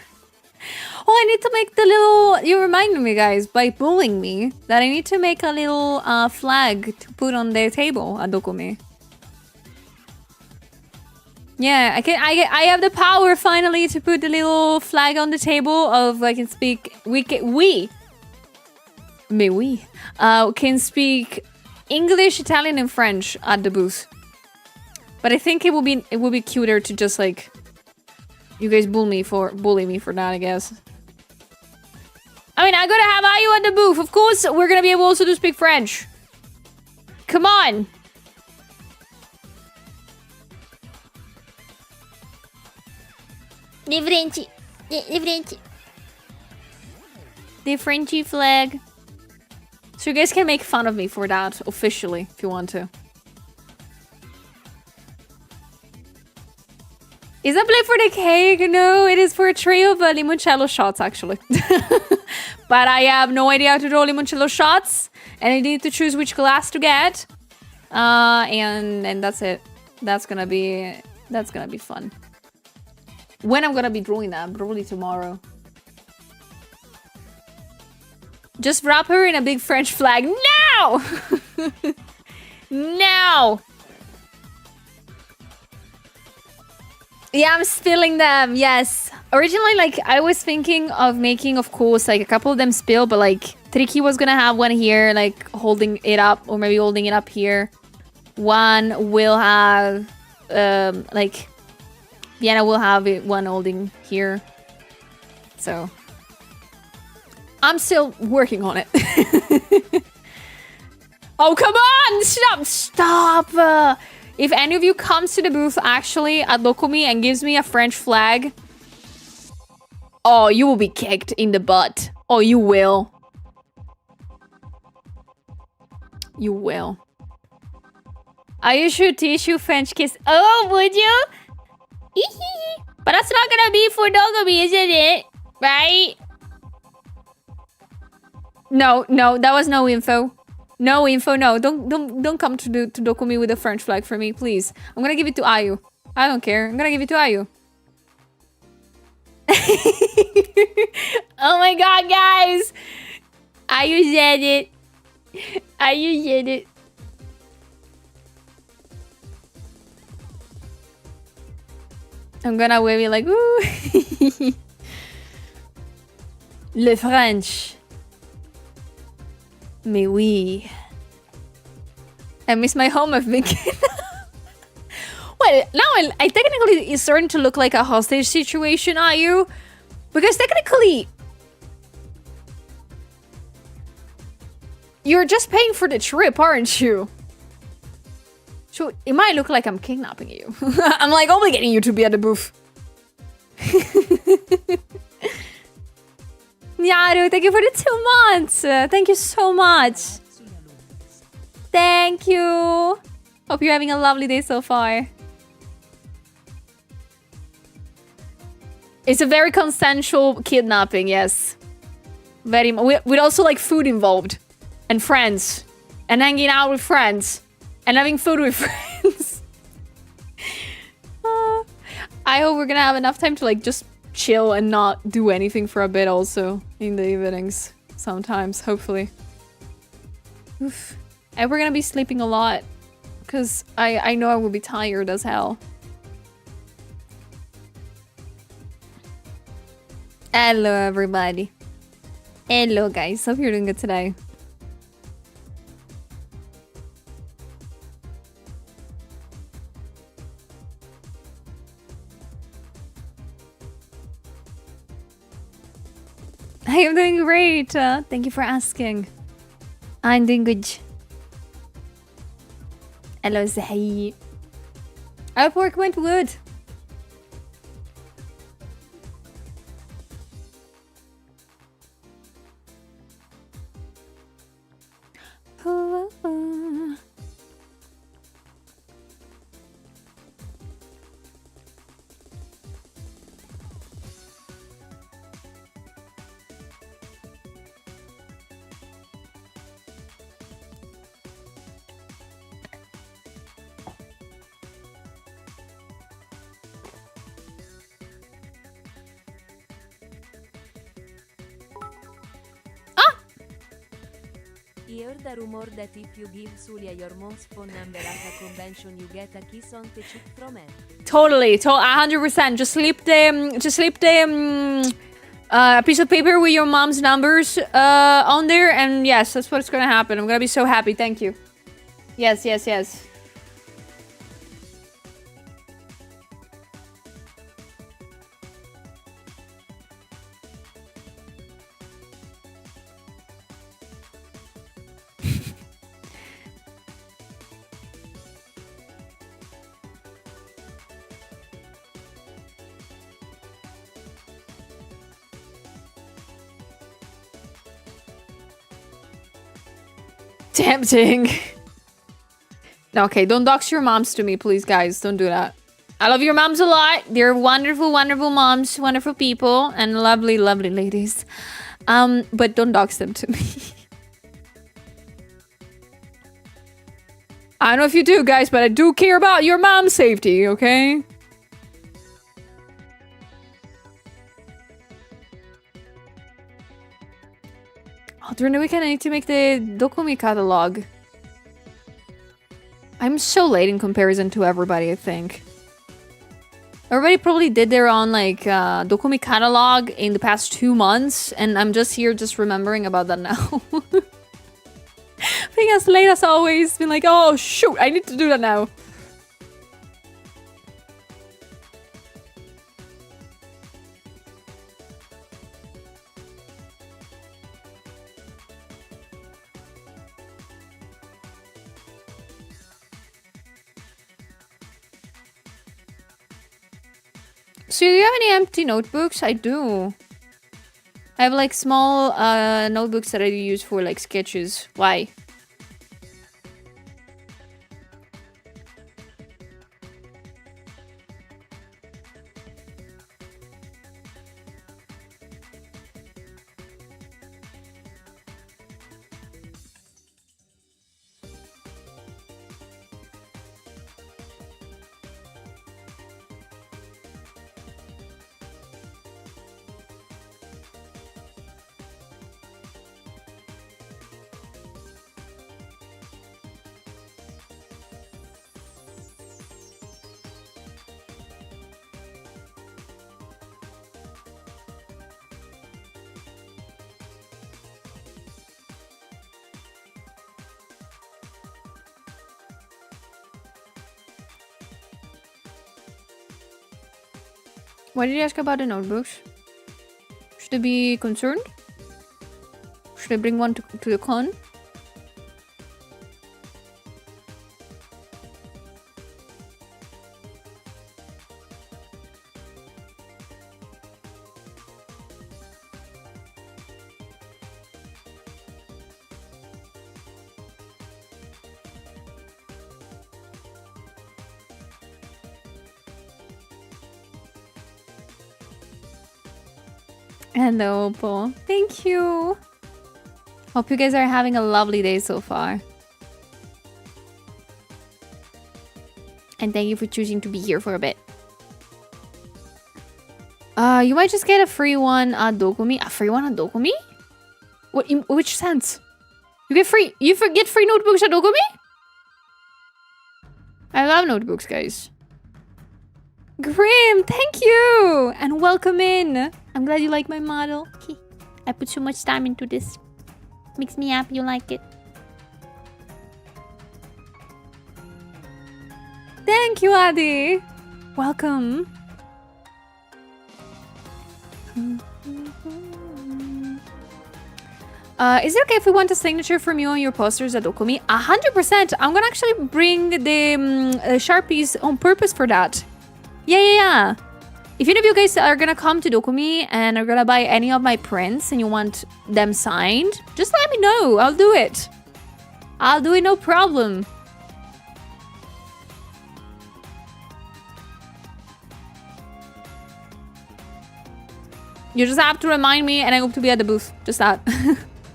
I need to make the little... You reminded me, guys, by bullying me, that I need to make a little flag to put on the table at Dokumi. Yeah, I have the power finally to put the little flag on the table of I can speak... We can speak English, Italian, and French at the booth. But I think it will be cuter to just like you guys bully me for that, I guess. I mean, I'm gonna have Ayu at the booth. Of course, we're gonna be able also to speak French. Come on. The Frenchy flag. So you guys can make fun of me for that, officially, if you want to. Is that play for the cake? No, it is for a tray of limoncello shots, actually. But I have no idea how to draw limoncello shots. And I need to choose which glass to get. And that's it. That's gonna be fun. When I'm gonna be drawing that? Probably tomorrow. Just wrap her in a big French flag. Now! Now! Yeah, I'm spilling them. Yes. Originally, like, I was thinking of making, of course, like, a couple of them spill, but, like, Tricky was gonna have one here, like, holding it up, or maybe holding it up here. One will have, like, Vienna will have it, one holding here. So... I'm still working on it. Oh, come on! Stop! If any of you comes to the booth actually at Dokumi and gives me a French flag, oh, you will be kicked in the butt. Oh, you will. You will. I should teach you French kiss. Oh, would you? But that's not gonna be for Dokumi, isn't it? Right? No, that was no info. No info, no. Don't come to Dokumi with a French flag for me, please. I'm gonna give it to Ayu. I don't care. I'm gonna give it to Ayu. Oh my god, guys! Ayu said it. Ayu said it. I'm gonna wave it like, ooh. Le French. Mais oui. I miss my home, I've been Well, now I technically it's starting to look like a hostage situation, are you? Because technically you're just paying for the trip, aren't you? So it might look like I'm kidnapping you. I'm like obligating you to be at the booth. Nyaru, thank you for the 2 months. Thank you so much. Thank you. Hope you're having a lovely day so far. It's a very consensual kidnapping, yes. Very with also like food involved. And friends. And hanging out with friends. And having food with friends. I hope we're gonna have enough time to like just chill and not do anything for a bit also in the evenings sometimes, hopefully. Oof. And we're gonna be sleeping a lot because I know I will be tired as hell. Hello everybody. Hello guys, hope you're doing good today. I am doing great. Thank you for asking. I'm doing good. Hello, Zahi. I hope work went good. I heard a rumor that if you give Sulia your mom's phone number at a convention, you get a kiss on the cheek from it. Totally, 100%. Just slip the piece of paper with your mom's numbers on there, and yes, that's what's gonna happen. I'm gonna be so happy. Thank you. Yes, yes, yes. Tempting. No, okay, don't dox your moms to me, please, guys. Don't do that. I love your moms a lot. They're wonderful, wonderful moms, wonderful people, and lovely, lovely ladies. But don't dox them to me. I don't know if you do, guys, but I do care about your mom's safety, okay? Oh, during the weekend, I need to make the Dokumi catalog. I'm so late in comparison to everybody, I think. Everybody probably did their own, like, Dokumi catalog in the past 2 months, and I'm just here just remembering about that now. Being as late as always, been like, oh, shoot, I need to do that now. So do you have any empty notebooks? I do. I have like small notebooks that I use for like sketches. Why? Why did you ask about the notebooks? Should I be concerned? Should I bring one to the con? Hello, Paul. Thank you. Hope you guys are having a lovely day so far. And thank you for choosing to be here for a bit. You might just get a free one at Dokumi. A free one at Dokumi? What? In which sense? You get free. You get free notebooks at Dokumi? I love notebooks, guys. Grim, thank you, and welcome in. I'm glad you like my model. I put so much time into this. Makes me happy you like it. Thank you, Adi. Welcome. Is it okay if we want a signature from you on your posters at Dokumi? 100%. I'm gonna actually bring the Sharpies on purpose for that. Yeah. If any of you guys are gonna come to Dokumi and are gonna buy any of my prints and you want them signed, just let me know. I'll do it. I'll do it, no problem. You just have to remind me and I hope to be at the booth. Just that.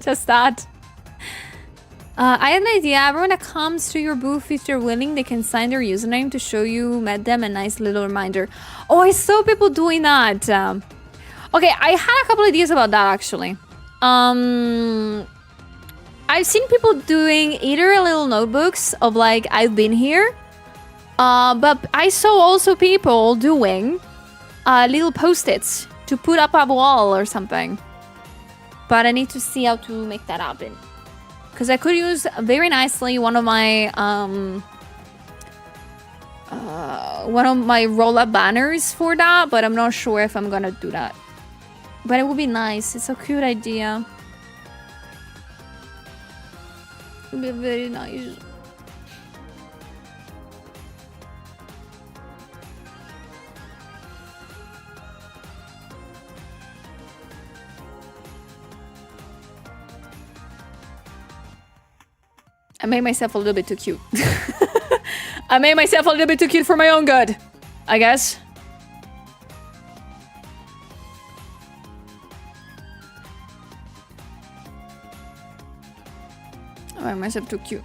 Just that. I have an idea. Everyone that comes to your booth, if they're willing, they can sign their username to show you met them. A nice little reminder. Oh, I saw people doing that. Okay, I had a couple ideas about that, actually. I've seen people doing either little notebooks of, like, I've been here. But I saw also people doing little post-its to put up a wall or something. But I need to see how to make that happen. Because I could use very nicely one of my roll-up banners for that, but I'm not sure if I'm gonna do that. But it would be nice. It's a cute idea. It would be very nice. I made myself a little bit too cute. I made myself a little bit too cute for my own good, I guess. I made myself too cute.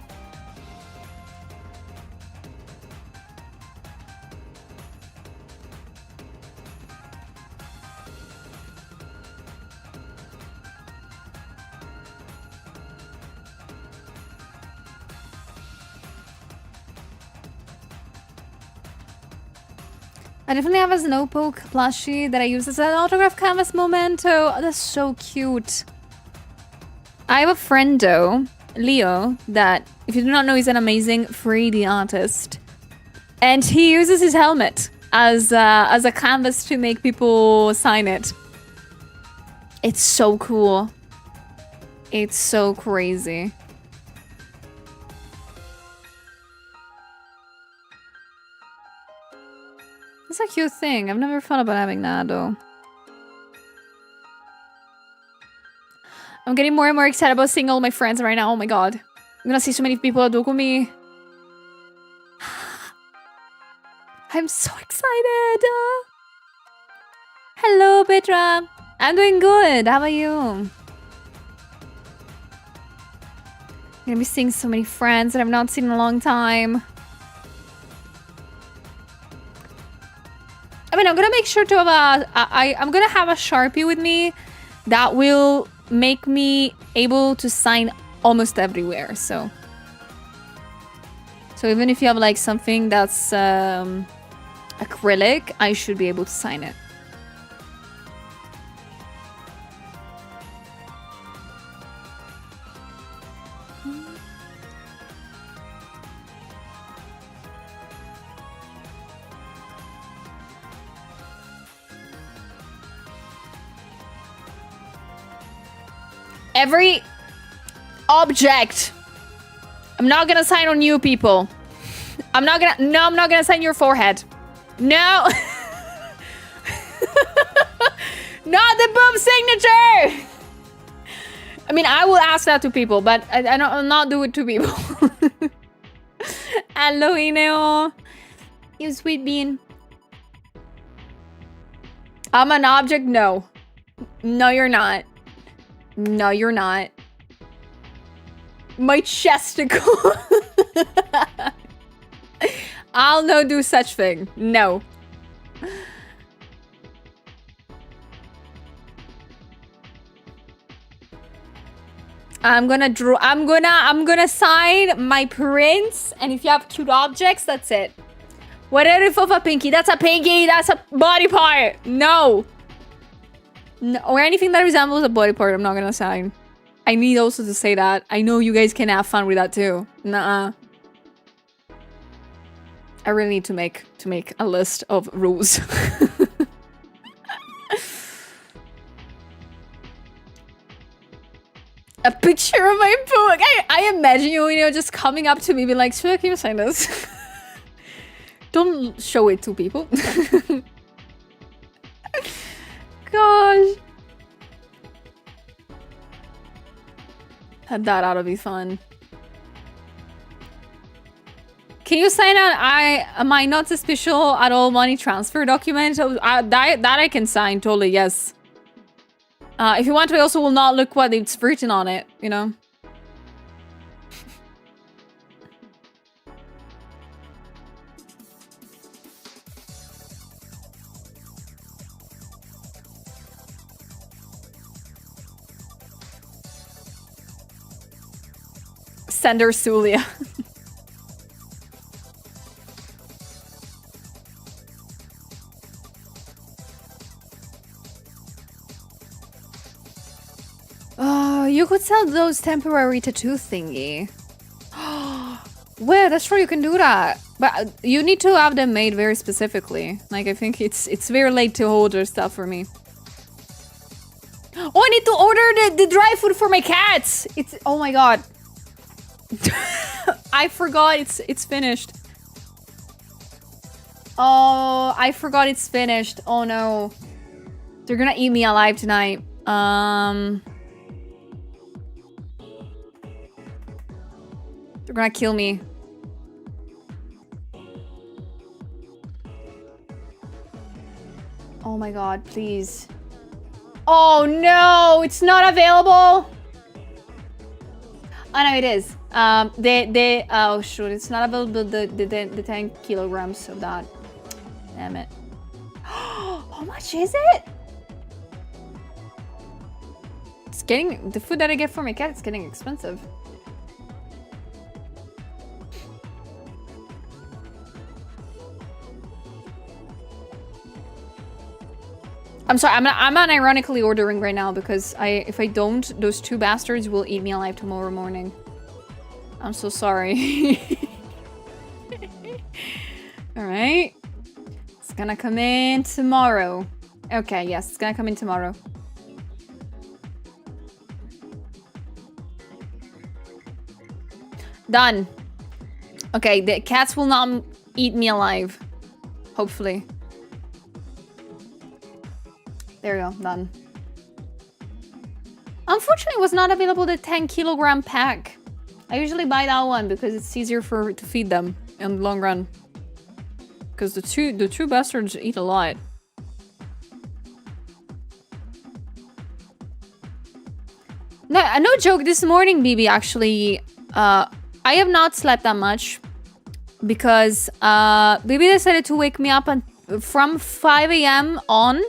I definitely have a notebook plushie that I use as an autograph canvas memento. Oh, that's so cute. I have a friend though, Leo, that if you do not know, he's an amazing 3D artist. And he uses his helmet as a canvas to make people sign it. It's so cool. It's so crazy. It's a cute thing. I've never thought about having that though. I'm getting more and more excited about seeing all my friends right now. Oh my god. I'm gonna see so many people at Dokumi. I'm so excited. Hello, Petra. I'm doing good. How about you? I'm gonna be seeing so many friends that I've not seen in a long time. I mean, I'm gonna make sure to have I'm gonna have a Sharpie with me that will make me able to sign almost everywhere. So even if you have like something that's acrylic, I should be able to sign it. Every object. I'm not gonna sign on you people. I'm not gonna sign your forehead. No. Not the boom signature. I mean, I will ask that to people, but I'll not do it to people. Hello, Ineo. You sweet bean. I'm an object? No. No, you're not. No, you're not. My chesticle. I'll no do such thing. No. I'm gonna draw. I'm gonna sign my prints, and if you have cute objects, that's it. What if of a pinky? That's a pinky. That's a body part. No. No, or anything that resembles a body part. I'm not gonna sign. I need also to say that. I know you guys can have fun with that too. Nuh-uh. I really need to make a list of rules. A picture of my book. I imagine you just coming up to me, being like, "Swear, can you sign this?" Don't show it to people. Gosh. That ought to be fun. Can you sign out am I not suspicious at all money transfer document? That I can sign, totally, yes. If you want to, I also will not look what it's written on it, you know? Sender Sulia. Oh, you could sell those temporary tattoo thingy. Well, that's true, you can do that. But you need to have them made very specifically. Like, I think it's very late to order stuff for me. Oh, I need to order the dry food for my cats! Oh my god. I forgot it's finished. Oh, I forgot it's finished. Oh no. They're gonna eat me alive tonight. They're gonna kill me. Oh my god, please. Oh no, it's not available. Oh no, it is. Oh shoot, it's not available. The 10 kilograms of that. Damn it. How much is it? It's getting, the food that I get for my cat, it's getting expensive. I'm sorry, I'm unironically ordering right now because if I don't, those two bastards will eat me alive tomorrow morning. I'm so sorry. Alright. It's gonna come in tomorrow. Okay, yes, it's gonna come in tomorrow. Done. Okay, the cats will not eat me alive. Hopefully. There you go, done. Unfortunately, it was not available the 10 kilogram pack. I usually buy that one because it's easier to feed them in the long run. Because the two bastards eat a lot. No joke, this morning, BB, actually, I have not slept that much. Because BB decided to wake me up from 5 AM on.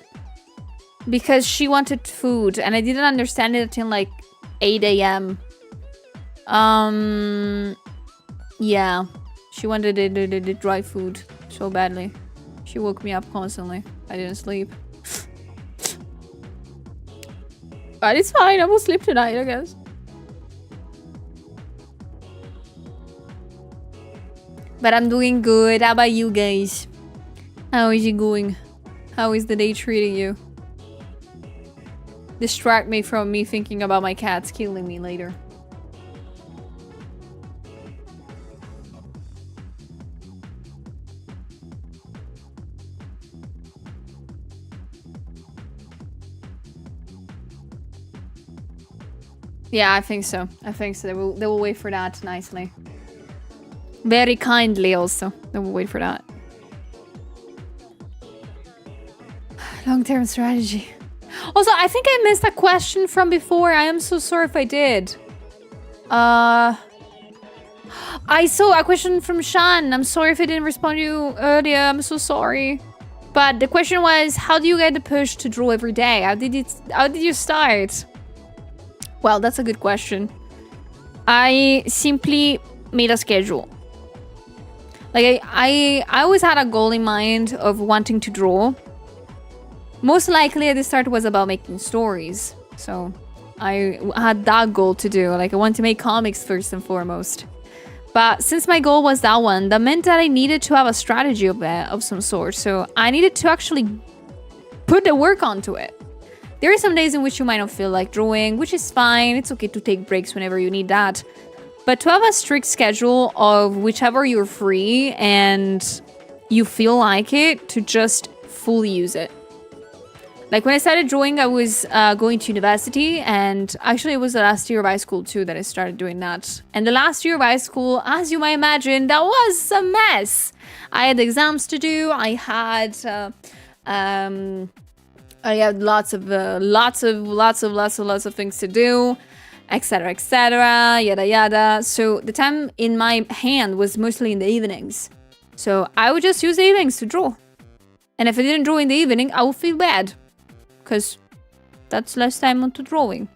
Because she wanted food, and I didn't understand it until like 8 AM. Yeah. She wanted the dry food so badly. She woke me up constantly. I didn't sleep. But it's fine, I will sleep tonight, I guess. But I'm doing good. How about you guys? How is it going? How is the day treating you? Distract me from me thinking about my cats killing me later. Yeah, I think so. I think so. They will wait for that nicely. Very kindly also. They will wait for that. Long-term strategy. Also, I think I missed a question from before. I am so sorry if I did. I saw a question from Shan. I'm sorry if I didn't respond to you earlier. I'm so sorry. But the question was, how do you get the push to draw every day? How did you start? Well, that's a good question. I simply made a schedule. Like I always had a goal in mind of wanting to draw. Most likely at the start was about making stories. So I had that goal to do. Like I want to make comics first and foremost. But since my goal was that one, that meant that I needed to have a strategy of some sort. So I needed to actually put the work onto it. There are some days in which you might not feel like drawing, which is fine. It's okay to take breaks whenever you need that. But to have a strict schedule of whichever you're free and you feel like it, to just fully use it. Like when I started drawing, I was going to university, and actually it was the last year of high school too that I started doing that. And the last year of high school, as you might imagine, that was a mess. I had exams to do. I had lots of things to do, etc., yada yada. So the time in my hand was mostly in the evenings. So I would just use the evenings to draw. And if I didn't draw in the evening, I would feel bad, because that's less time onto drawing.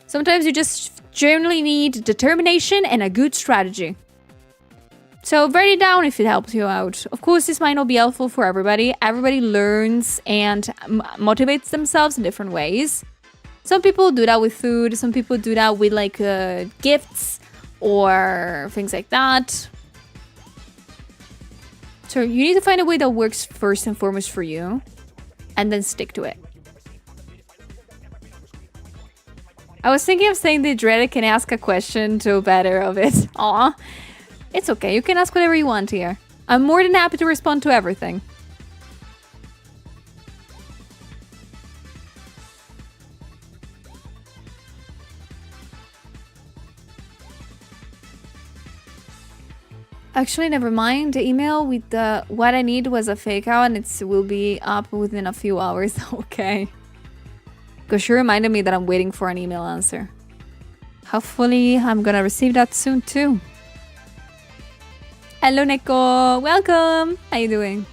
Sometimes you just generally need determination and a good strategy. So write it down if it helps you out. Of course, this might not be helpful for everybody. Everybody learns and motivates themselves in different ways. Some people do that with food. Some people do that with like gifts or things like that. So you need to find a way that works first and foremost for you, and then stick to it. I was thinking of saying the dreaded can ask a question to better of it. Aw. It's okay, you can ask whatever you want here. I'm more than happy to respond to everything. Actually, never mind. The email with the what I need was a fake out, and it will be up within a few hours. Okay. Because she reminded me that I'm waiting for an email answer. Hopefully, I'm gonna receive that soon too. Hello, Neko. Welcome. How you doing?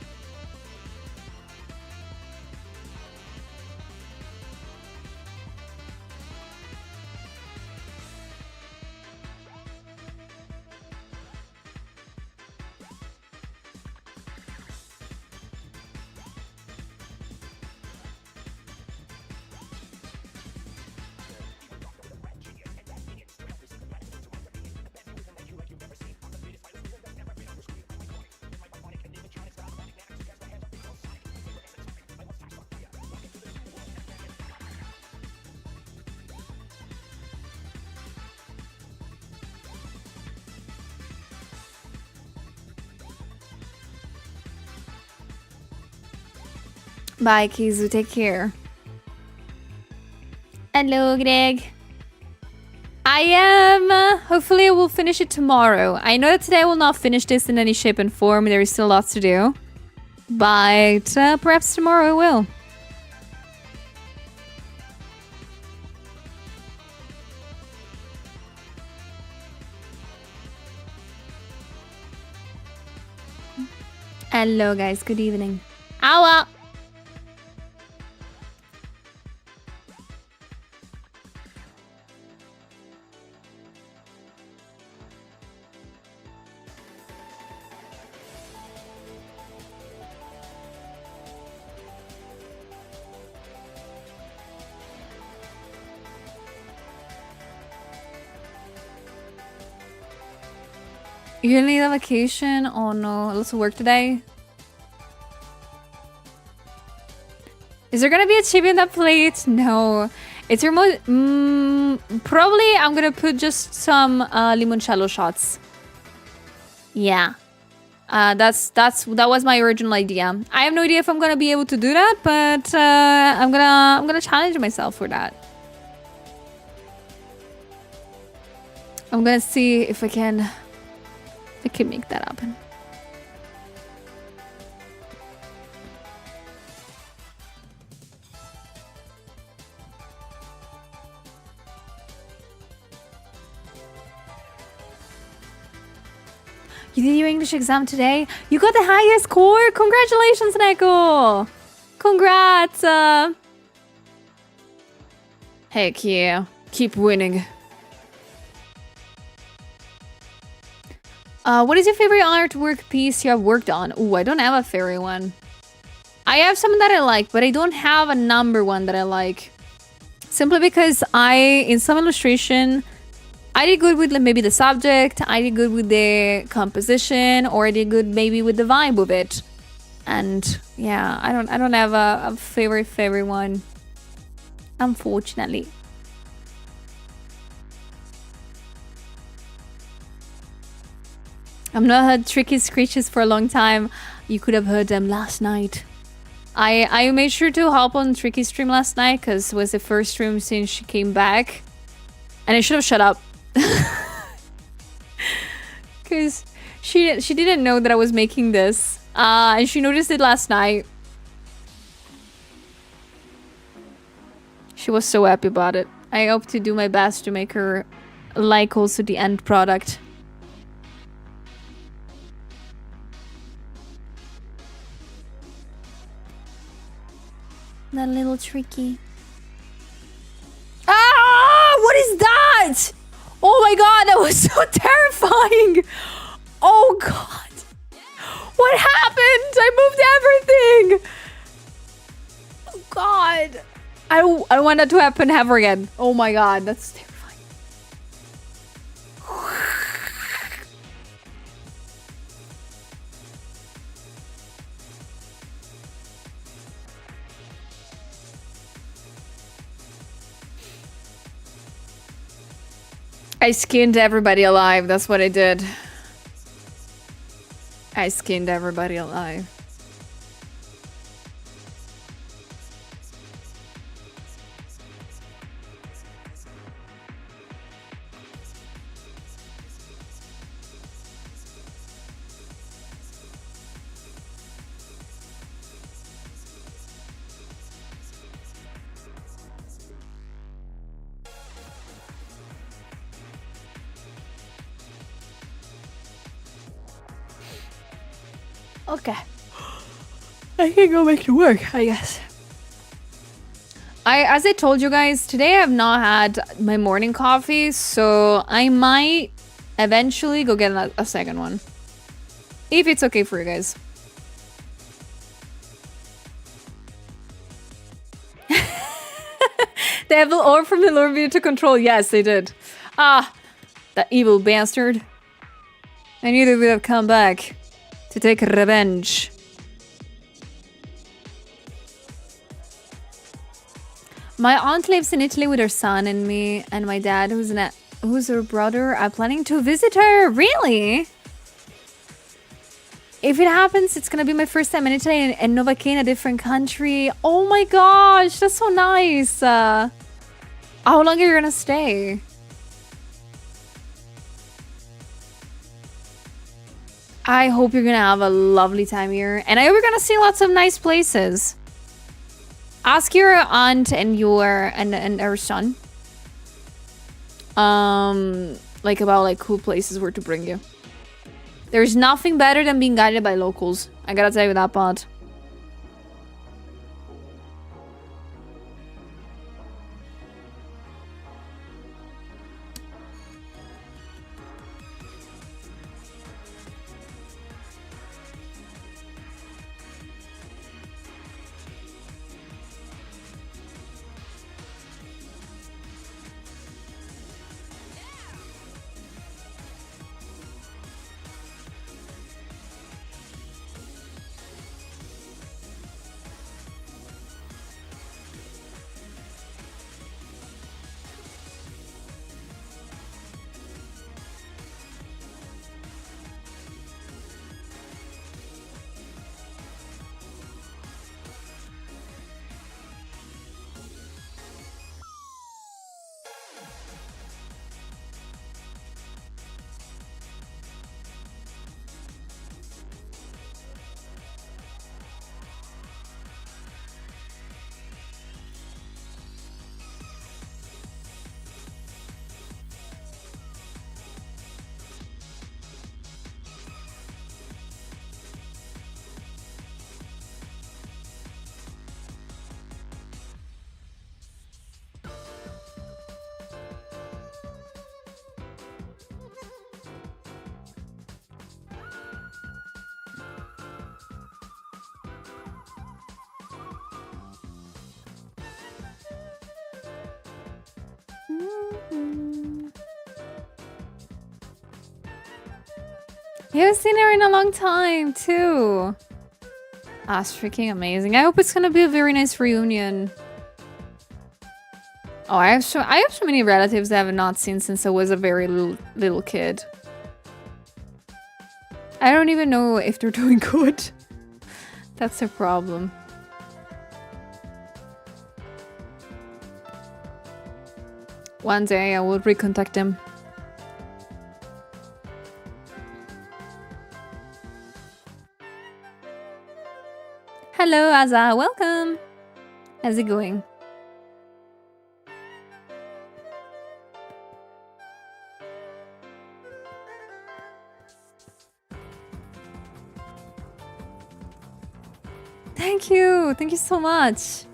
Bye, Kizu. Take care. Hello, Greg. I am. Hopefully, I will finish it tomorrow. I know that today I will not finish this in any shape and form. There is still lots to do. But perhaps tomorrow I will. Hello, guys. Good evening. Awa! You're gonna need a vacation? Oh no, lots of work today. Is there gonna be a chip in that plate? No. It's your probably I'm gonna put just some limoncello shots. Yeah. That was my original idea. I have no idea if I'm gonna be able to do that, but I'm gonna challenge myself for that. I'm gonna see if I can make that happen. You did your English exam today? You got the highest score? Congratulations, Neko! Congrats! Heck yeah. Keep winning. What is your favorite artwork piece you have worked on? Ooh, I don't have a favorite one. I have some that I like, but I don't have a number one that I like. Simply because in some illustration, I did good with maybe the subject, I did good with the composition, or I did good maybe with the vibe of it. And yeah, I don't have a favorite one, unfortunately. I've not heard Tricky Screeches for a long time. You could have heard them last night. I made sure to hop on Tricky's stream last night because it was the first stream since she came back. And I should have shut up. Because she didn't know that I was making this. And she noticed it last night. She was so happy about it. I hope to do my best to make her like also the end product. That little tricky. Ah! What is that? Oh my god, that was so terrifying! Oh god. What happened? I moved everything! Oh god. I don't want that to happen ever again. Oh my god, that's terrifying. I skinned everybody alive. That's what I did. I skinned everybody alive. Okay. I can go back to work, I guess. As I told you guys, today I have not had my morning coffee, so I might eventually go get a second one. If it's okay for you guys. They have the orb from the lore video to control. Yes, they did. Ah, that evil bastard. I knew they would have come back to take revenge. My aunt lives in Italy with her son and me, and my dad, who's her brother, are planning to visit her. Really? If it happens, it's gonna be my first time in Italy and Novacane, in a different country. Oh my gosh, that's so nice. How long are you gonna stay? I hope you're gonna have a lovely time here, and I hope you're gonna see lots of nice places. Ask your aunt and and her son, like about like cool places where to bring you. There's nothing better than being guided by locals. I gotta tell you that part. I haven't seen her in a long time, too. That's freaking amazing. I hope it's gonna be a very nice reunion. Oh, I have so many relatives I have not seen since I was a very little kid. I don't even know if they're doing good. That's a problem. One day I will recontact them. Hello, Aza. Welcome. How's it going? Thank you. Thank you so much.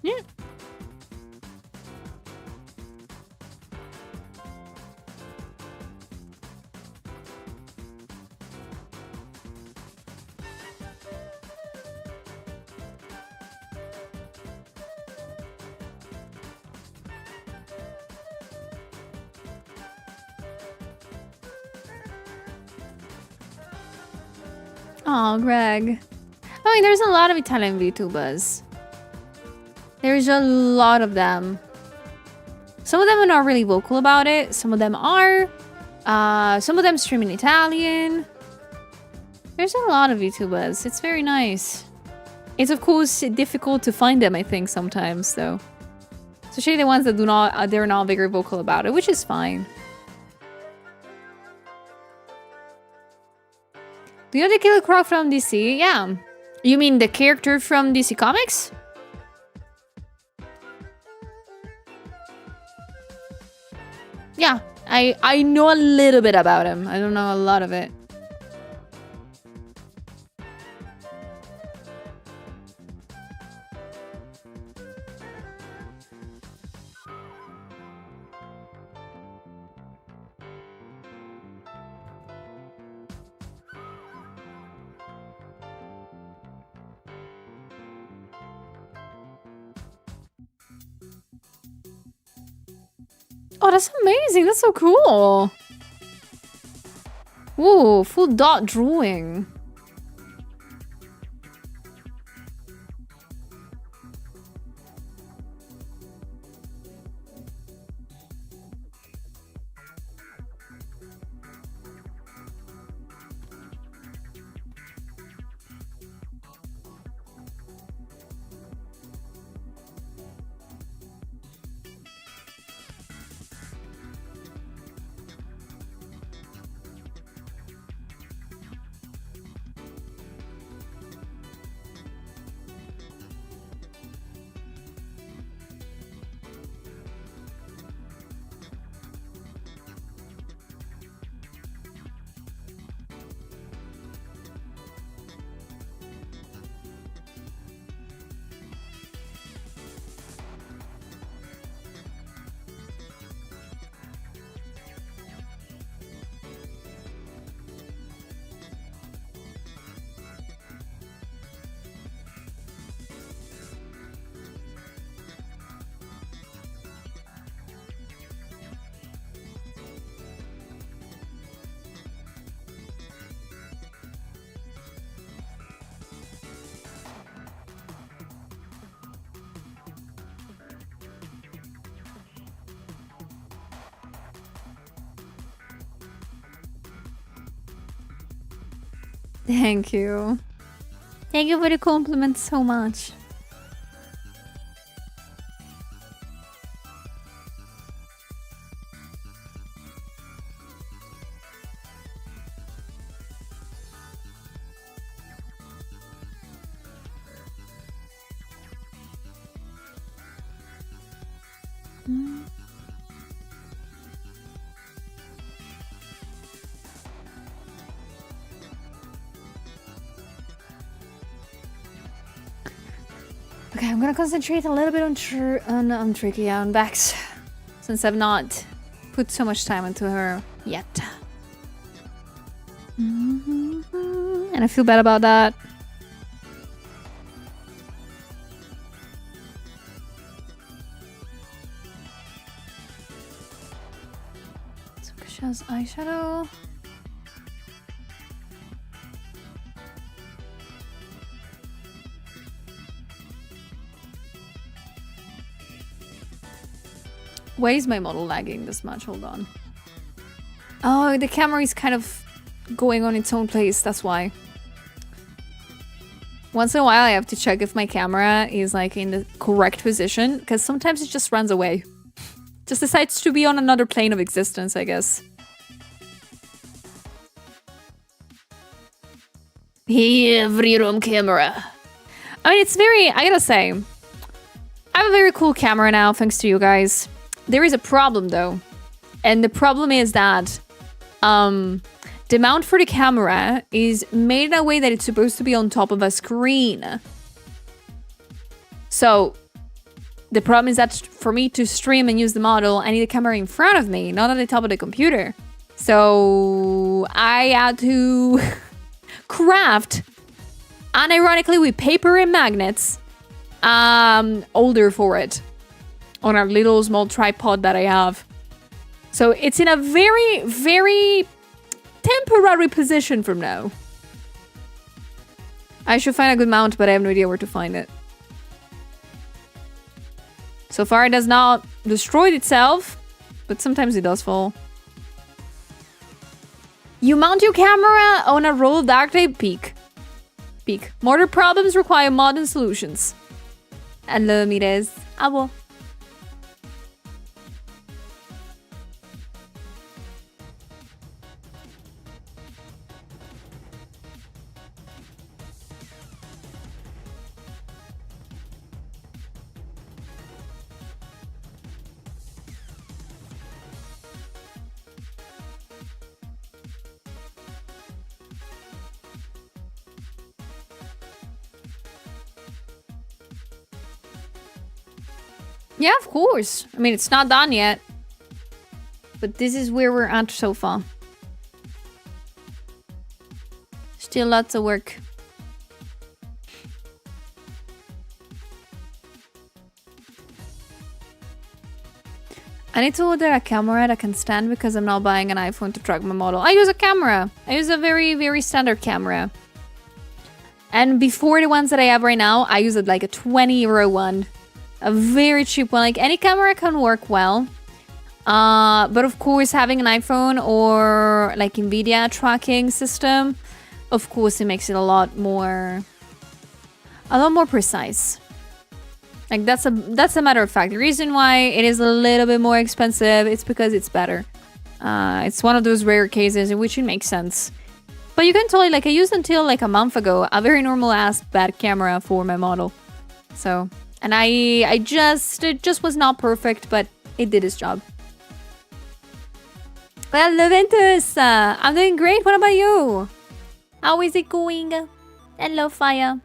Yeah. Oh, Greg. I mean, there's a lot of Italian VTubers. There's a lot of them. Some of them are not really vocal about it. Some of them are. Some of them stream in Italian. There's a lot of VTubers. It's very nice. It's of course difficult to find them, I think, sometimes, though. Especially the ones that do not, they're not very vocal about it, which is fine. Do you know the Killer Croc from DC? Yeah. You mean the character from DC Comics? Yeah, I know a little bit about him. I don't know a lot of it. Oh, that's amazing. That's so cool. Whoa, full dot drawing. Thank you. Thank you for the compliment so much. Okay, I'm gonna concentrate a little bit on Tricky, on Bex, since I've not put so much time into her yet. And I feel bad about that. Just eyeshadow. Why is my model lagging this much? Hold on. Oh, the camera is kind of going on its own place. That's why. Once in a while, I have to check if my camera is like in the correct position, because sometimes it just runs away. Just decides to be on another plane of existence, I guess. Every room camera. I mean, it's very, I gotta say, I have a very cool camera now, thanks to you guys. There is a problem though. And the problem is that the mount for the camera is made in a way that it's supposed to be on top of a screen. So the problem is that for me to stream and use the model, I need a camera in front of me, not at the top of the computer. So I had to craft, unironically with paper and magnets, holder for it on a little small tripod that I have. So it's in a very, very temporary position from now. I should find a good mount, but I have no idea where to find it. So far it has not destroyed itself, but sometimes it does fall. You mount your camera on a roll of duct tape? Peak. Peak. Modern problems require modern solutions. Hello, Mires. Abo. Yeah, of course. I mean, it's not done yet. But this is where we're at so far. Still lots of work. I need to order a camera that can stand because I'm not buying an iPhone to track my model. I use a camera. I use a very, very standard camera. And before the ones that I have right now, I use like a 20€ one. A very cheap one. Like any camera can work well. But of course, having an iPhone or like NVIDIA tracking system, of course, it makes it a lot more precise. Like that's a matter of fact. The reason why it is a little bit more expensive, it's because it's better. It's one of those rare cases in which it makes sense. But you can totally, like I used until like a month ago, a very normal ass bad camera for my model. So, and it just was not perfect, but it did its job. Well, Leventus, I'm doing great. What about you? How is it going? Hello, Fire.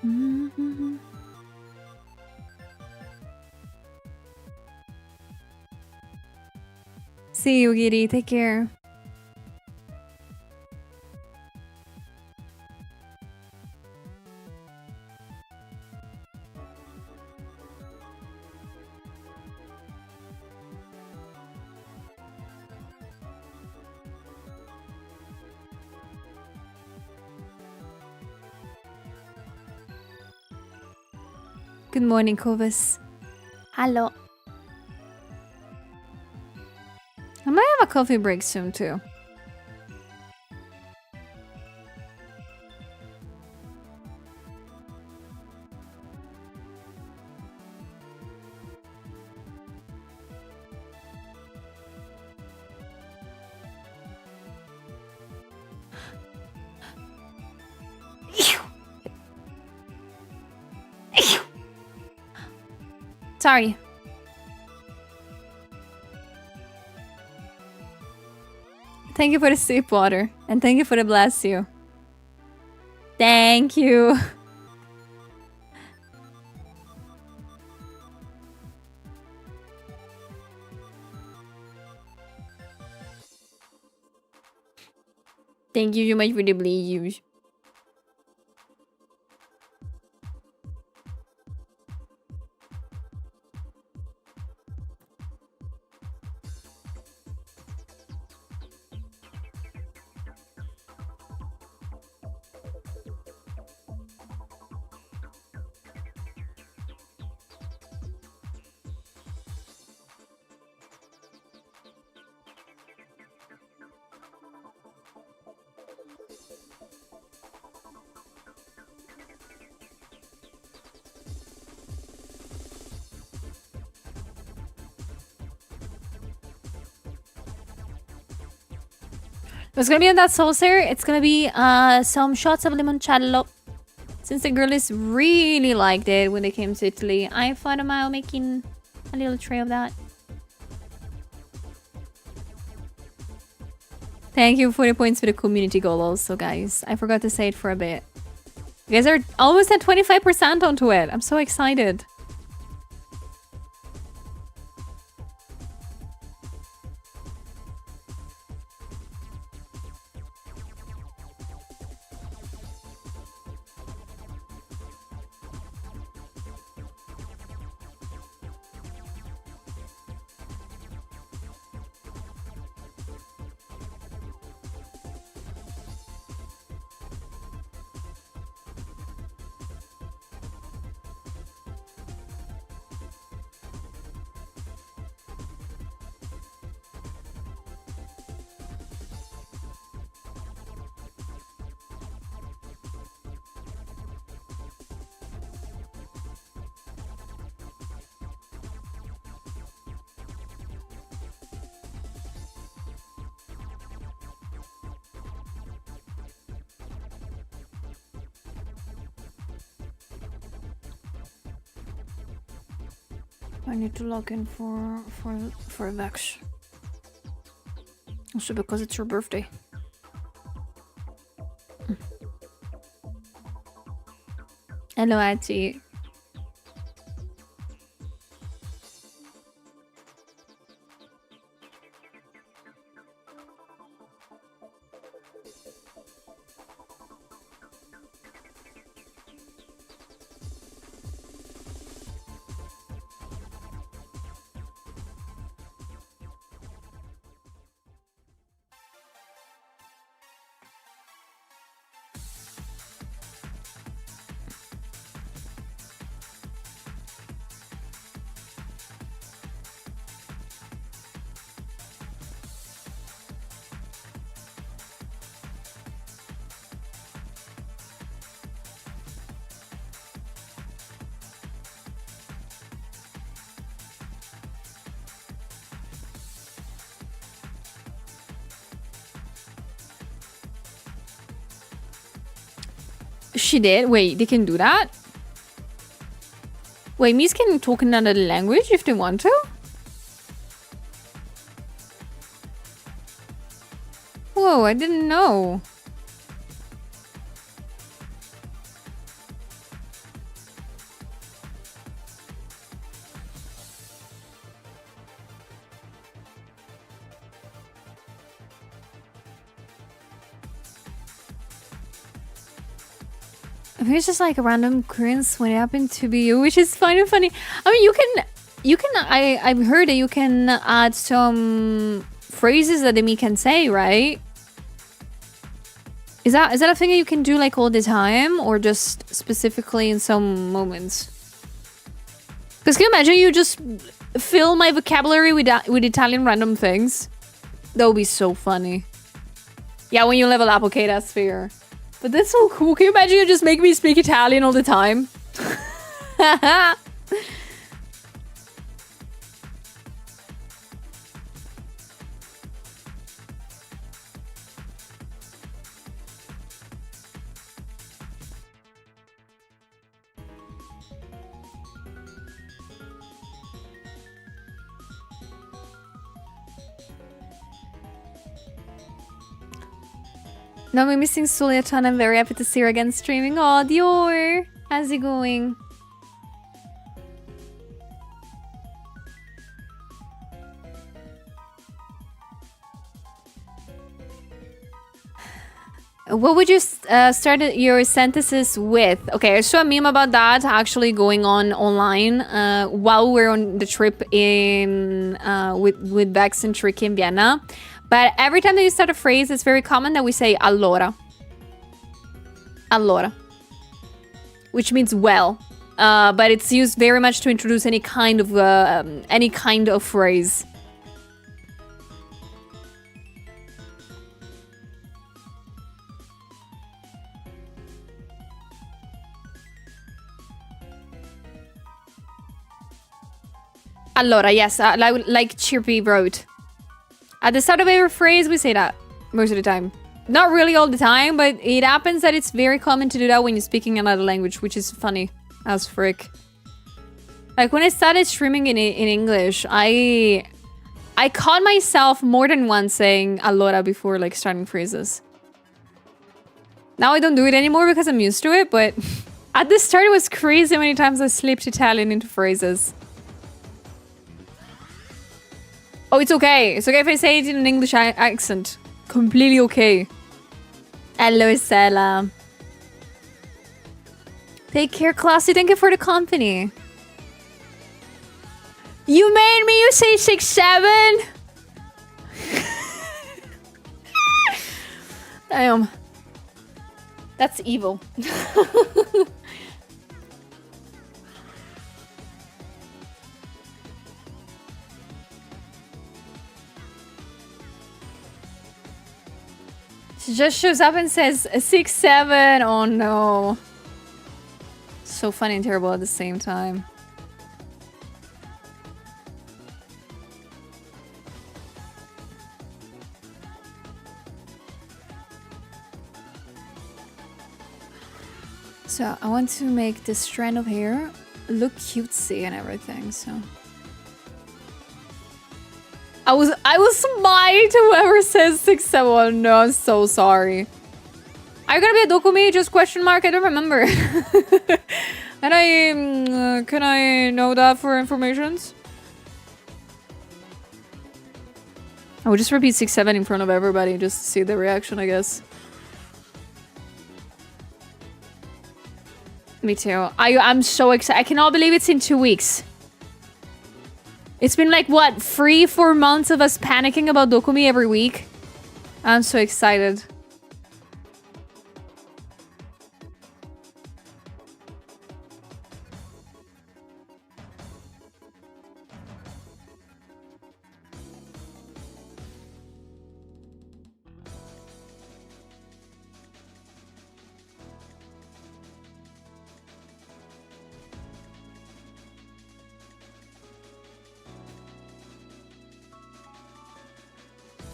Mm-hmm. See you, Giri. Take care. Good morning, Kovis. Hello. I might have a coffee break soon, too. Sorry. Thank you for the sip water. And thank you for the bless you. Thank you. Thank you so much for the blues. What's gonna be on that saucer? It's gonna be some shots of limoncello. Since the girlies really liked it when they came to Italy, I thought about making a little tray of that. Thank you for the points for the community goal also, guys. I forgot to say it for a bit. You guys are almost at 25% onto it. I'm so excited. I need to log in for Vex. Also because it's your birthday. Hello, Ati. She did? Wait, they can do that? Wait, Mies can talk in another language if they want to? Whoa, I didn't know. I think it's just like a random occurrence when it happened to be you, which is kind of funny. I mean, I've heard that you can add some phrases that Demi can say, right? Is that a thing that you can do like all the time or just specifically in some moments? Because can you imagine you just fill my vocabulary with Italian random things? That would be so funny. Yeah, when you level up, okay, that's fair. But that's so cool. Can you imagine you just make me speak Italian all the time? No, I'm missing Sully a ton. I'm very happy to see her again streaming. Oh, Dior! How's it going? What would you start your sentences with? Okay, I saw a meme about that actually going on online while we're on the trip in with Vex and Tricky in Vienna. But every time that you start a phrase, it's very common that we say allora. Allora. Which means well. But it's used very much to introduce any kind of phrase. Allora, yes, like Chirpy wrote. At the start of every phrase, we say that. most of the time. Not really all the time, but it happens that it's very common to do that when you're speaking another language, which is funny as frick. Like when I started streaming in English, I caught myself more than once saying allora before like starting phrases. Now I don't do it anymore because I'm used to it, but at the start it was crazy how many times I slipped Italian into phrases. Oh, it's okay. It's okay if I say it in an English accent. Completely okay. Hello, Stella. Take care, Classy. Thank you for the company. You made me you say 6'7"? Damn. That's evil. She just shows up and says 6'7". Oh no. So funny and terrible at the same time. So I want to make this strand of hair look cutesy and everything, so. I was smite whoever says 6'7". Oh, no, I'm so sorry. Are you gonna be a Dokumi? Just question mark. I don't remember. And can I know that for informations? I will just repeat 6'7" in front of everybody just to see the reaction, I guess. Me too. I'm so excited. I cannot believe it's in 2 weeks. It's been like, what, 3-4 months of us panicking about Dokumi every week? I'm so excited.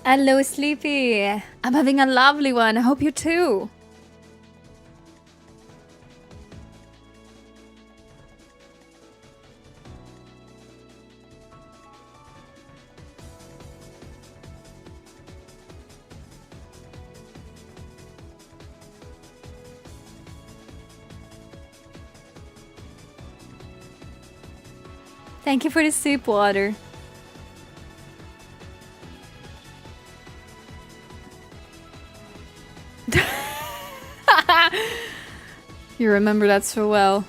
Hello, Sleepy. I'm having a lovely one. I hope you too. Thank you for the soup water. You remember that so well.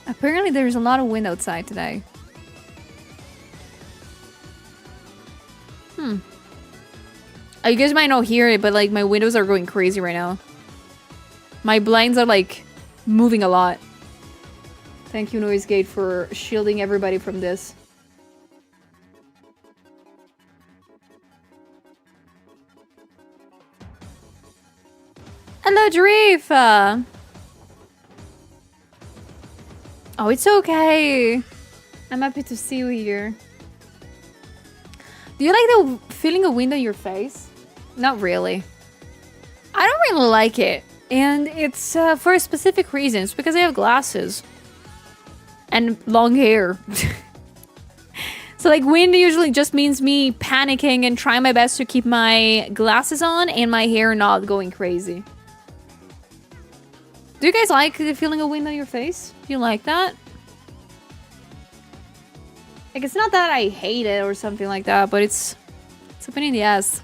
Apparently there's a lot of wind outside today. You guys might not hear it, but like my windows are going crazy right now. My blinds are like moving a lot. Thank you, NoiseGate, for shielding everybody from this. Hello, Dreef! Oh, it's okay. I'm happy to see you here. Do you like the feeling of wind on your face? Not really. I don't really like it. And it's for a specific reason. It's because I have glasses. And long hair. So like wind usually just means me panicking and trying my best to keep my glasses on and my hair not going crazy. Do you guys like the feeling of wind on your face? Do you like that? Like it's not that I hate it or something like that, but it's a pain in the ass.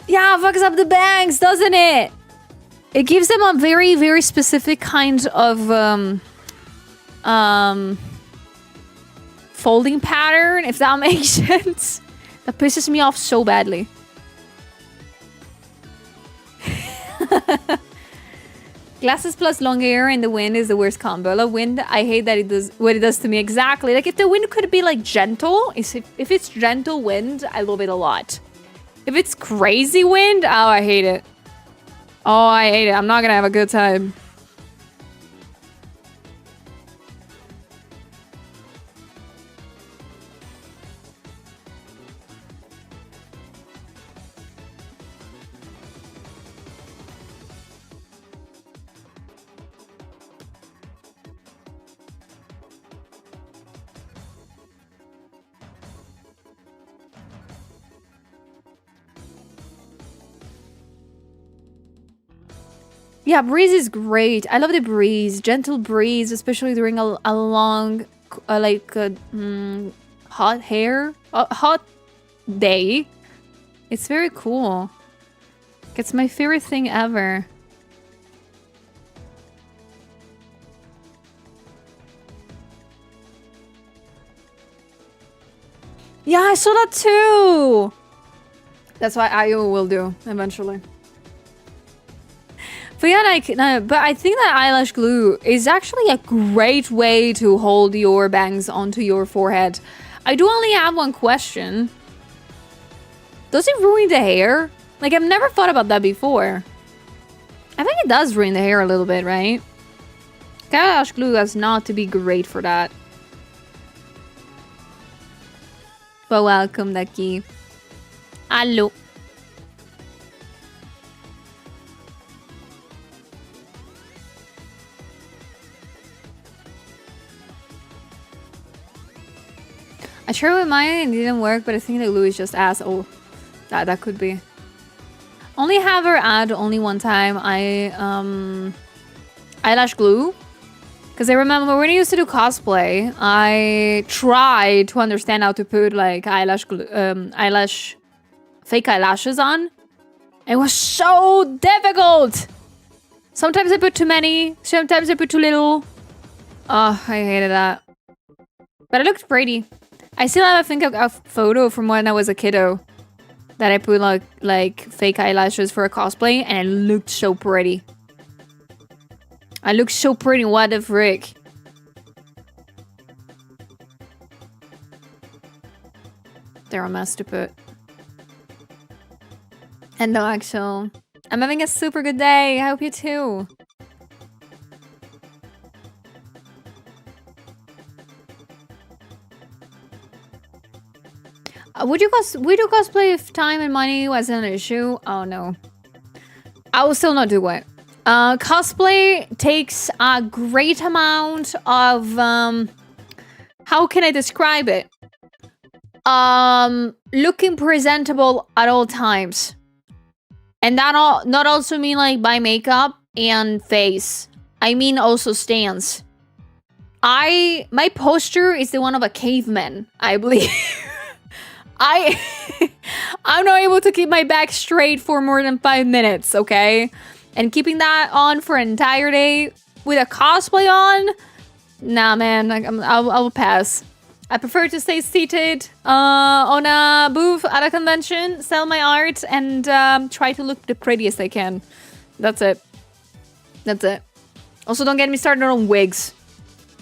Yeah, fucks up the bangs, doesn't it? It gives them a very, very specific kind of folding pattern, if that makes sense. That pisses me off so badly. Glasses plus long hair and the wind is the worst combo. The wind, I hate that it does what it does to me exactly. Like if the wind could be like gentle, if it's gentle wind, I love it a lot. If it's crazy wind, oh, I hate it. Oh, I hate it. I'm not gonna have a good time. Yeah, breeze is great. I love the breeze. Gentle breeze, especially during a long, hot day. It's very cool. It's my favorite thing ever. Yeah, I saw that too. That's what IO will do eventually. But yeah, like, no, but I think that eyelash glue is actually a great way to hold your bangs onto your forehead. I do only have one question. Does it ruin the hair? Like, I've never thought about that before. I think it does ruin the hair a little bit, right? Eyelash glue has not to be great for that. But welcome, Daki. Hello. I tried with mine and it didn't work, but I think the glue is just ass. Oh, that could be. Only have her add only one time. Eyelash glue. Because I remember when I used to do cosplay, I tried to understand how to put like fake eyelashes on. It was so difficult. Sometimes I put too many, sometimes I put too little. Oh, I hated that. But it looked pretty. I still have, I think, a photo from when I was a kiddo that I put like fake eyelashes for a cosplay, and it looked so pretty. I look so pretty, what the frick? They're a mess to put. And no, actual. I'm having a super good day. I hope you too. Would you do cosplay if time and money wasn't an issue? Oh no. I will still not do it. Cosplay takes a great amount of how can I describe it? Looking presentable at all times. And that not also mean like by makeup and face. I mean also stance. My posture is the one of a caveman, I believe. I'm not able to keep my back straight for more than 5 minutes, okay? And keeping that on for an entire day with a cosplay on? Nah, man, I'll pass. I prefer to stay seated on a booth at a convention, sell my art, and try to look the prettiest I can. That's it. That's it. Also, don't get me started on wigs.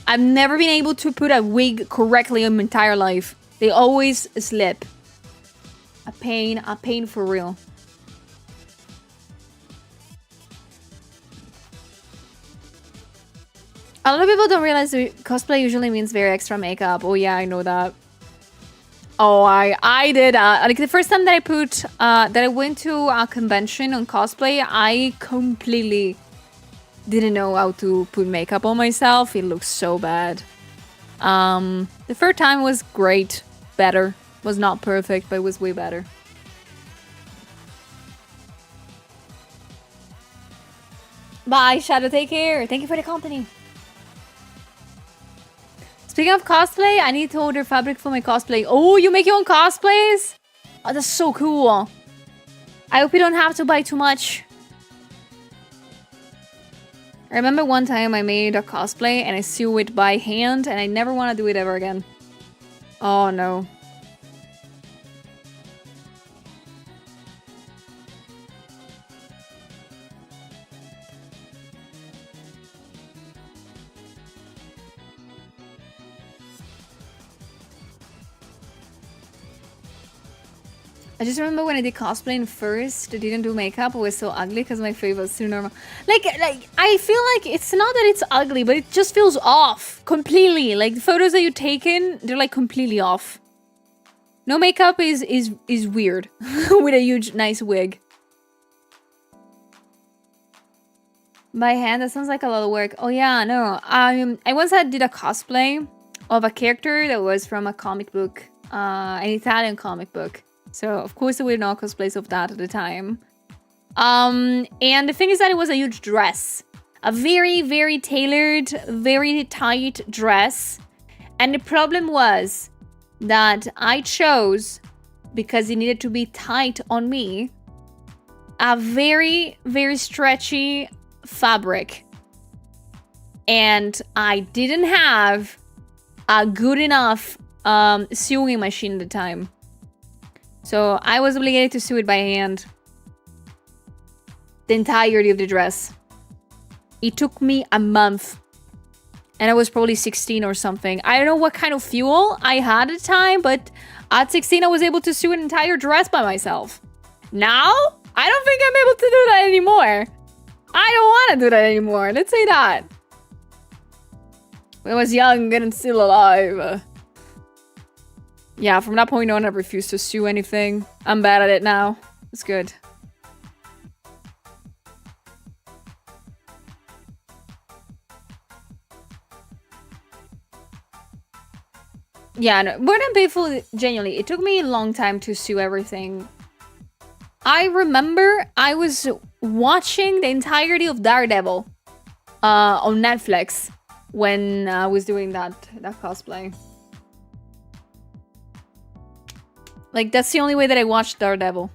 I've never been able to put a wig correctly in my entire life. They always slip. A pain for real. A lot of people don't realize that cosplay usually means very extra makeup. Oh yeah, I know that. Oh, I did. Like the first time that I went to a convention on cosplay, I completely didn't know how to put makeup on myself. It looked so bad. The third time was great. Better. Was not perfect, but it was way better. Bye, Shadow. Take care. Thank you for the company. Speaking of cosplay, I need to order fabric for my cosplay. Oh, you make your own cosplays? Oh, that's so cool. I hope you don't have to buy too much. I remember one time I made a cosplay and I sew it by hand and I never want to do it ever again. Oh no. I just remember when I did cosplaying first, I didn't do makeup. It was so ugly because my face was too normal. Like I feel like it's not that it's ugly, but it just feels off completely. Like the photos that you're taking, they're like completely off. No makeup is weird with a huge nice wig. By hand, that sounds like a lot of work. Oh yeah, no. I once did a cosplay of a character that was from a comic book, an Italian comic book. So of course there were no cosplays of that at the time. And the thing is that it was a huge dress. A very, very tailored, very tight dress. And the problem was that I chose, because it needed to be tight on me, a very, very stretchy fabric. And I didn't have a good enough sewing machine at the time. So I was obligated to sew it by hand. The entirety of the dress. It took me a month. And I was probably 16 or something. I don't know what kind of fuel I had at the time, but at 16 I was able to sew an entire dress by myself. Now, I don't think I'm able to do that anymore. I don't want to do that anymore. Let's say that. When I was young and still alive. Yeah, from that point on, I refused to sew anything. I'm bad at it now. It's good. Yeah, no, more than painful, genuinely. It took me a long time to sew everything. I remember I was watching the entirety of Daredevil on Netflix when I was doing that cosplay. Like, that's the only way that I watched Daredevil.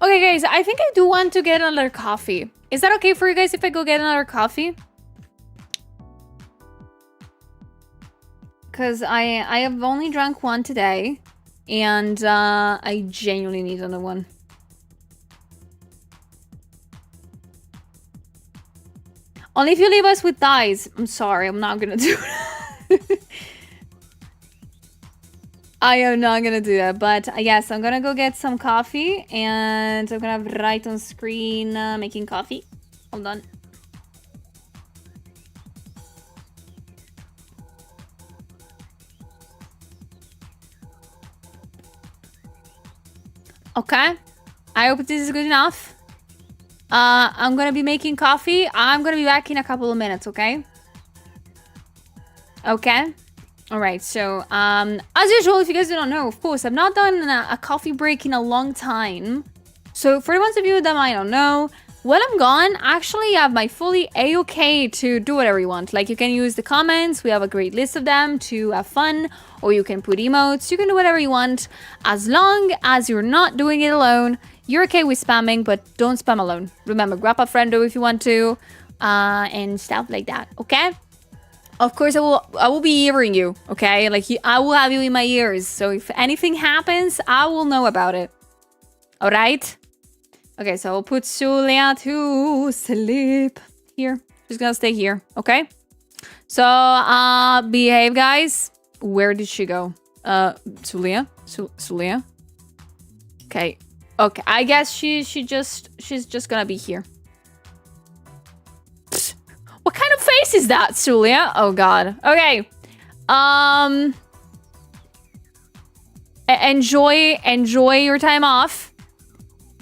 Okay, guys, I think I do want to get another coffee. Is that okay for you guys if I go get another coffee? Because I have only drunk one today, and I genuinely need another one. Only if you leave us with thighs. I'm sorry, I'm not gonna do that. I am not gonna do that, but yes, I'm gonna go get some coffee, and I'm gonna write on screen making coffee. Hold on. Okay, I hope this is good enough. I'm gonna be making coffee. I'm gonna be back in a couple of minutes, okay? Okay. All right, so as usual, if you guys don't know, of course, I've not done a coffee break in a long time. So for the ones of you that might not know, while I'm gone, actually you have my fully A-okay to do whatever you want. Like, you can use the comments, we have a great list of them to have fun, or you can put emotes, you can do whatever you want, as long as you're not doing it alone. You're okay with spamming, but don't spam alone. Remember, grab a friendo if you want to, and stuff like that, okay? Of course, I will be hearing you, okay? Like, I will have you in my ears, so if anything happens, I will know about it. All right? Okay, so I'll put Sulia to sleep here. She's gonna stay here, okay? So, behave, guys. Where did she go? Sulia? Sulia? Okay. Okay, I guess she's just gonna be here. Psst. What kind of face is that, Sulia? Oh god. Okay. Enjoy your time off.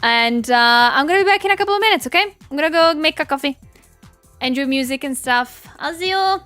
And I'm gonna be back in a couple of minutes, okay? I'm gonna go make a coffee. Enjoy music and stuff. I'll see you.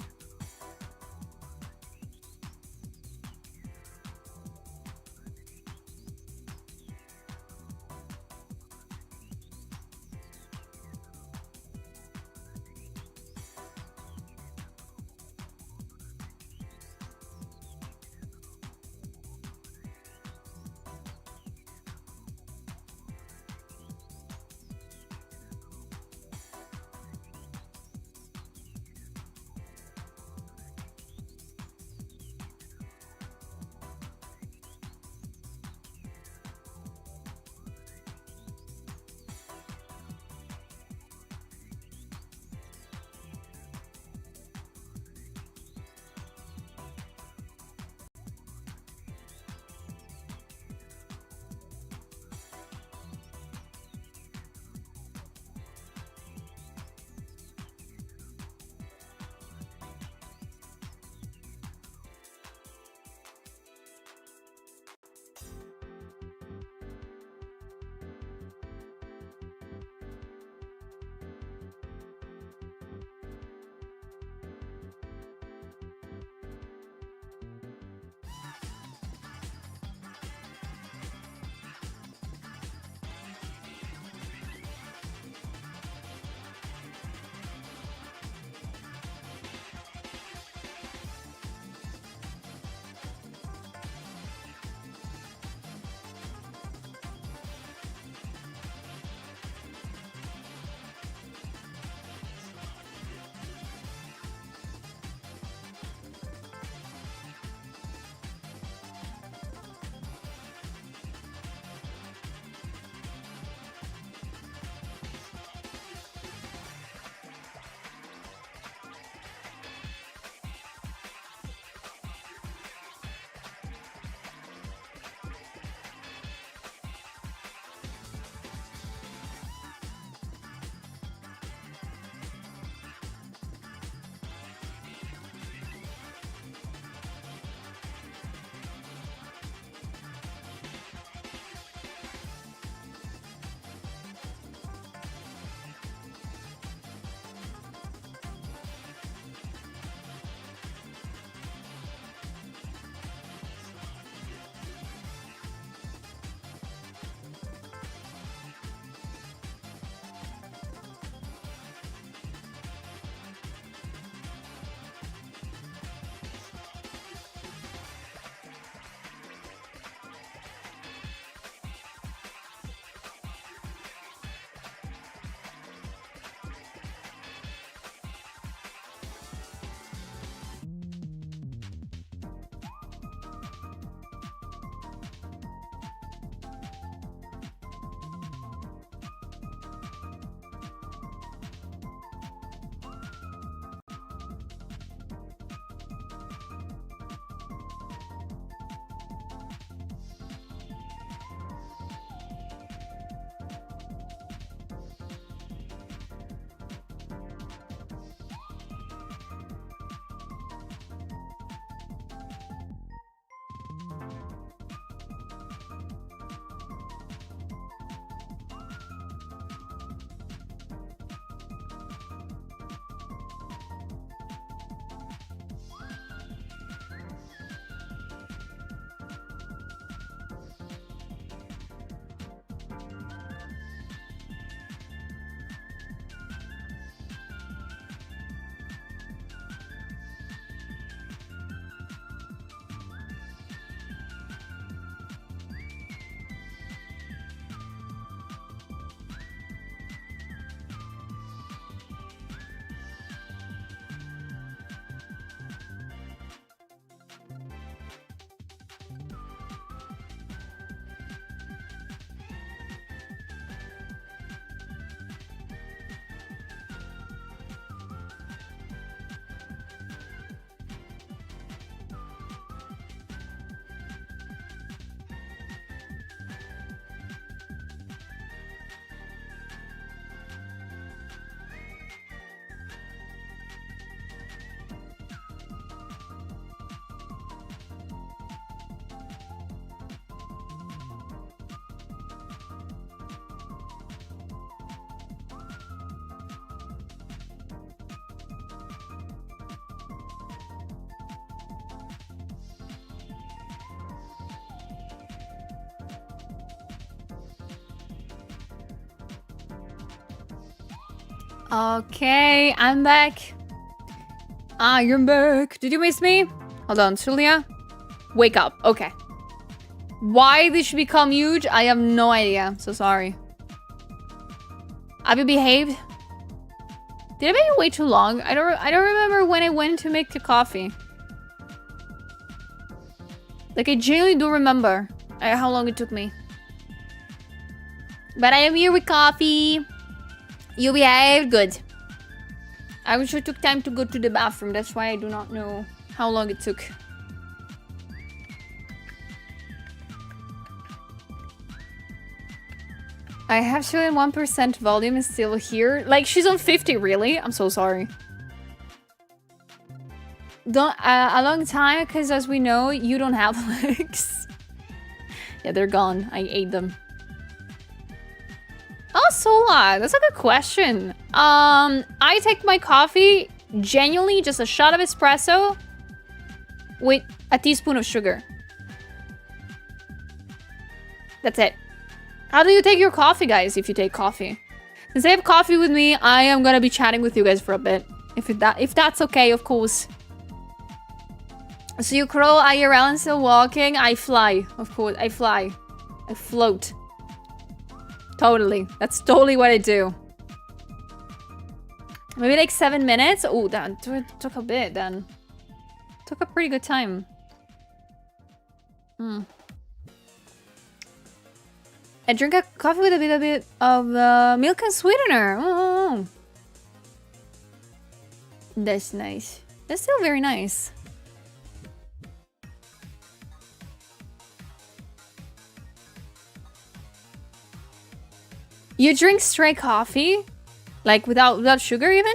Okay, I'm back. You're back. Did you miss me? Hold on, Julia. Wake up. Okay. Why this should become huge? I have no idea. So sorry. Have you behaved? Did I make you wait too long? I don't remember when I went to make the coffee. Like, I genuinely do remember how long it took me. But I am here with coffee. You behaved? Good. I sure took time to go to the bathroom. That's why I do not know how long it took. I have shown 1% volume is still here. Like, she's on 50, really? I'm so sorry. Don't a long time, because as we know, you don't have legs. Yeah, they're gone. I ate them. Oh, Sola, that's a good question. I take my coffee, genuinely just a shot of espresso with a teaspoon of sugar. That's it. How do you take your coffee, guys, if you take coffee? Since I have coffee with me, I am gonna be chatting with you guys for a bit. If that's okay, of course. So you crawl IRL and still walking? I fly, of course. I fly. I float. Totally. That's totally what I do. Maybe like 7 minutes? Oh, that took a bit then. Took a pretty good time. I drink a coffee with a bit of milk and sweetener. Oh. That's nice. That's still very nice. You drink straight coffee? Like without sugar even?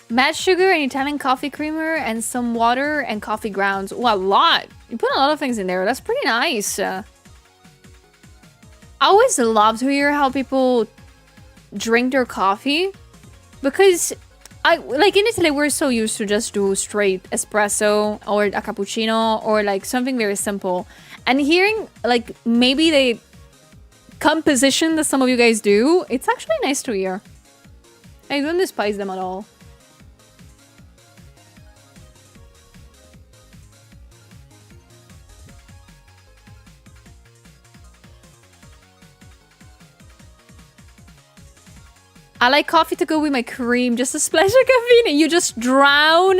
Match sugar and Italian coffee creamer and some water and coffee grounds. Oh, a lot. You put a lot of things in there. That's pretty nice. I always love to hear how people drink their coffee. Because like in Italy, we're so used to just do straight espresso or a cappuccino or like something very simple. And hearing like maybe the composition that some of you guys do, it's actually nice to hear. I don't despise them at all. I like coffee to go with my cream, just a splash of caffeine. You just drown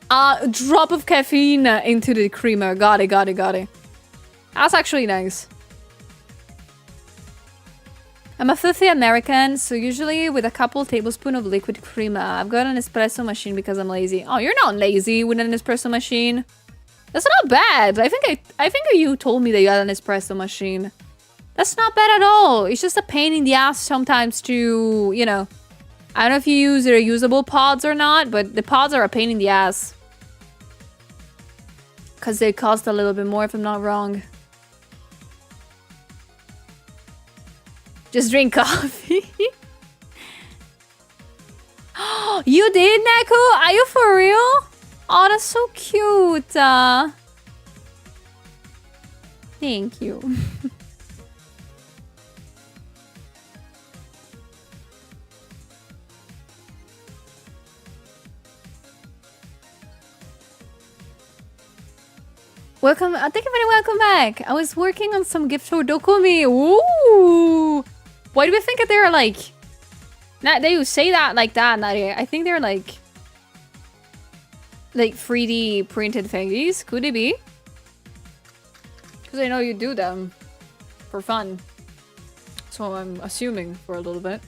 a drop of caffeine into the creamer. Got it. That's actually nice. I'm a filthy American, so usually with a couple tablespoons of liquid creamer. I've got an espresso machine because I'm lazy. Oh, you're not lazy with an espresso machine. That's not bad. I think you told me that you had an espresso machine. That's not bad at all. It's just a pain in the ass sometimes to, you know. I don't know if you use reusable pods or not, but the pods are a pain in the ass. Because they cost a little bit more if I'm not wrong. Just drink coffee. You did, Neko? Are you for real? Oh, that's so cute. Thank you. Welcome, thank you very welcome back. I was working on some gift for Dokumi. Ooh. Why do we think that they're like... Not they say that like that, Nadia. I think they're like 3D printed thingies. Could it be? Because I know you do them for fun. So I'm assuming for a little bit.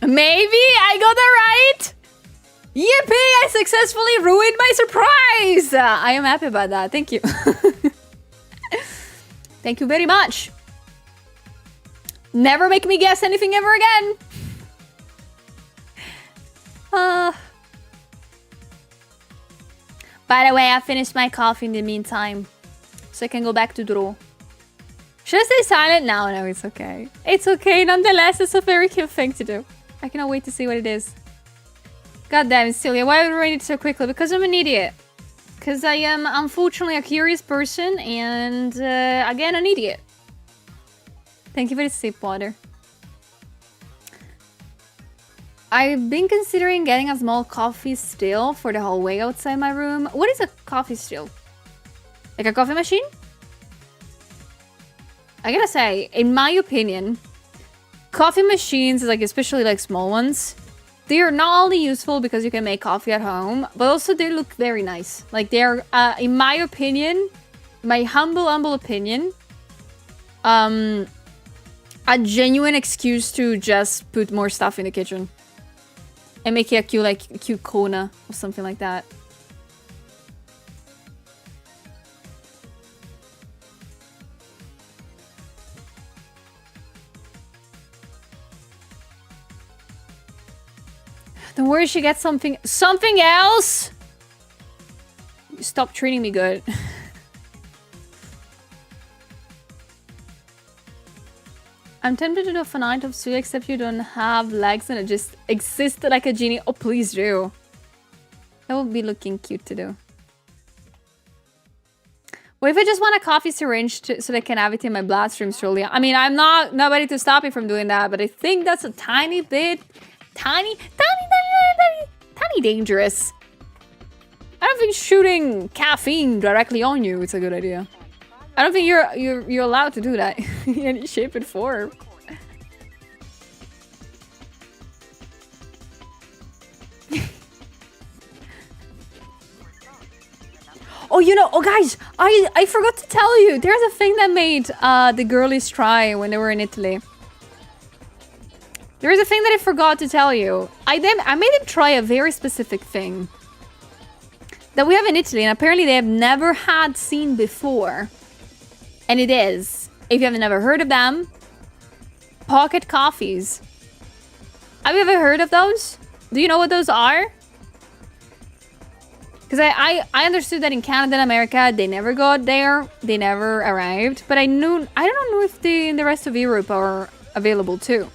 Maybe I got that right. Yippee! I successfully ruined my surprise. I am happy about that. Thank you. Thank you very much. Never make me guess anything ever again. By the way, I finished my coffee in the meantime, so I can go back to draw. Should I stay silent? No, it's okay. It's okay. Nonetheless, it's a very cute thing to do. I cannot wait to see what it is. God damn it, Celia. Why would I read it so quickly? Because I'm an idiot. Because I am, unfortunately, a curious person and, again, an idiot. Thank you for the sip, water. I've been considering getting a small coffee still for the hallway outside my room. What is a coffee still? Like a coffee machine? I gotta say, in my opinion, coffee machines, like especially like small ones, they are not only useful because you can make coffee at home, but also they look very nice. Like they're, in my opinion, my humble opinion, a genuine excuse to just put more stuff in the kitchen and make it a cute corner or something like that. Don't worry, she gets something else. Stop treating me good. I'm tempted to do a fan art of Sue, except you don't have legs and it just exists like a genie. Oh, please do. That would be looking cute to do. What if I just want a coffee syringe so that I can have it in my bloodstream slowly? I mean, I'm not nobody to stop me from doing that, but I think that's a tiny bit, tiny dangerous. I don't think shooting caffeine directly on you is a good idea. I don't think you're allowed to do that in any shape and form. Oh, you know, oh guys, I forgot to tell you. There's a thing that made the girlies try when they were in Italy. There is a thing that I forgot to tell you. I made them try a very specific thing that we have in Italy, and apparently they have never had seen before. And it is, if you have never heard of them, pocket coffees. Have you ever heard of those? Do you know what those are? Because I understood that in Canada and America, they never got there. They never arrived. But I don't know if they in the rest of Europe are available too.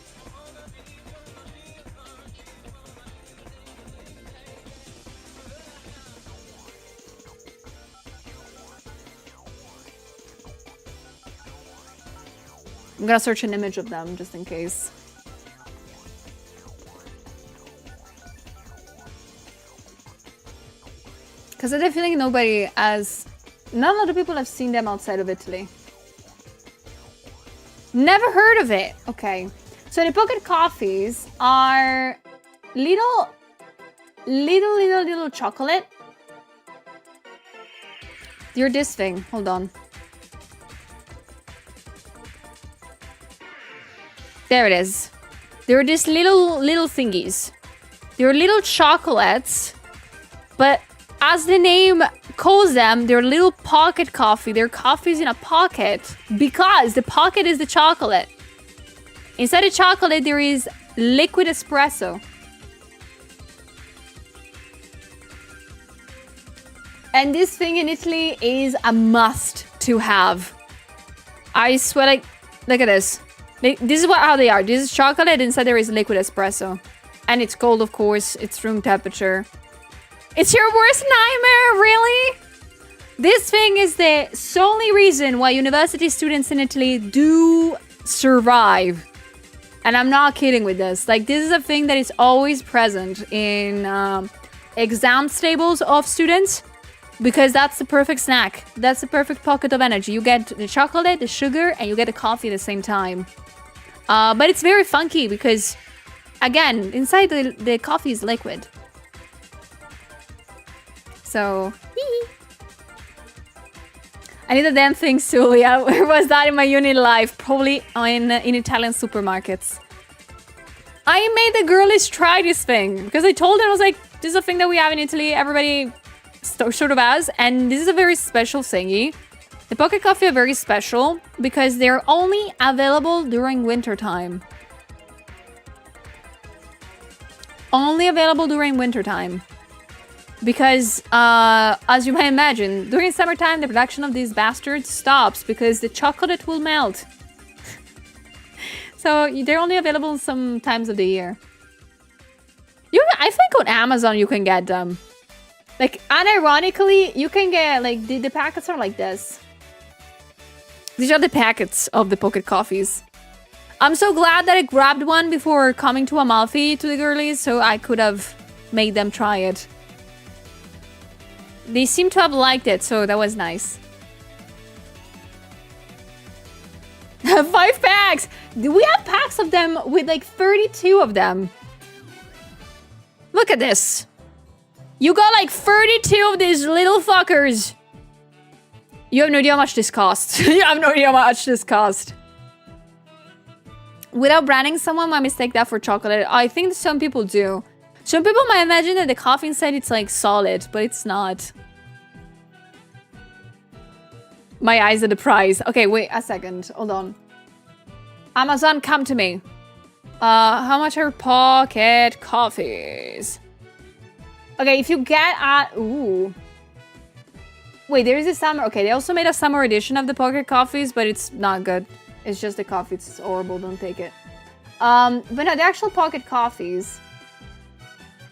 I'm gonna search an image of them just in case. Because I have a feeling none of the people have seen them outside of Italy. Never heard of it. Okay. So the pocket coffees are little chocolate. You're this thing. Hold on. There it is. They're these little thingies. They're little chocolates, but as the name calls them, they're little pocket coffee. They're coffees in a pocket because the pocket is the chocolate. Inside the chocolate, there is liquid espresso. And this thing in Italy is a must to have. I swear, like, look at this. This is how they are. This is chocolate. Inside there is liquid espresso. And it's cold, of course. It's room temperature. It's your worst nightmare, really? This thing is the solely reason why university students in Italy do survive. And I'm not kidding with this. Like, this is a thing that is always present in exam tables of students. Because that's the perfect snack. That's the perfect pocket of energy. You get the chocolate, the sugar, and you get the coffee at the same time. But it's very funky because, again, inside the coffee is liquid. So, I need a damn thing, Sulia. Where was that in my uni life? Probably in Italian supermarkets. I made the girlies try this thing because I told them, I was like, this is a thing that we have in Italy. Everybody sort of has, and this is a very special thingy. The pocket coffee are very special because they're only available during winter time. Only available during winter time. Because, as you might imagine, during summertime, the production of these bastards stops because the chocolate will melt. So they're only available some times of the year. I think on Amazon you can get them. Like, unironically, you can get, like, the packets are like this. These are the packets of the pocket coffees. I'm so glad that I grabbed one before coming to Amalfi to the girlies, so I could have made them try it. They seem to have liked it, so that was nice. 5 packs! We have packs of them with like 32 of them. Look at this. You got like 32 of these little fuckers. You have no idea how much this costs. You have no idea how much this cost. Without branding someone might mistake that for chocolate. I think some people do. Some people might imagine that the coffee inside it's like solid, but it's not. My eyes at the price. Okay, wait a second. Hold on. Amazon, come to me. How much are pocket coffees? Okay, if you get at... Ooh. Wait, there is a summer... Okay, they also made a summer edition of the pocket coffees, but it's not good. It's just the coffee. It's horrible. Don't take it. But no, the actual pocket coffees.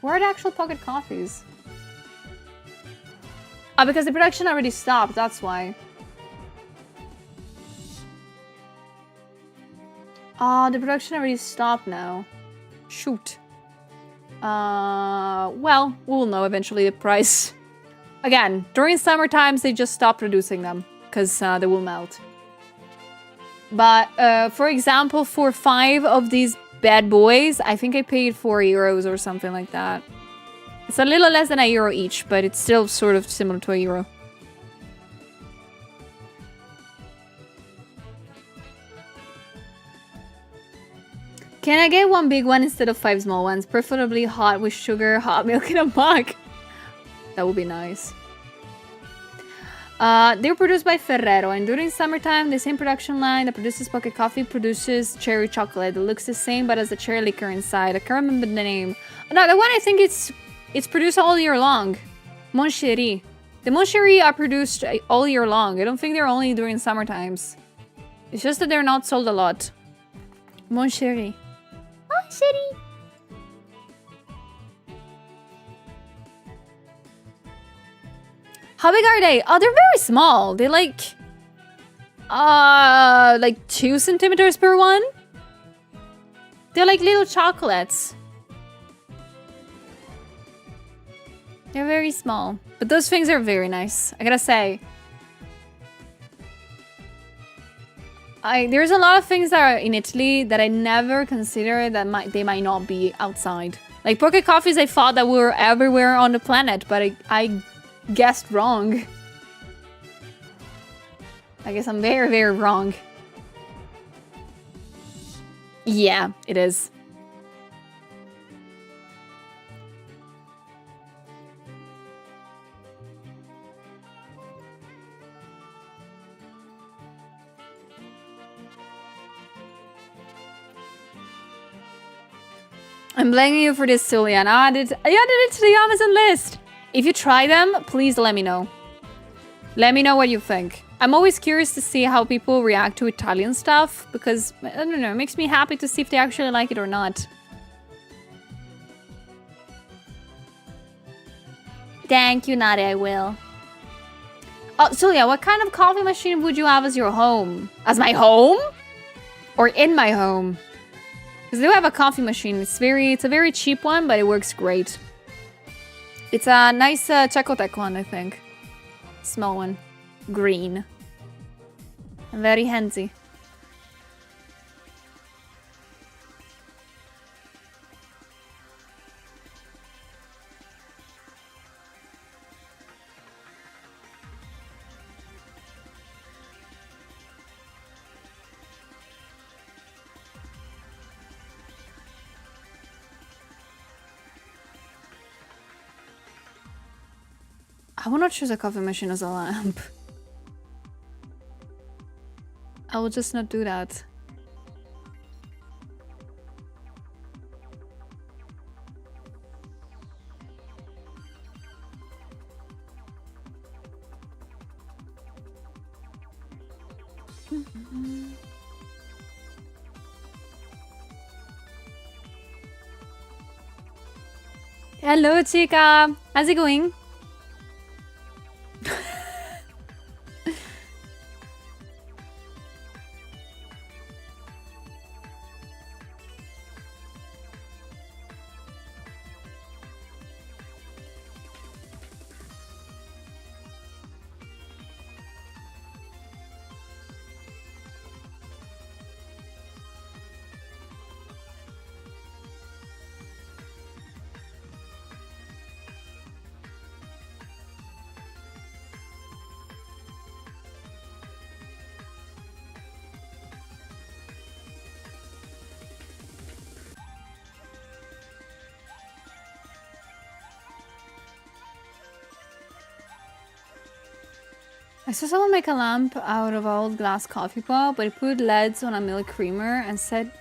Where are the actual pocket coffees? Oh, because the production already stopped. That's why. Oh, the production already stopped now. Shoot. Well, we'll know eventually the price. Again, during summer times, they just stop producing them because they will melt. But, for example, for 5 of these bad boys, I think I paid €4 or something like that. It's a little less than €1 each, but it's still sort of similar to €1. Can I get 1 big one instead of 5 small ones? Preferably hot with sugar, hot milk, and a mug. That would be nice. They're produced by Ferrero, and during summertime, the same production line that produces pocket coffee produces cherry chocolate. It looks the same, but has a cherry liquor inside. I can't remember the name. No, the one I think it's produced all year long. Mon Chéri. The Mon Chéri are produced all year long. I don't think they're only during summer times. It's just that they're not sold a lot. Mon Chéri. Mon Chéri. How big are they? Oh, they're very small. They're like 2 centimeters per one. They're like little chocolates. They're very small. But those things are very nice. I gotta say. There's a lot of things that are in Italy that I never considered that they might not be outside. Like pocket coffees, I thought that were everywhere on the planet, but I guessed wrong. I guess I'm very, very wrong. Yeah, it is. I'm blaming you for this, Julian. I added it to the Amazon list. If you try them, please let me know. Let me know what you think. I'm always curious to see how people react to Italian stuff because, I don't know, it makes me happy to see if they actually like it or not. Thank you, Nadia, I will. Oh, Julia, what kind of coffee machine would you have as your home? As my home? Or in my home? Because they do have a coffee machine. It's a very cheap one, but it works great. It's a nice Checotec one, I think. Small one. Green. And very handsy. I will not choose a coffee machine as a lamp. I will just not do that. Hello, Chica. How's it going? I saw someone make a lamp out of old glass coffee pot, but he put LEDs on a milk creamer and said,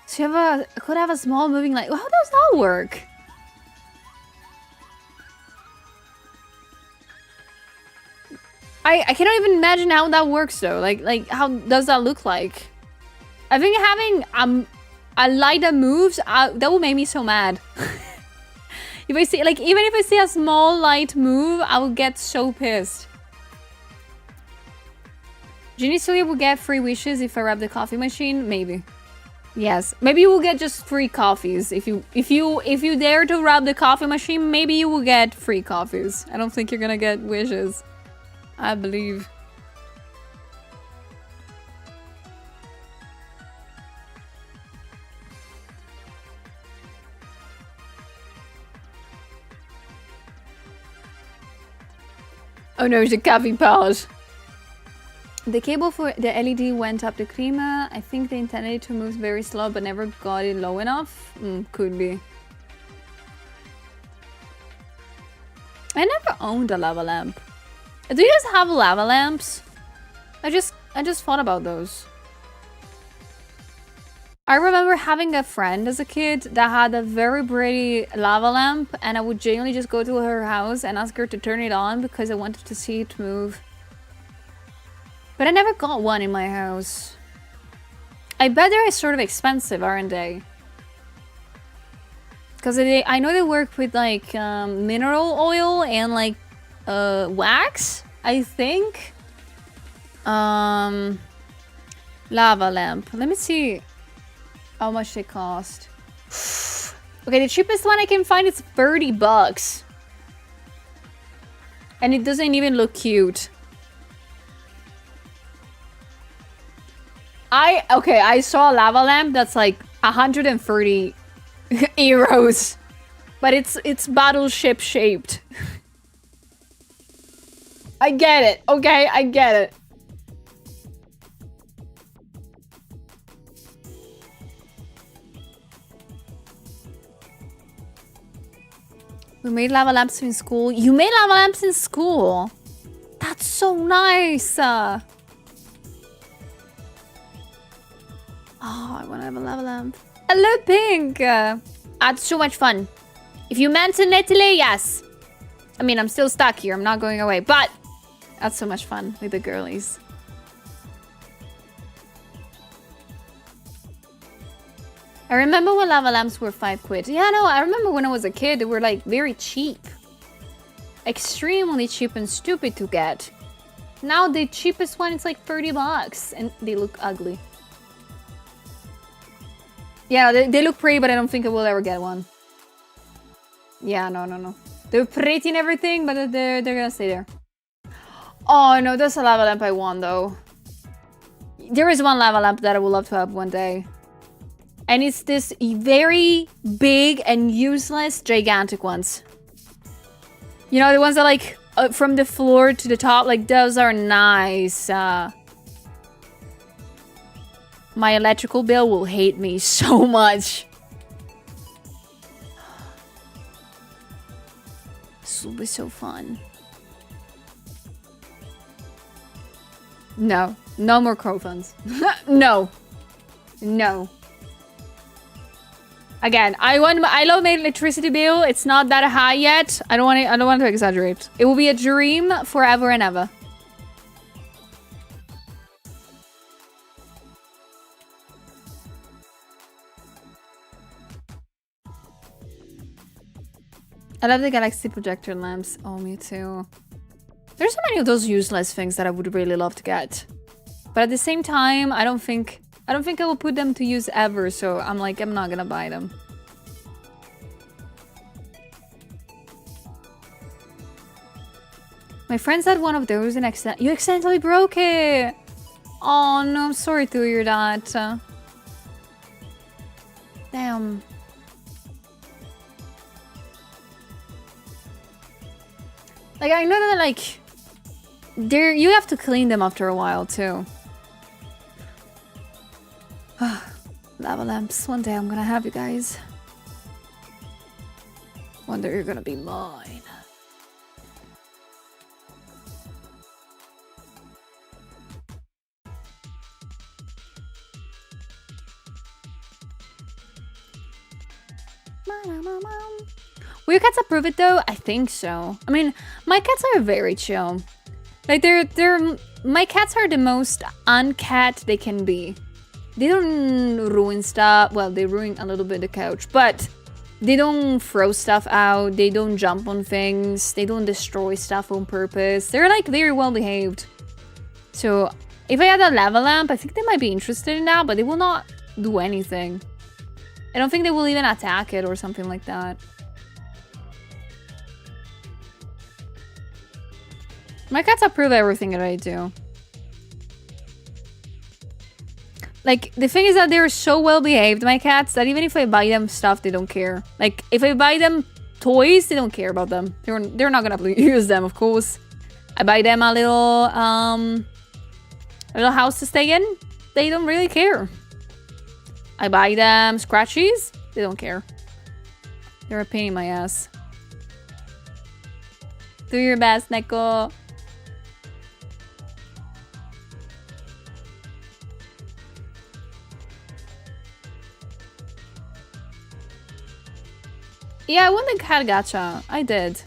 so you could have a small moving light. How does that work? I cannot even imagine how that works though. Like how does that look like? I think having a light that moves, that would make me so mad. If I see, like, even if I see a small light move, I will get so pissed. Ginny Celia will get free wishes if I rub the coffee machine. Maybe. Yes. Maybe you will get just free coffees. If you dare to rub the coffee machine, maybe you will get free coffees. I don't think you're gonna get wishes. I believe. Oh no, it's a coffee pot. The cable for the LED went up the creamer. I think they intended it to move very slow, but never got it low enough. Could be. I never owned a lava lamp. Do you guys have lava lamps? I just thought about those. I remember having a friend as a kid that had a very pretty lava lamp, and I would genuinely just go to her house and ask her to turn it on because I wanted to see it move. But I never got one in my house. I bet they're sort of expensive, aren't they? Because I know they work with like mineral oil and like wax, I think. Lava lamp. Let me see how much they cost. Okay, the cheapest one I can find is 30 bucks. And it doesn't even look cute. I saw a lava lamp that's like 130 euros. But it's battleship shaped. I get it, okay? I get it. We made lava lamps in school. You made lava lamps in school? That's so nice. Oh, I want to have a lava lamp. Hello, Pink. That's so much fun. If you mention Italy, yes. I mean, I'm still stuck here. I'm not going away. But that's so much fun with the girlies. I remember when lava lamps were 5 quid. Yeah, no, I remember when I was a kid, they were like very cheap. Extremely cheap and stupid to get. Now the cheapest one is like 30 bucks and they look ugly. Yeah, they look pretty, but I don't think I will ever get one. Yeah, no. They're pretty and everything, but they're gonna stay there. Oh no, that's a lava lamp I want though. There is one lava lamp that I would love to have one day. And it's this very big and useless, gigantic ones. You know, the ones that like from the floor to the top, like those are nice. My electrical bill will hate me so much. This will be so fun. No, no more crowfunds. No. Again, I love my electricity bill. It's not that high yet. I don't want to exaggerate. It will be a dream forever and ever. I love the galaxy projector lamps. Oh, me too. There's so many of those useless things that I would really love to get. But at the same time, I don't think I will put them to use ever, so I'm like, I'm not gonna buy them. My friends had one of those and you accidentally broke it! Oh no, I'm sorry to hear that. Damn. Like, I know that, like, you have to clean them after a while, too. Lava lamps. One day I'm gonna have you guys. One day you're gonna be mine. Will your cats approve it though? I think so. I mean, my cats are very chill. Like my cats are the most uncat they can be. They don't ruin stuff. Well, they ruin a little bit the couch, but they don't throw stuff out. They don't jump on things. They don't destroy stuff on purpose. They're like very well behaved. So if I had a lava lamp, I think they might be interested in that, but they will not do anything. I don't think they will even attack it or something like that. My cats approve everything that I do. Like, the thing is that they're so well behaved, my cats, that even if I buy them stuff, they don't care. Like, if I buy them toys, they don't care about them. They're not gonna use them, of course. I buy them a little house to stay in. They don't really care. I buy them scratchies. They don't care. They're a pain in my ass. Do your best, Neko. Yeah, I won the cat gacha. I did.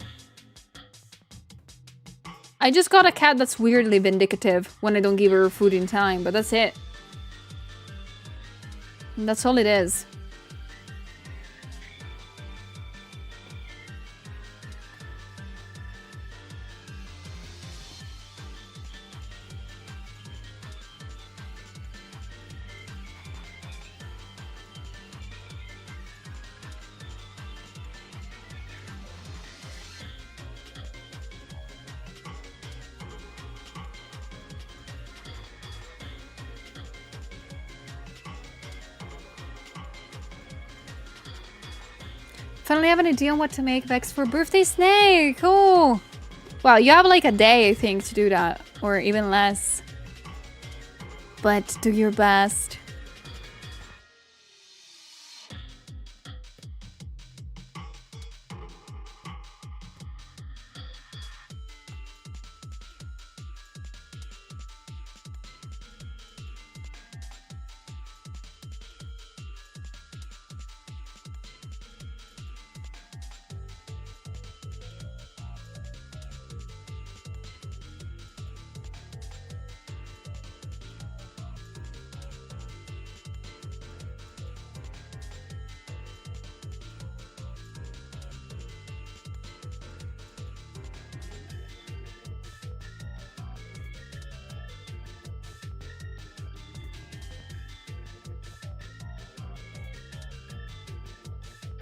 I just got a cat that's weirdly vindictive when I don't give her food in time, but that's it. That's all it is. Finally have an idea on what to make Vex for birthday snake. Cool. Wow, you have like a day, I think, to do that. Or even less. But do your best.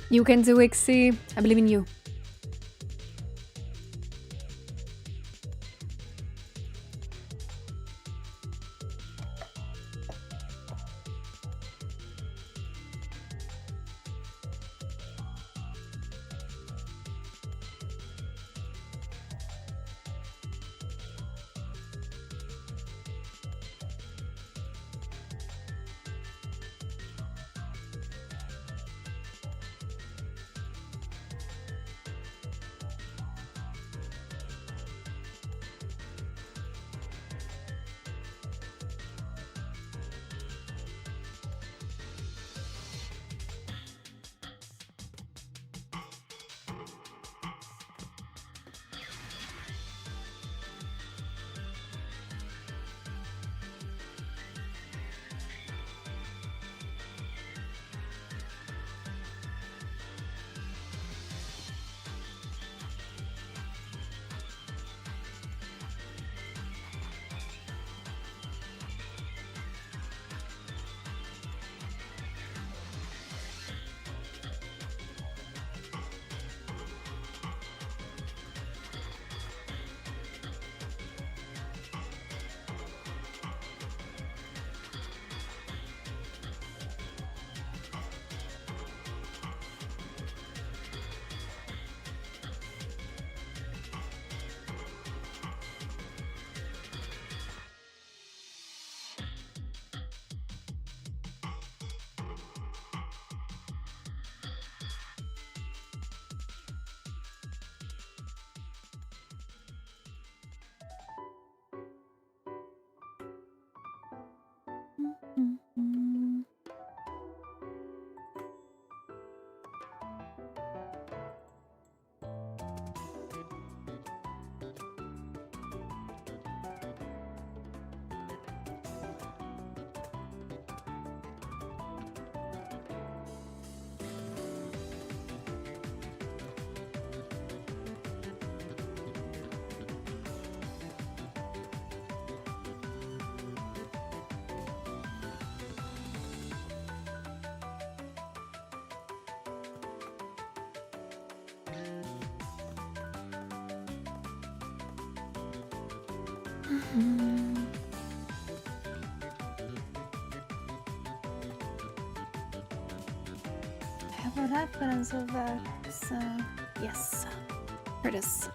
You can do it, Ixie. I believe in you. I have a reference of that. Yes. Here it is.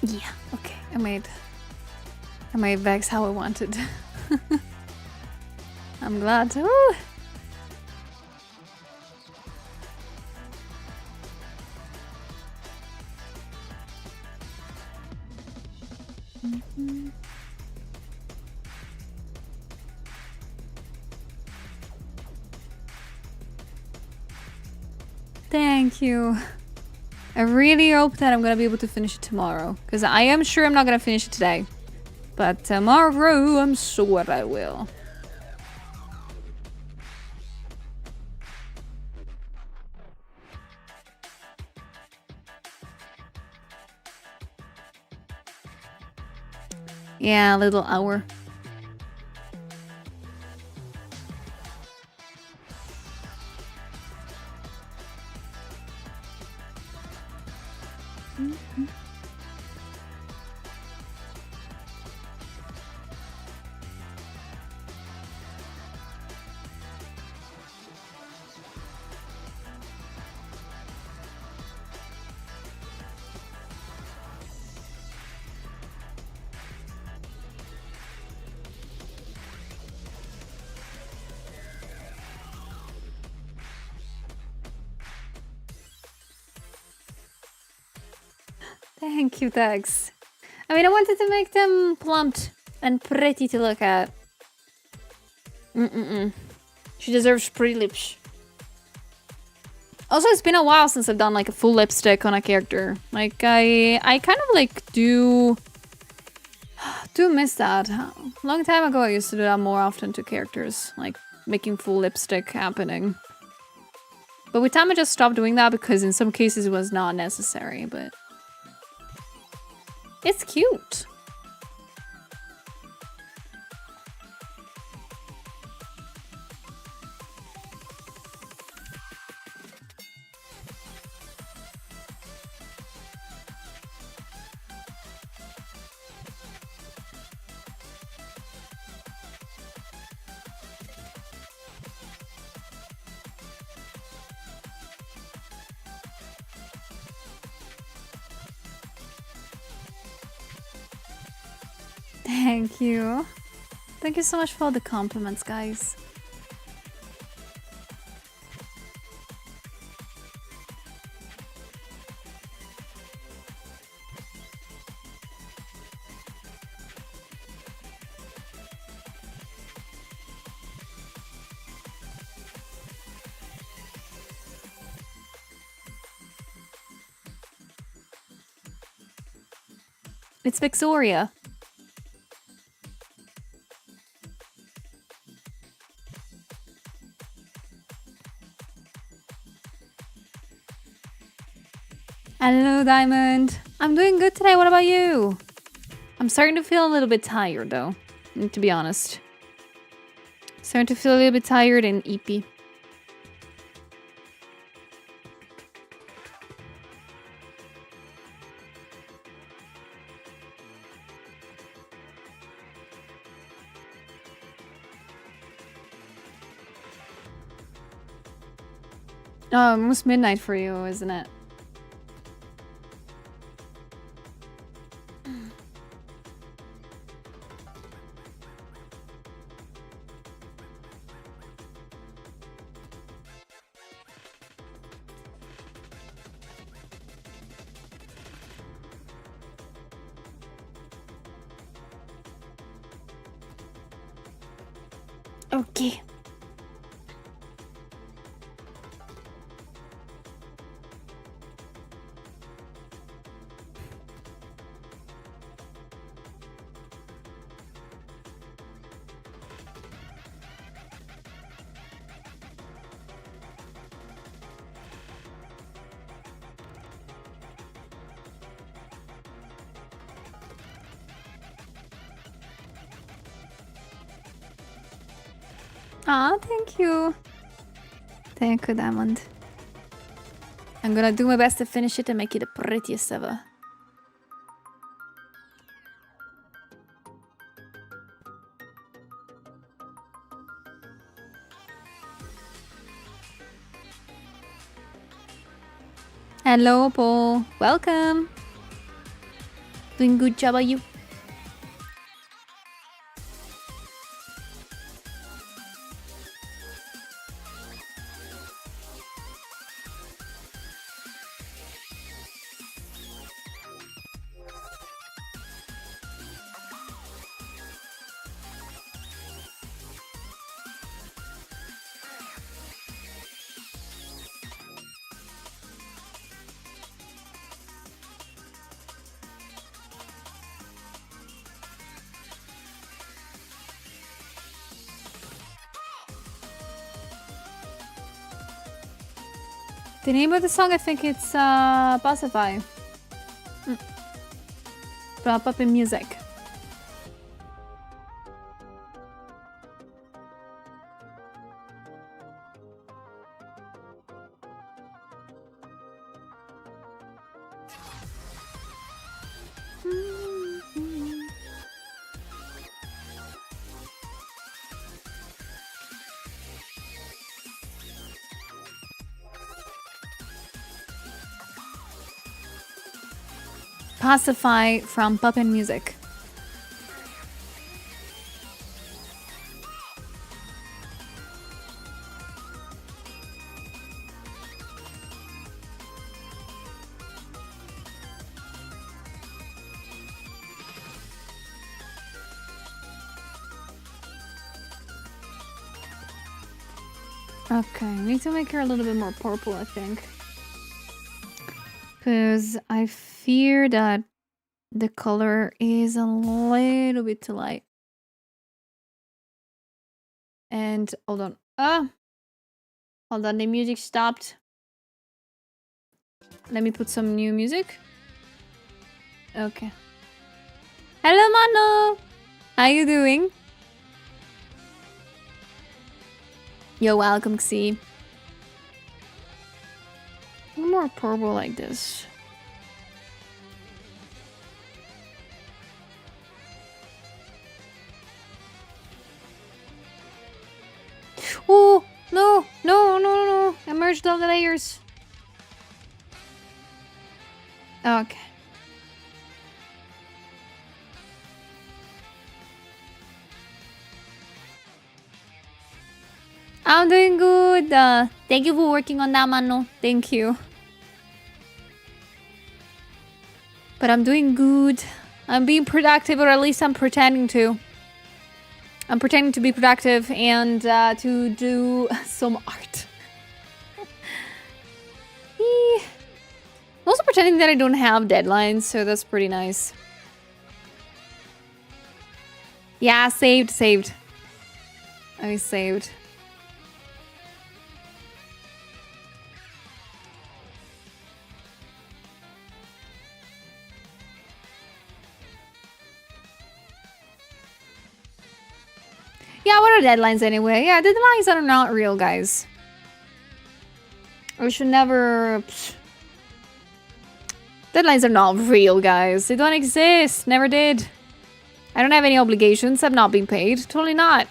Yeah, okay. I made Vex how I wanted. I'm glad. Woo! Thank you. I really hope that I'm gonna be able to finish it tomorrow, because I am sure I'm not gonna finish it today. But tomorrow, I'm sure I will. Yeah, a little hour. Thank you, Tex. I mean, I wanted to make them plump and pretty to look at. She deserves pretty lips. Also, it's been a while since I've done like a full lipstick on a character. Like, I kind of like do miss that. A long time ago, I used to do that more often to characters, like making full lipstick happening. But with time, I just stopped doing that because in some cases it was not necessary, but it's cute. Thank you. Thank you so much for all the compliments, guys. It's Victoria. Hello, Diamond. I'm doing good today. What about you? I'm starting to feel a little bit tired, though, to be honest. Starting to feel a little bit tired and eepy. Oh, almost midnight for you, isn't it? Okay. Aw, thank you. Thank you, Diamond. I'm gonna do my best to finish it and make it the prettiest ever. Hello, Paul. Welcome. Doing good job, are you? The name of the song, I think it's Pacify. From Puppy Music. Pacify from Puppy Music. Okay, I need to make her a little bit more purple, I think. Because I fear that the color is a little bit too light. And hold on. Hold on, the music stopped. Let me put some new music. Okay. Hello, Mano! How you doing? You're welcome, Xi. More purple like this. Oh, no, no, no, no. I merged all the layers. Okay. I'm doing good. Thank you for working on that, Mano. Thank you. But I'm doing good. I'm being productive, or at least I'm pretending to. I'm pretending to be productive and to do some art. I'm also pretending that I don't have deadlines, so that's pretty nice. Yeah, saved. I saved. Yeah, what are deadlines anyway? Yeah, deadlines are not real, guys. We should never... Deadlines are not real, guys. They don't exist. Never did. I don't have any obligations. I'm not being paid. Totally not.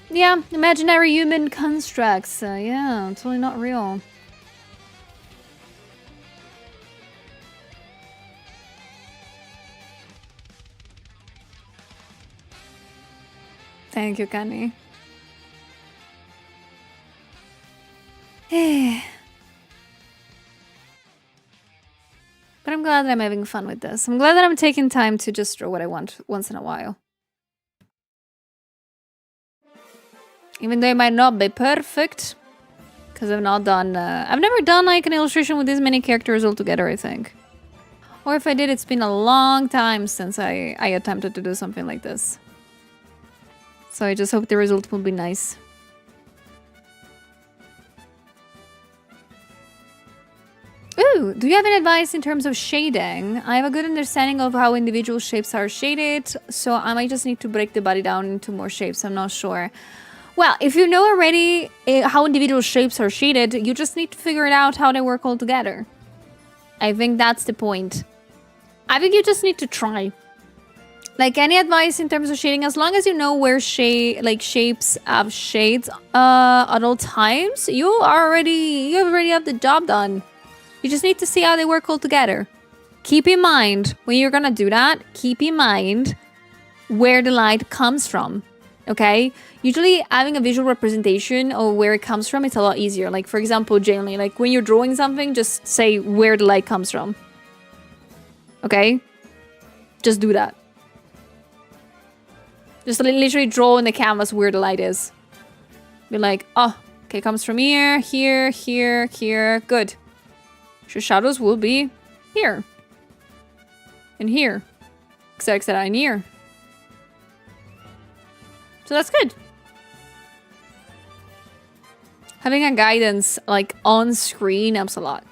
Yeah, imaginary human constructs. Yeah, totally not real. Thank you, Kani. But I'm glad that I'm having fun with this. I'm glad that I'm taking time to just draw what I want once in a while. Even though it might not be perfect. Because I've not done... I've never done like an illustration with this many characters altogether, I think. Or if I did, it's been a long time since I attempted to do something like this. So I just hope the result will be nice. Ooh, do you have any advice in terms of shading? I have a good understanding of how individual shapes are shaded, so I might just need to break the body down into more shapes. I'm not sure. Well, if you know already how individual shapes are shaded, you just need to figure it out how they work all together. I think that's the point. I think you just need to try. Like any advice in terms of shading, as long as you know where shapes have shades at all times, you already have the job done. You just need to see how they work all together. Keep in mind, when you're gonna do that, keep in mind where the light comes from, okay? Usually having a visual representation of where it comes from, it's a lot easier. Like, for example, generally, like when you're drawing something, just say where the light comes from. Okay? Just do that. Just literally draw in the canvas where the light is. Be like, oh, okay, it comes from here, here, here, here. Good. So shadows will be here. And here. Etc. and here. So that's good. Having a guidance like on screen helps a lot.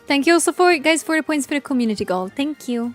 Thank you also for, guys, 40 points for the community goal. Thank you.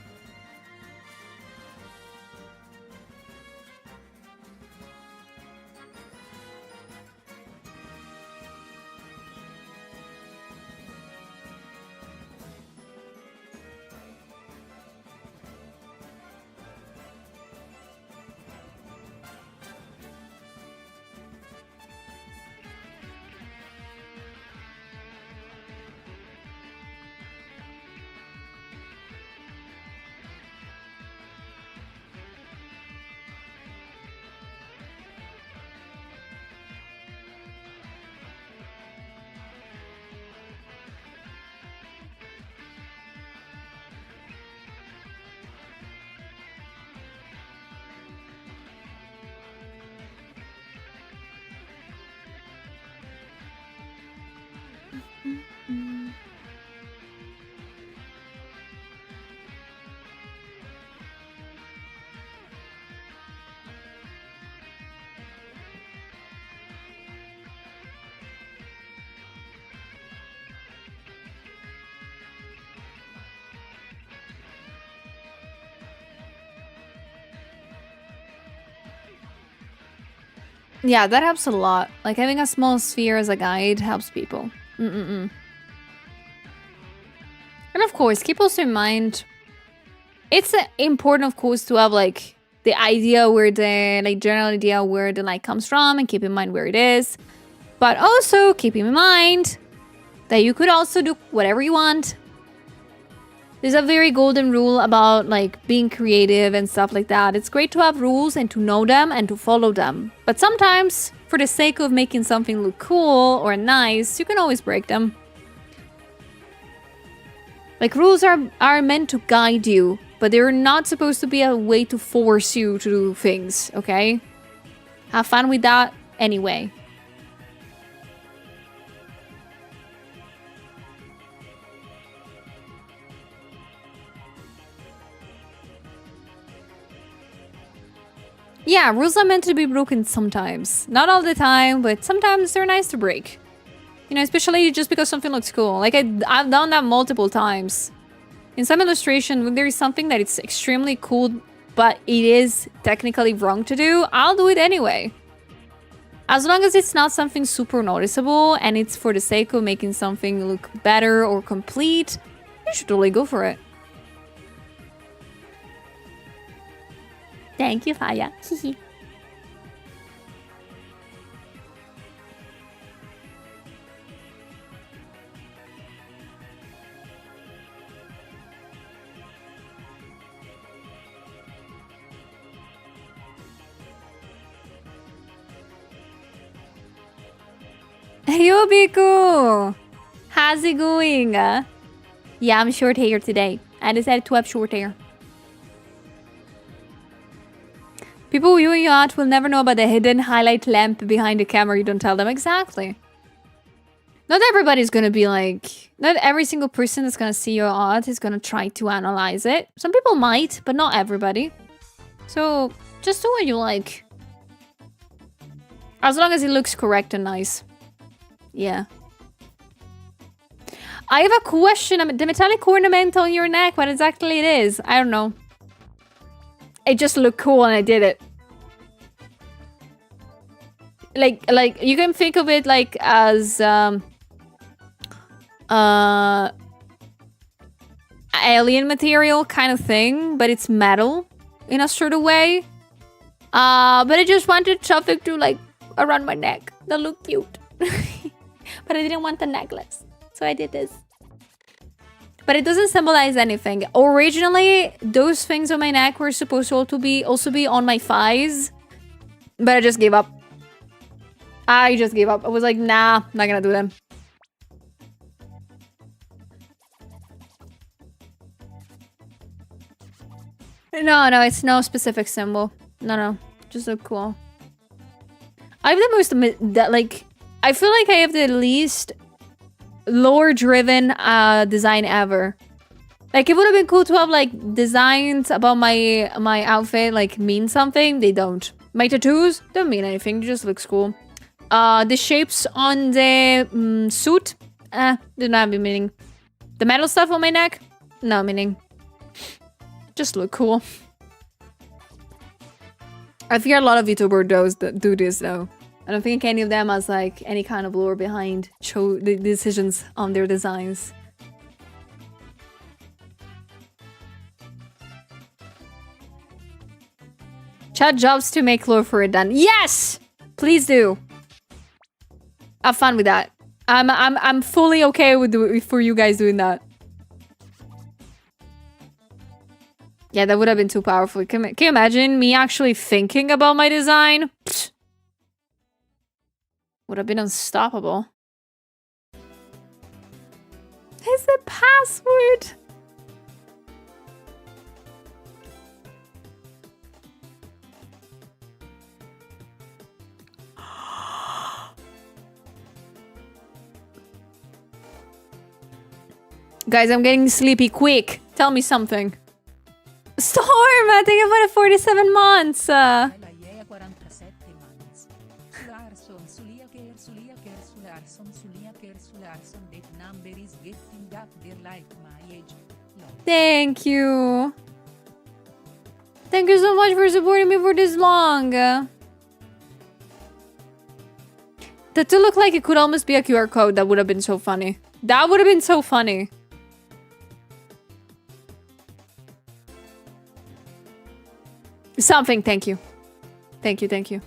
Yeah, that helps a lot. Like having a small sphere as a guide helps people. And of course, keep also in mind, it's important, of course, to have like the idea where the like general idea where the light comes from, and keep in mind where it is. But also keep in mind that you could also do whatever you want. There's a very golden rule about like being creative and stuff like that. It's great to have rules and to know them and to follow them. But sometimes for the sake of making something look cool or nice, you can always break them. Like, rules are meant to guide you, but they're not supposed to be a way to force you to do things, okay? Have fun with that anyway. Yeah, rules are meant to be broken sometimes. Not all the time, but sometimes they're nice to break. You know, especially just because something looks cool. Like, I've done that multiple times. In some illustration, when there is something that it's extremely cool, but it is technically wrong to do, I'll do it anyway. As long as it's not something super noticeable and it's for the sake of making something look better or complete, you should totally go for it. Thank you, Faya. Hey, Yobiko! How's it going? Yeah, I'm short hair today. I decided to have short hair. People viewing your art will never know about the hidden highlight lamp behind the camera. You don't tell them. Exactly. Not everybody's gonna be like... Not every single person that's gonna see your art is gonna try to analyze it. Some people might, but not everybody. So, just do what you like. As long as it looks correct and nice. Yeah. I have a question. The metallic ornament on your neck, what exactly it is? I don't know. It just looked cool and I did it. Like you can think of it like as alien material kind of thing, but it's metal in a sort of way. But I just wanted something to like around my neck that looked cute. But I didn't want the necklace, so I did this. But it doesn't symbolize anything. Originally, those things on my neck were supposed to also be on my thighs. But I just gave up. I just gave up. I was like, nah, not gonna do them. No, it's no specific symbol. No. Just look cool. I have the most... I feel like I have the least lore-driven design ever. Like, it would have been cool to have, like, designs about my outfit, like, mean something. They don't. My tattoos don't mean anything. It just looks cool. The shapes on the suit, do not have a meaning. The metal stuff on my neck, no meaning. Just look cool. I fear a lot of VTuber do this, though. I don't think any of them has, like, any kind of lore behind the decisions on their designs. Chat jobs to make lore for it then. Yes! Please do. Have fun with that. I'm fully okay with for you guys doing that. Yeah, that would have been too powerful. Can you imagine me actually thinking about my design? Pfft. Would have been unstoppable. Is the password? Guys, I'm getting sleepy. Quick, tell me something. Storm, I think about it 47 months. Thank you. Thank you so much for supporting me for this long. That to look like it could almost be a QR code. That would have been so funny. That would have been so funny. Something, thank you. Thank you.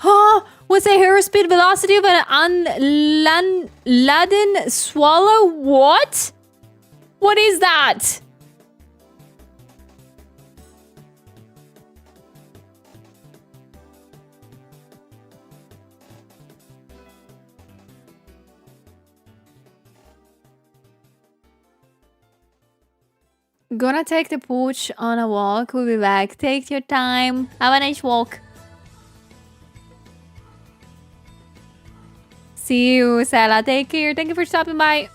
Oh, what's the hero speed velocity of an unladen swallow? What? What is that? Gonna take the pooch on a walk. We'll be back. Take your time. Have a nice walk. See you, Sela. Take care. Thank you for stopping by.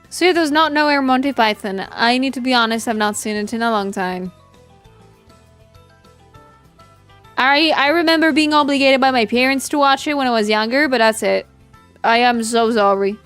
Sue does not know Air Monty Python. I need to be honest, I've not seen it in a long time. I remember being obligated by my parents to watch it when I was younger, but that's it. I am so sorry.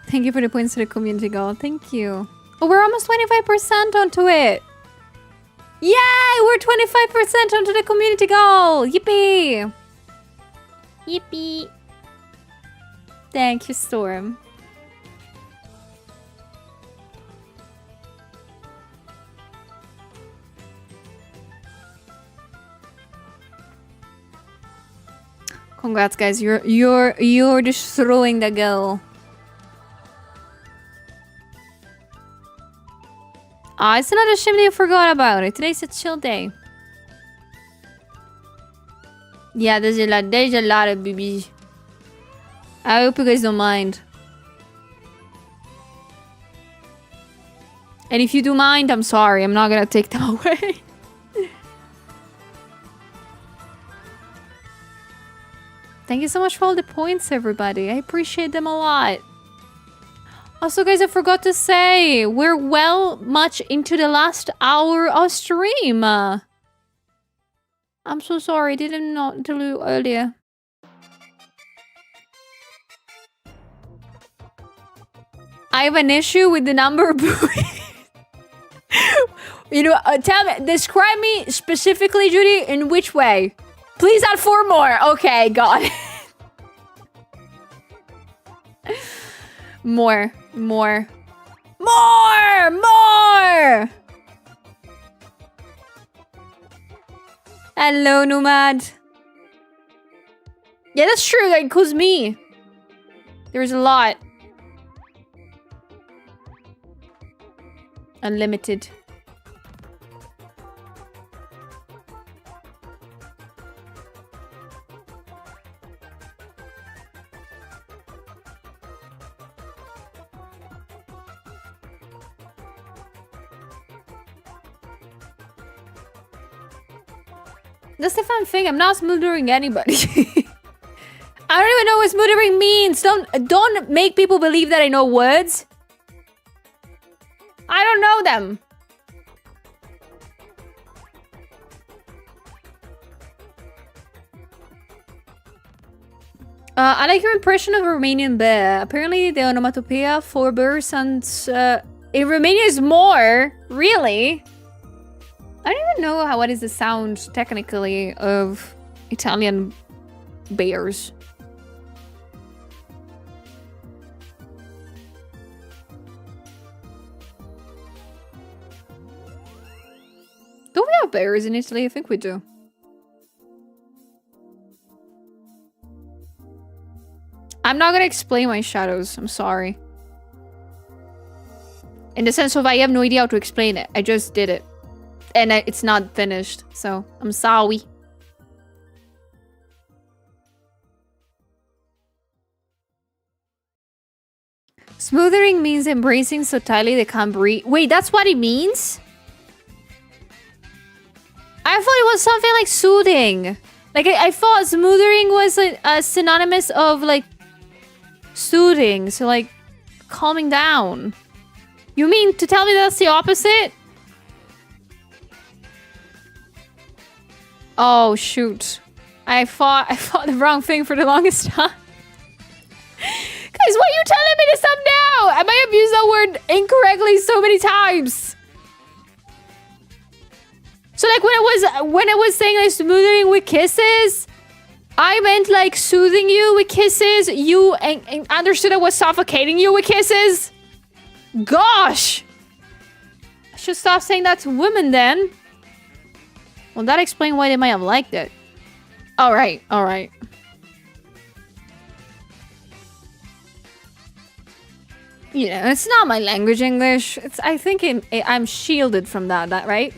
Thank you for the points to the community goal. Thank you. Oh, we're almost 25% onto it. Yay! We're 25% onto the community goal. Yippee! Yippee. Thank you, Storm. Congrats, guys. You're destroying the goal. Ah, it's not a shame that you forgot about it. Today's a chill day. Yeah, there's a lot of BB. I hope you guys don't mind. And if you do mind, I'm sorry. I'm not gonna take them away. Thank you so much for all the points, everybody. I appreciate them a lot. Also, guys, I forgot to say, we're much into the last hour of stream. I'm so sorry, I didn't not tell you earlier. I have an issue with the number of You know, tell me, describe me specifically, Judy, in which way? Please add 4 more. Okay, got it. More. Hello, Nomad. Yeah, that's true. That includes me. There's a lot. Unlimited. That's the fun thing. I'm not smothering anybody. I don't even know what smothering means. Don't make people believe that I know words. I don't know them. I like your impression of a Romanian bear. Apparently, the onomatopoeia for bear sounds in Romania is more. Really? I don't even know what is the sound technically of Italian bears. Do we have bears in Italy? I think we do. I'm not gonna explain my shadows. I'm sorry. In the sense of I have no idea how to explain it. I just did it. And it's not finished, so I'm sorry. Smoothering means embracing so tightly they can't breathe. Wait, that's what it means? I thought it was something like soothing. Like, I thought smoothering was a synonymous of, like, soothing. So, like, calming down. You mean to tell me that's the opposite? Oh, shoot. I thought the wrong thing for the longest time. Guys, why are you telling me this up now? I might have used that word incorrectly so many times. So like when I was saying like smoothing with kisses, I meant like soothing you with kisses. You and understood I was suffocating you with kisses. Gosh. I should stop saying that to women then. Well, that explains why they might have liked it. Alright, alright. You know, it's not my language, English. I think I'm shielded from that. Right?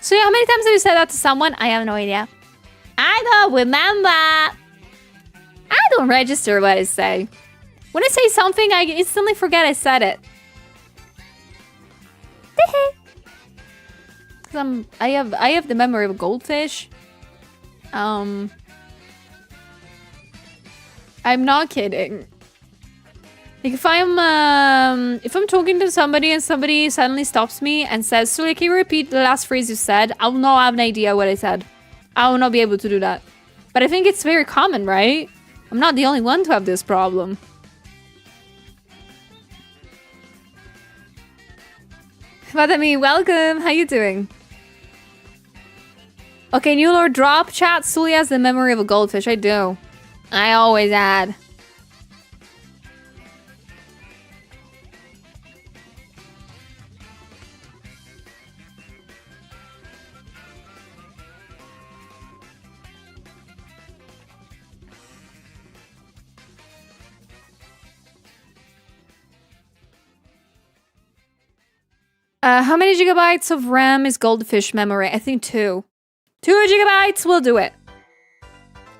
So how many times have you said that to someone? I have no idea. I don't remember. I don't register what I say. When I say something, I instantly forget I said it. I have the memory of a goldfish. I'm not kidding. Like if I'm talking to somebody and somebody suddenly stops me and says, "So can you repeat the last phrase you said?" I will not have an idea what I said. I will not be able to do that. But I think it's very common, right? I'm not the only one to have this problem. Madami, welcome. How you doing? Okay, new lord drop chat. Sully has the memory of a goldfish. I do. I always add. How many gigabytes of RAM is goldfish memory? I think 2. 2 gigabytes will do it.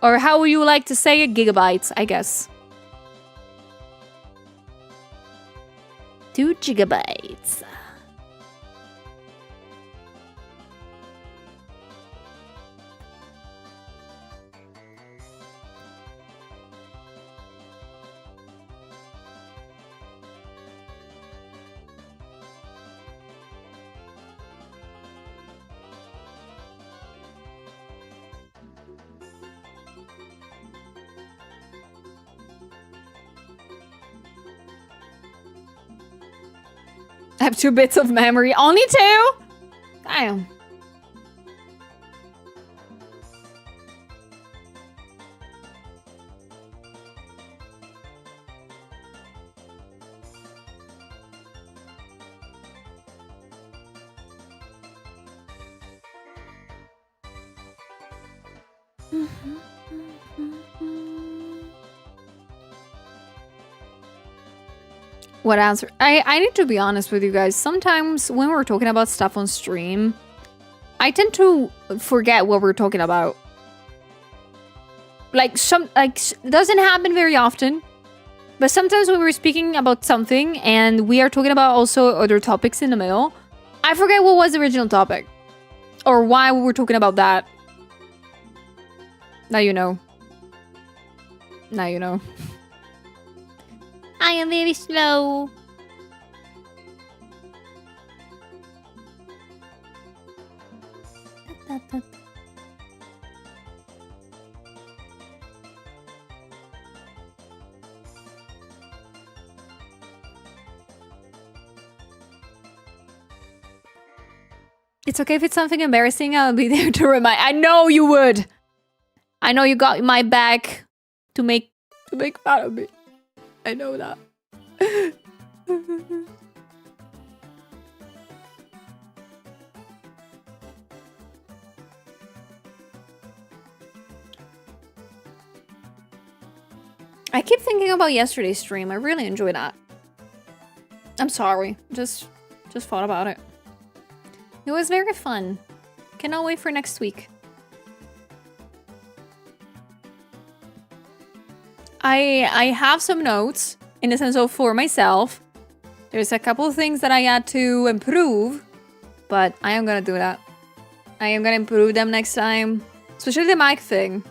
Or how would you like to say it? Gigabytes, I guess. 2 gigabytes. I have 2 bits of memory. Only 2? Damn. What answer? I need to be honest with you guys. Sometimes when we're talking about stuff on stream, I tend to forget what we're talking about. It doesn't happen very often. But sometimes when we're speaking about something and we are talking about also other topics in the middle, I forget what was the original topic. Or why we were talking about that. Now you know. Now you know. I am very slow. It's okay if it's something embarrassing. I'll be there to remind. I know you would. I know you got my back to make fun of me. I know that. I keep thinking about yesterday's stream. I really enjoyed that. I'm sorry. Just thought about it. It was very fun. Cannot wait for next week. I have some notes in the sense of for myself. There's a couple of things that I had to improve, but I am gonna do that. I am gonna improve them next time, especially the mic thing.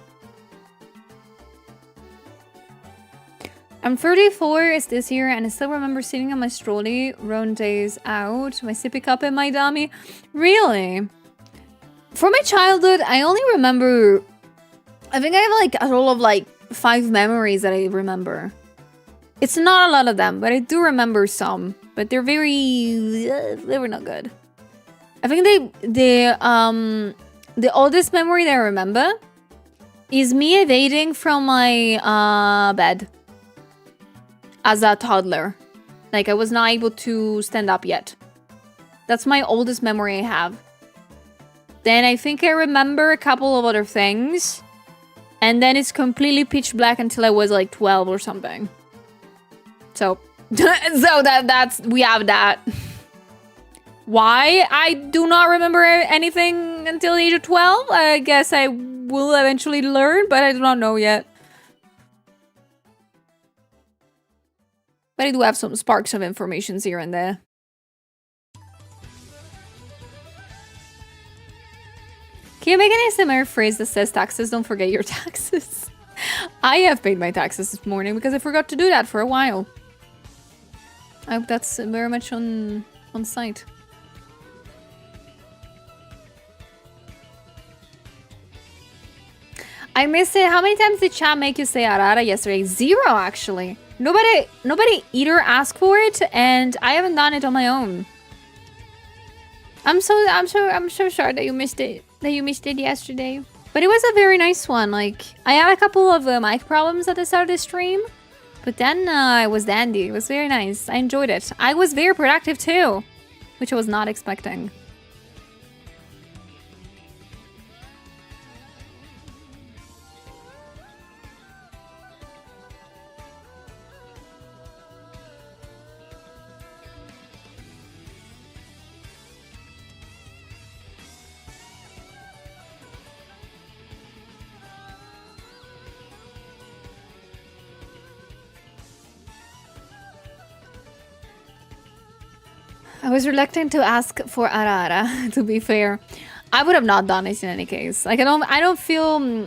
I'm 34, it's this year, and I still remember sitting on my trolley, run days out, my sippy cup and my dummy. Really? For my childhood, I only remember I think I have like a total of like 5 memories that I remember. It's not a lot of them, but I do remember some. But they're they were not good. I think the oldest memory that I remember is me evading from my bed as a toddler. Like, I was not able to stand up yet. That's my oldest memory I have. Then I think I remember a couple of other things. And then it's completely pitch black until I was like 12 or something. So, that's we have that. Why I do not remember anything until the age of 12? I guess I will eventually learn, but I do not know yet. But I do have some sparks of information here and there. Can you make an ASMR phrase that says taxes? Don't forget your taxes. I have paid my taxes this morning because I forgot to do that for a while. I hope that's very much on site. I missed it. How many times did chat make you say Arara yesterday? 0, actually. Nobody either asked for it, and I haven't done it on my own. I'm so sorry that you missed it. That you missed it yesterday. But it was a very nice one. Like, I had a couple of mic problems at the start of the stream, but then it was dandy. It was very nice. I enjoyed it. I was very productive too, which I was not expecting. I was reluctant to ask for Arara, to be fair. I would have not done it in any case. Like, I don't feel...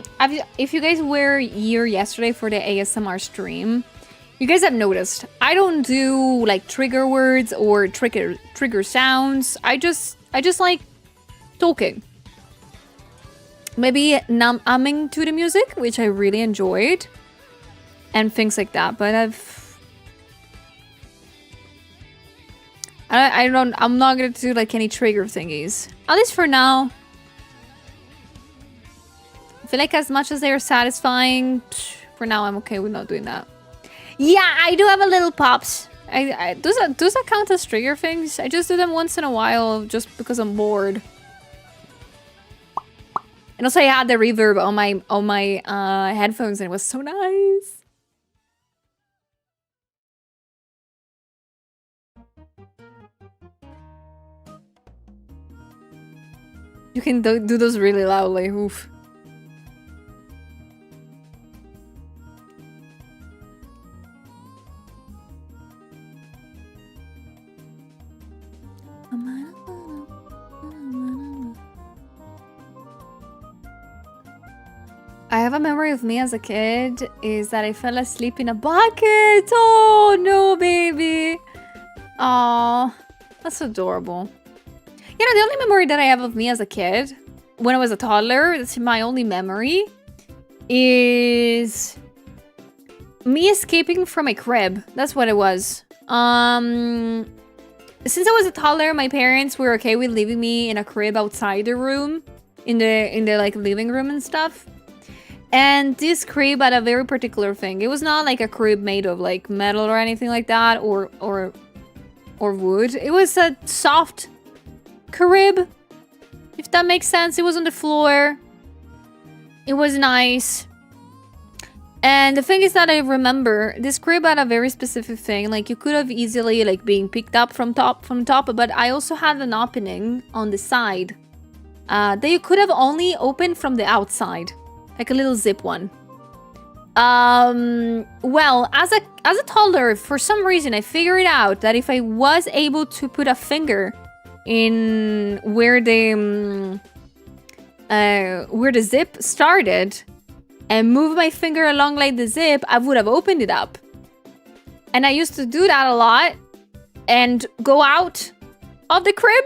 if you guys were here yesterday for the ASMR stream, you guys have noticed. I don't do, like, trigger words or trigger sounds. I just like talking. Maybe humming to the music, which I really enjoyed. And things like that. But I'm not gonna do like any trigger thingies. At least for now. I feel like as much as they are satisfying, for now I'm okay with not doing that. Yeah, I do have a little pops. Does that count as trigger things? I just do them once in a while just because I'm bored. And also I had the reverb on my headphones and it was so nice. You can do those really loudly. Oof. I have a memory of me as a kid is that I fell asleep in a bucket. Oh no, baby. Aw, that's adorable. You know, the only memory that I have of me as a kid, when I was a toddler, that's my only memory, is me escaping from a crib. That's what it was. Since I was a toddler, my parents were okay with leaving me in a crib outside the room, in the like living room and stuff. And this crib had a very particular thing. It was not like a crib made of like metal or anything like that, or wood. It was a soft crib, if that makes sense. It was on the floor. It was nice. And the thing is that I remember this crib had a very specific thing. Like, you could have easily like being picked up from top, but I also had an opening on the side that you could have only opened from the outside, like a little zip one. Well, as a toddler, for some reason I figured out that if I was able to put a finger in where the zip started and move my finger along like the zip, I would have opened it up. And I used to do that a lot and go out of the crib,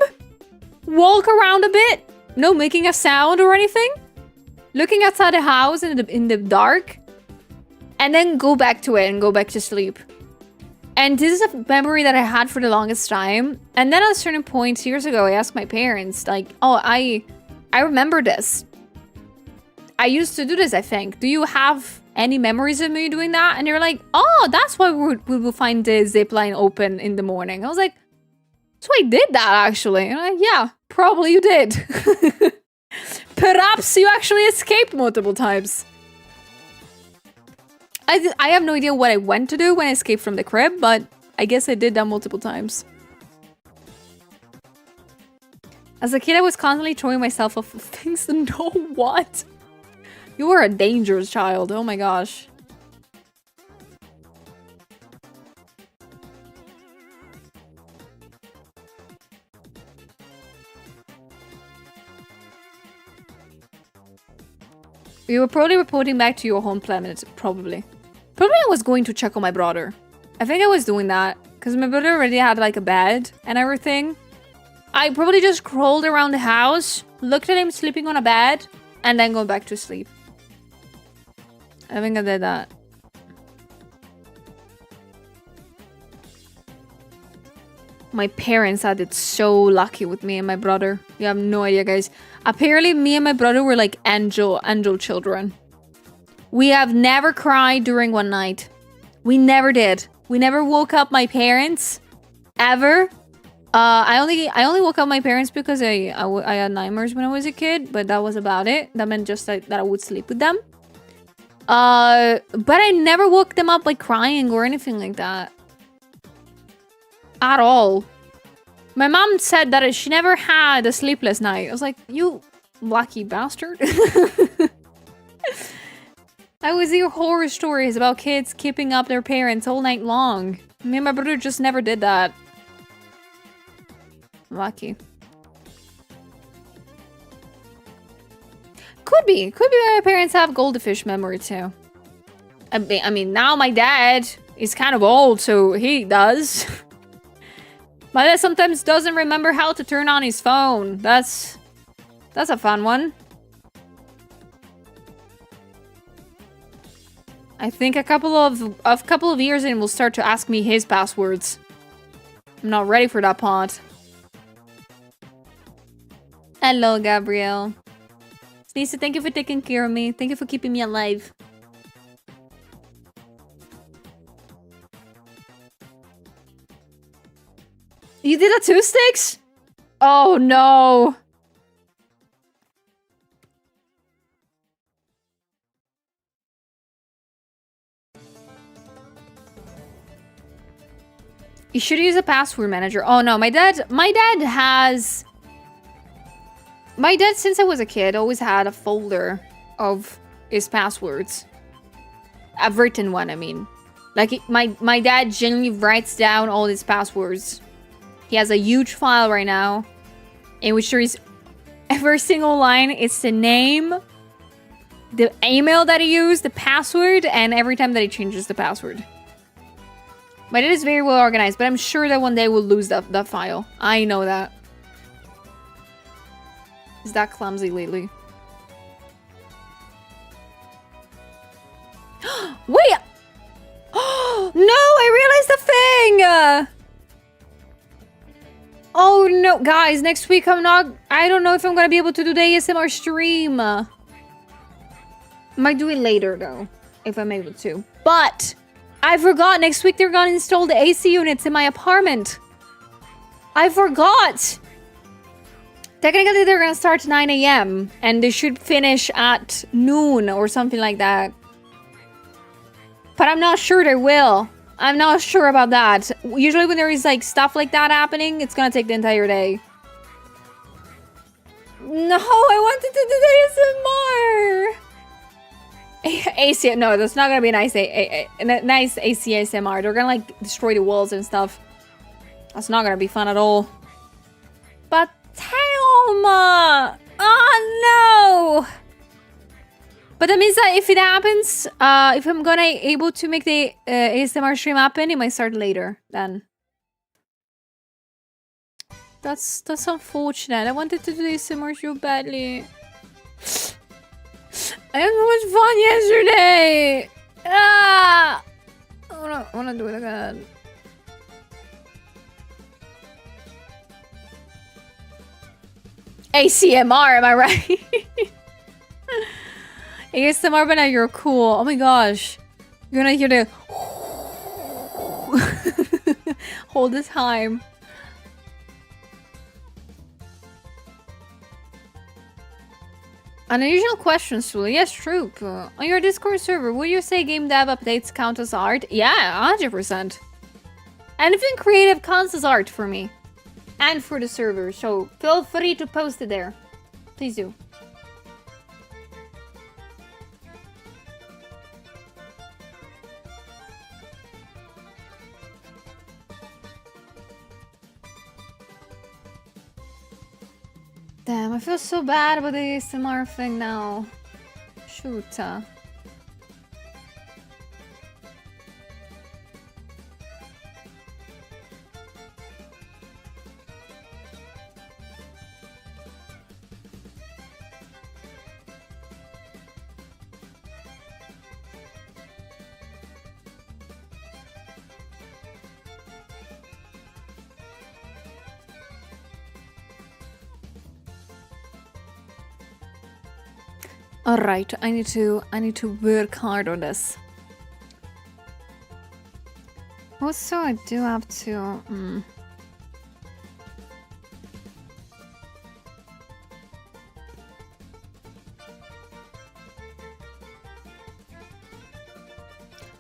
walk around a bit, no making a sound or anything, looking outside the house in the dark, and then go back to it and go back to sleep. And this is a memory that I had for the longest time. And then at a certain point years ago, I asked my parents, like, oh, I remember this. I used to do this, I think. Do you have any memories of me doing that? And they were like, oh, that's why we will find the zip line open in the morning. I was like, so I did that actually. And I'm like, yeah, probably you did. Perhaps you actually escaped multiple times. I have no idea what I went to do when I escaped from the crib, but I guess I did that multiple times. As a kid, I was constantly throwing myself off of things to know what. You were a dangerous child. Oh my gosh. You were probably reporting back to your home planet, probably. Probably I was going to check on my brother. I think I was doing that, because my brother already had like a bed and everything. I probably just crawled around the house, looked at him sleeping on a bed, and then go back to sleep. I think I did that. My parents had it so lucky with me and my brother. You have no idea, guys. Apparently, me and my brother were like angel children. We have never cried during one night. We never did. We never woke up my parents, ever. I only woke up my parents because I had nightmares when I was a kid, but that was about it. That meant just that I would sleep with them. But I never woke them up like crying or anything like that. At all. My mom said that she never had a sleepless night. I was like, you lucky bastard. I always hear horror stories about kids keeping up their parents all night long. Me and my brother just never did that. Lucky. Could be my parents have goldfish memory too. I mean, now my dad is kind of old, so he does. My dad sometimes doesn't remember how to turn on his phone. That's a fun one. I think a couple of years in, we'll start to ask me his passwords. I'm not ready for that part. Hello, Gabrielle. Sneezy, thank you for taking care of me. Thank you for keeping me alive. You did a 2 sticks? Oh no. You should use a password manager. Oh no, my dad, since I was a kid, always had a folder of his passwords. A written one, I mean. Like, my dad generally writes down all his passwords. He has a huge file right now, in which there is every single line. It's the name, the email that he used, the password, and every time that he changes the password. My dad is very well organized, but I'm sure that one day we'll lose that file. I know that. He's that clumsy lately. Wait! No, I realized the thing! Oh no, guys, next week I don't know if I'm gonna be able to do the ASMR stream. Might do it later though, if I'm able to. But I forgot, next week they're gonna install the AC units in my apartment. I forgot! Technically they're gonna start 9 AM and they should finish at noon or something like that. But I'm not sure they will. I'm not sure about that. Usually when there is like stuff like that happening, it's gonna take the entire day. No, I wanted to do the ASMR. AC, no, that's not gonna be a nice AC ASMR. They're gonna like destroy the walls and stuff. That's not gonna be fun at all. But Thelma! Oh no! But that means that if it happens, if I'm gonna able to make the ASMR stream happen, it might start later then. That's unfortunate. I wanted to do the ASMR so badly. I had so much fun yesterday. Ah, I wanna do it again. ACMR, am I right? ASMR, but now you're cool. Oh my gosh. You're gonna hear the whole the time. An unusual question, Suli. Yes, true. On your Discord server, would you say game dev updates count as art? Yeah, 100%. Anything creative counts as art for me. And for the server, so feel free to post it there. Please do. Damn, I feel so bad about the ASMR thing now. Shoot. Alright, I need to work hard on this. Also, I do have to...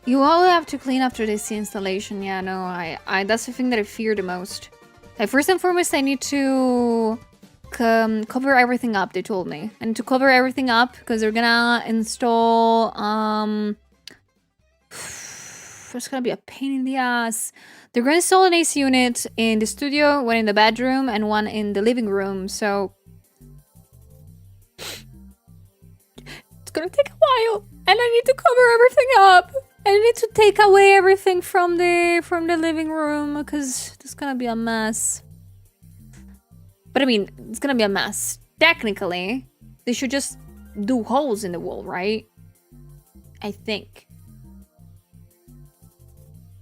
You all have to clean after this installation. Yeah, no, I that's the thing that I fear the most. Like, first and foremost, I need to cover everything up, they told me. I need to cover everything up because they're gonna install it's gonna be a pain in the ass. They're gonna install an AC unit in the studio, one in the bedroom, and one in the living room, so it's gonna take a while. And I need to cover everything up. I need to take away everything from the living room because it's gonna be a mess. But I mean, it's gonna be a mess. Technically, they should just do holes in the wall, right? I think.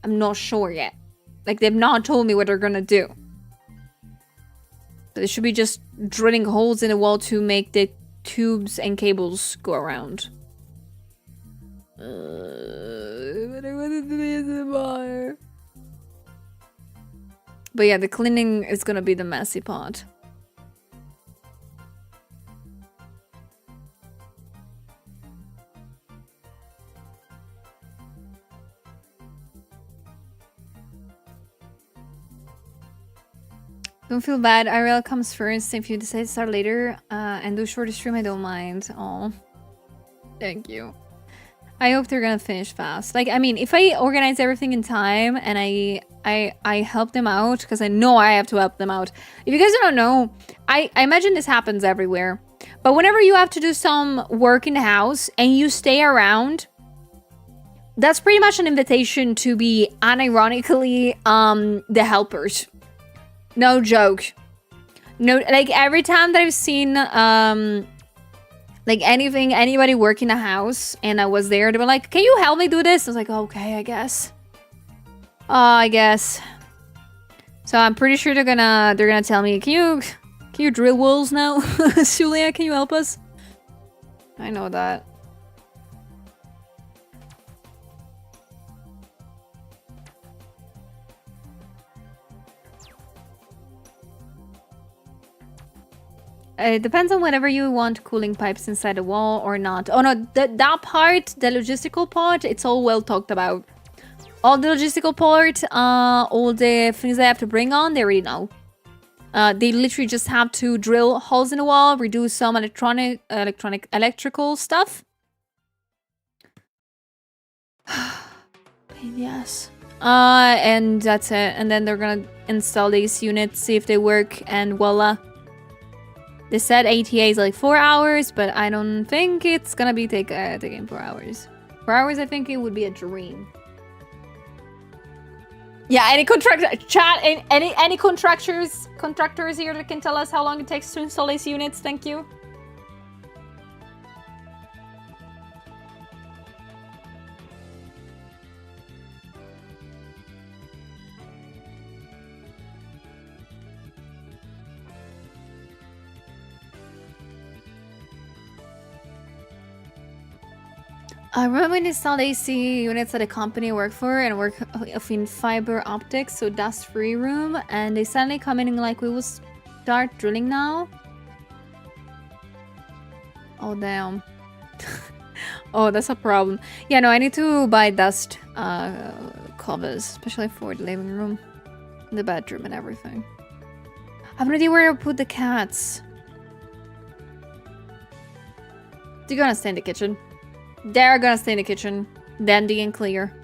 I'm not sure yet. Like, they've not told me what they're gonna do. But they should be just drilling holes in the wall to make the tubes and cables go around. But I wanted to do ASMR. But yeah, the cleaning is gonna be the messy part. Don't feel bad. IRL comes first. If you decide to start later and do shorter stream, I don't mind. Oh, thank you. I hope they're gonna finish fast. Like, I mean, if I organize everything in time and I help them out, because I know I have to help them out. If you guys don't know, I imagine this happens everywhere. But whenever you have to do some work in the house and you stay around, that's pretty much an invitation to be unironically the helpers. No joke. No, like every time that I've seen like anybody work in a house and I was there, they were like, "Can you help me do this?" I was like, "Okay, I guess." I guess. So I'm pretty sure they're gonna tell me, "Can you drill walls now?" Julia, can you help us? I know that. It depends on whether you want cooling pipes inside the wall or not. Oh no, that part, the logistical part, it's all well talked about. All the logistical part, all the things they have to bring on, they already know. They literally just have to drill holes in the wall, redo some electrical stuff. Yes. And that's it. And then they're gonna install these units, see if they work, and voila. They said ATA is like 4 hours, but I don't think it's gonna be taking 4 hours. 4 hours, I think it would be a dream. Yeah, any contractors here that can tell us how long it takes to install these units? Thank you. I remember when they installed AC units at a company I work for and work in fiber optics, so dust-free room, and they suddenly come in and like, we will start drilling now. Oh, damn. Oh, that's a problem. Yeah, no, I need to buy dust covers, especially for the living room, the bedroom, and everything. I have no idea where to put the cats. They're gonna stay in the kitchen. They're gonna stay in the kitchen. Dandy and clear.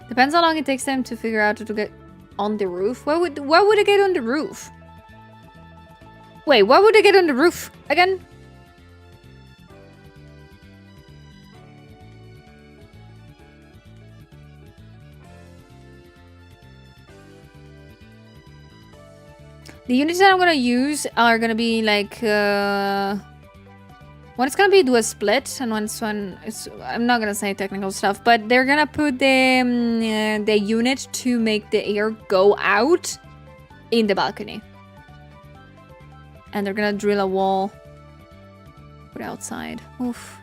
Depends how long it takes them to figure out how to get on the roof. Why would they get on the roof? Wait, why would they get on the roof again? The units that I'm gonna use are gonna be like one is gonna be do a split, and one is, I'm not gonna say technical stuff, but they're gonna put the unit to make the air go out in the balcony, and they're gonna drill a wall put outside. Oof.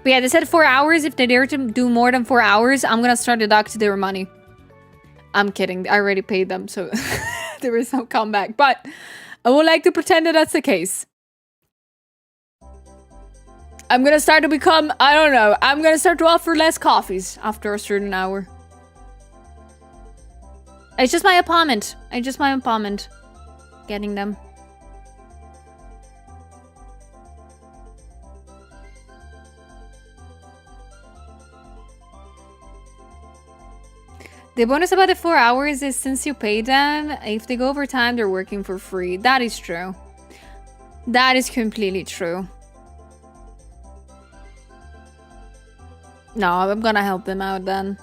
But yeah, they said 4 hours. If they dare to do more than 4 hours, I'm gonna start deducting their money. I'm kidding. I already paid them, so there is no comeback. But I would like to pretend that that's the case. I'm gonna start to become, I don't know, I'm gonna start to offer less coffees after a certain hour. It's just my apartment. It's just my apartment. Getting them. The bonus about the 4 hours is since you pay them, if they go over time, they're working for free. That is true. That is completely true. No, I'm gonna help them out then.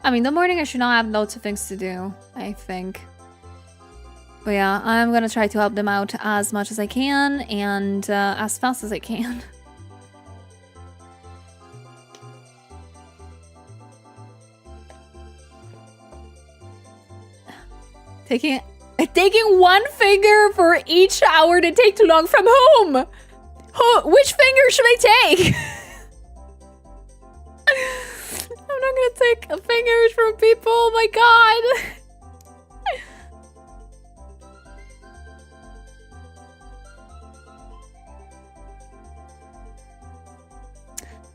I mean, the morning I should not have lots of things to do, I think. But yeah, I'm gonna try to help them out as much as I can and as fast as I can. Taking one finger for each hour to take too long from whom? Which finger should I take? I'm not gonna take fingers from people. Oh my god.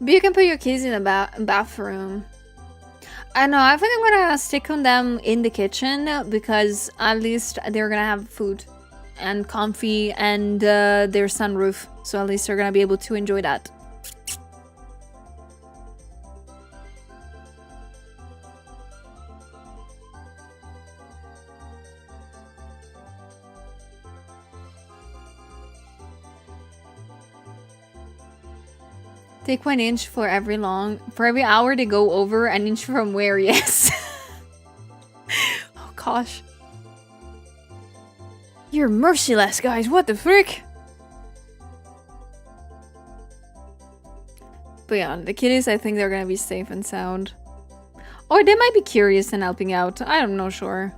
But you can put your keys in the bathroom. I know, I think I'm gonna stick on them in the kitchen because at least they're gonna have food and comfy and their sunroof. So at least they're gonna be able to enjoy that. Take 1 inch for every hour they go over an inch from where, yes. Oh gosh. You're merciless, guys, what the frick? But yeah, the kitties, I think they're gonna be safe and sound. Or they might be curious and helping out, I'm not sure.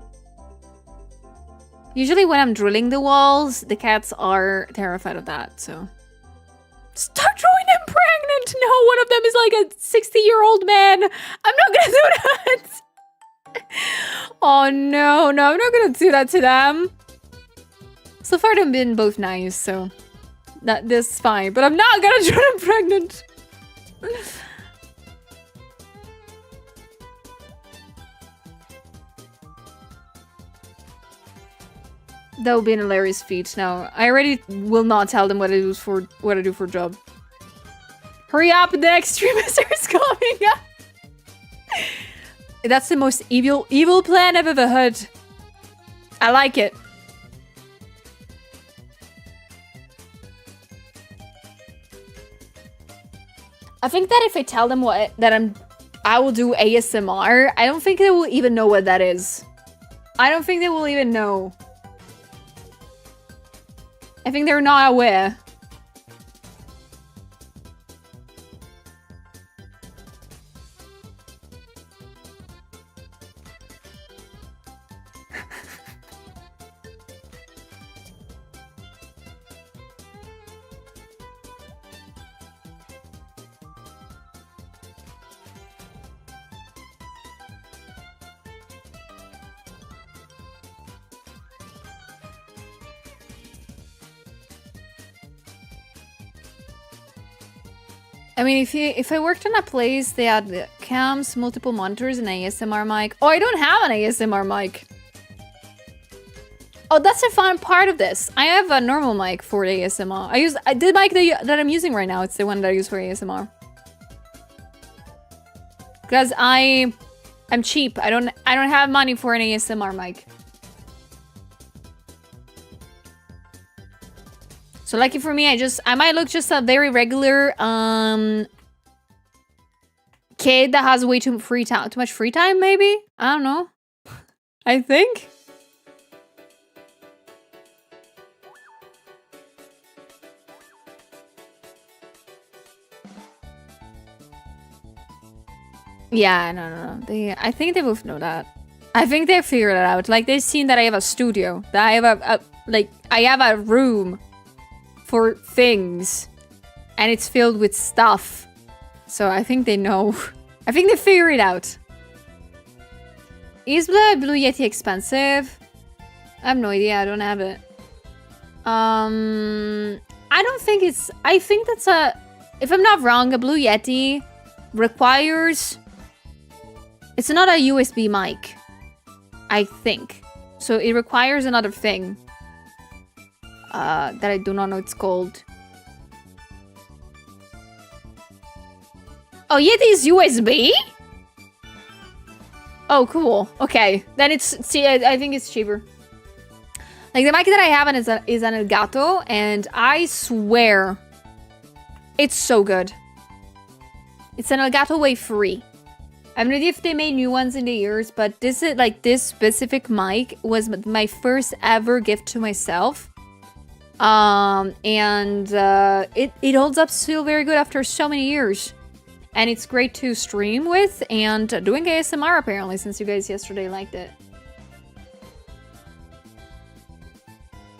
Usually when I'm drilling the walls, the cats are terrified of that, so. Start drawing them pregnant! No, one of them is like a 60-year-old man. I'm not gonna do that. Oh no, I'm not gonna do that to them. So far they've been both nice, so this is fine. But I'm not gonna draw them pregnant. That would be an hilarious feat. No, I already will not tell them what I do for job. Hurry up, the next streamer is coming up. That's the most evil plan I've ever heard. I like it. I think that if I tell them I will do ASMR, I don't think they will even know what that is. I don't think they will even know. I think they're not aware. I mean, if I worked in a place, they had cams, multiple monitors, and an ASMR mic. Oh, I don't have an ASMR mic. Oh, that's a fun part of this. I have a normal mic for the ASMR. The mic that I'm using right now. It's the one that I use for ASMR. Because I'm cheap. I don't have money for an ASMR mic. So lucky for me, I might look just a very regular kid that has way too much free time, maybe? I don't know. I think. Yeah, no. I think they both know that. I think they figured it out. Like, they've seen that I have a studio. That I have I have a room for things. And it's filled with stuff. So I think they know. I think they figured it out. Is the Blue Yeti expensive? I have no idea. I don't have it. I don't think it's... I think that's a... If I'm not wrong, a Blue Yeti requires... It's not a USB mic, I think. So it requires another thing. That I do not know it's called. Oh, Yeti's USB? Oh, cool. Okay. Then I think it's cheaper. Like, the mic that I have is an Elgato, and I swear it's so good. It's an Elgato Wave 3. I have no idea if they made new ones in the years, but this specific mic was my first ever gift to myself. It holds up still very good after so many years. And it's great to stream with and doing ASMR apparently, since you guys yesterday liked it.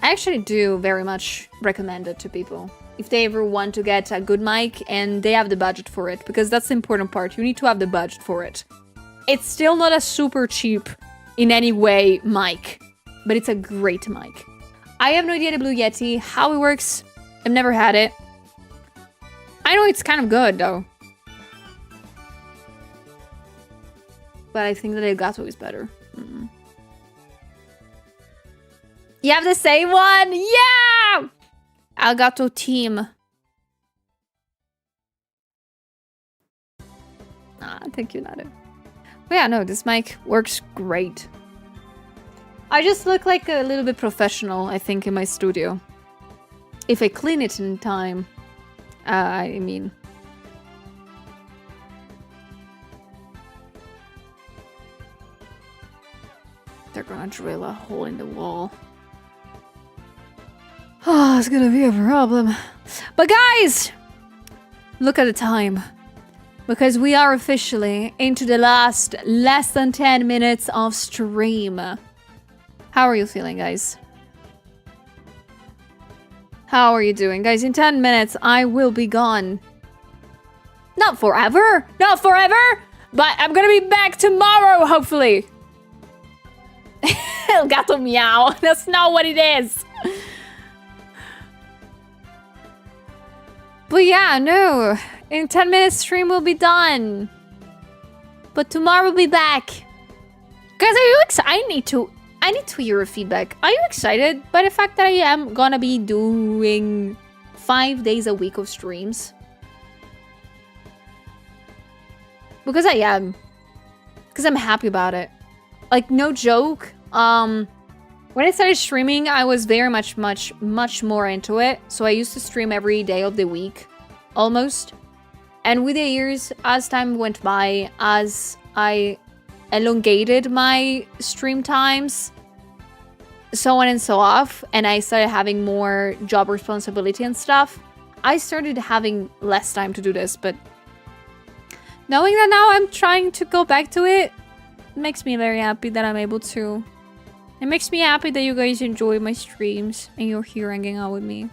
I actually do very much recommend it to people. If they ever want to get a good mic and they have the budget for it, because that's the important part. You need to have the budget for it. It's still not a super cheap in any way mic, but it's a great mic. I have no idea the Blue Yeti, how it works. I've never had it. I know it's kind of good though. But I think that Elgato is better. You have the same one? Yeah! Elgato team. Thank you, Nado. But yeah, no, this mic works great. I just look like a little bit professional, I think, in my studio. If I clean it in time, I mean. They're gonna drill a hole in the wall. Oh, it's gonna be a problem. But guys, look at the time. Because we are officially into the last less than 10 minutes of stream. How are you feeling, guys? How are you doing? Guys, in 10 minutes, I will be gone. Not forever! Not forever! But I'm gonna be back tomorrow, hopefully. Elgato meow. That's not what it is. But yeah, no. In 10 minutes, stream will be done. But tomorrow we'll be back. Guys, are you excited? I need to hear your feedback. Are you excited by the fact that I am gonna be doing 5 days a week of streams? Because I am. Because I'm happy about it. Like, no joke. When I started streaming, I was very much more into it. So I used to stream every day of the week, almost. And with the years, as time went by, as I elongated my stream times, so on and so off, and I started having more job responsibility and stuff, I started having less time to do this. But knowing that now I'm trying to go back to it, makes me very happy that I'm able to. It makes me happy that you guys enjoy my streams and you're here hanging out with me.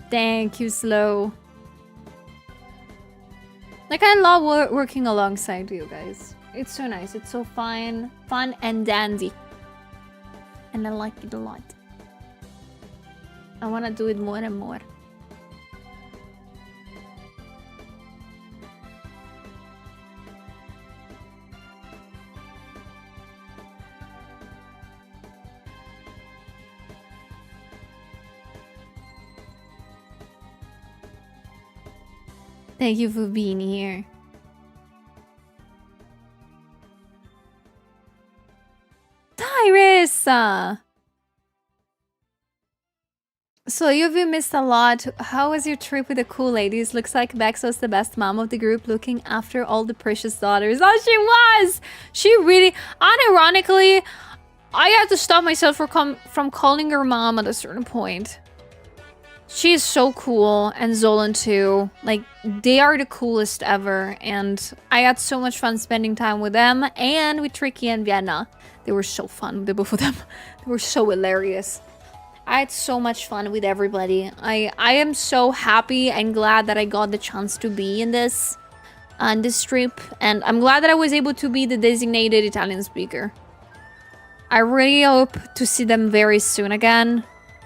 Thank you, Slow. Like, I love working alongside you guys. It's so nice. It's so fun and dandy. And I like it a lot. I want to do it more and more. Thank you for being here. Tyrus! So you've been missed a lot. How was your trip with the cool ladies? Looks like Bex was the best mom of the group, looking after all the precious daughters. Oh, she was! She really... Unironically, I had to stop myself from calling her mom at a certain point. She is so cool, and Zolan too. Like, they are the coolest ever, and I had so much fun spending time with them and with Tricky and Vienna. They were so fun, the both of them. They were so hilarious. I had so much fun with everybody. I am so happy and glad that I got the chance to be in this on this trip, and I'm glad that I was able to be the designated Italian speaker. I really hope to see them very soon again.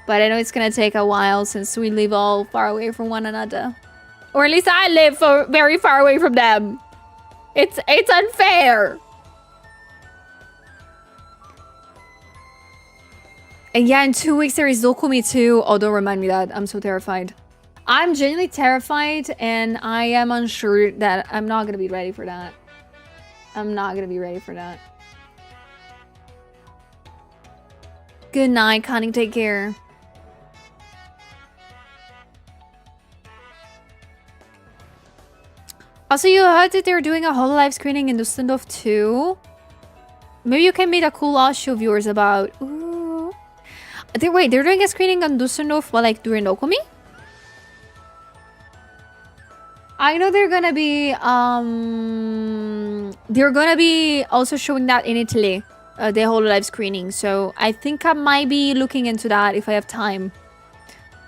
But I know it's gonna take a while since we live all far away from one another. Or at least I live very far away from them. It's unfair. And yeah, in 2 weeks there is Dokumi too. Oh, don't remind me that. I'm so terrified. I'm genuinely terrified, and I am unsure that I'm not gonna be ready for that. I'm not gonna be ready for that. Good night, Connie. Take care. Also, you heard that they're doing a HoloLive screening in Dusseldorf too? Maybe you can meet a cool Aussie of yours about... Ooh. Wait, they're doing a screening on Dusseldorf while, like, during Okumi? I know they're gonna be... They're gonna be also showing that in Italy. The HoloLive screening. So I think I might be looking into that if I have time.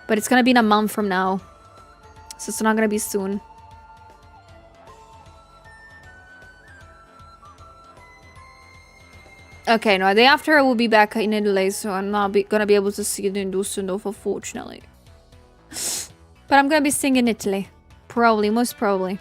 But it's gonna be in a month from now. So it's not gonna be soon. Okay, no, the day after I will be back in Italy, so I'm not gonna be able to see it in Dusseldorf, unfortunately. But I'm gonna be seeing in Italy. Probably, most probably.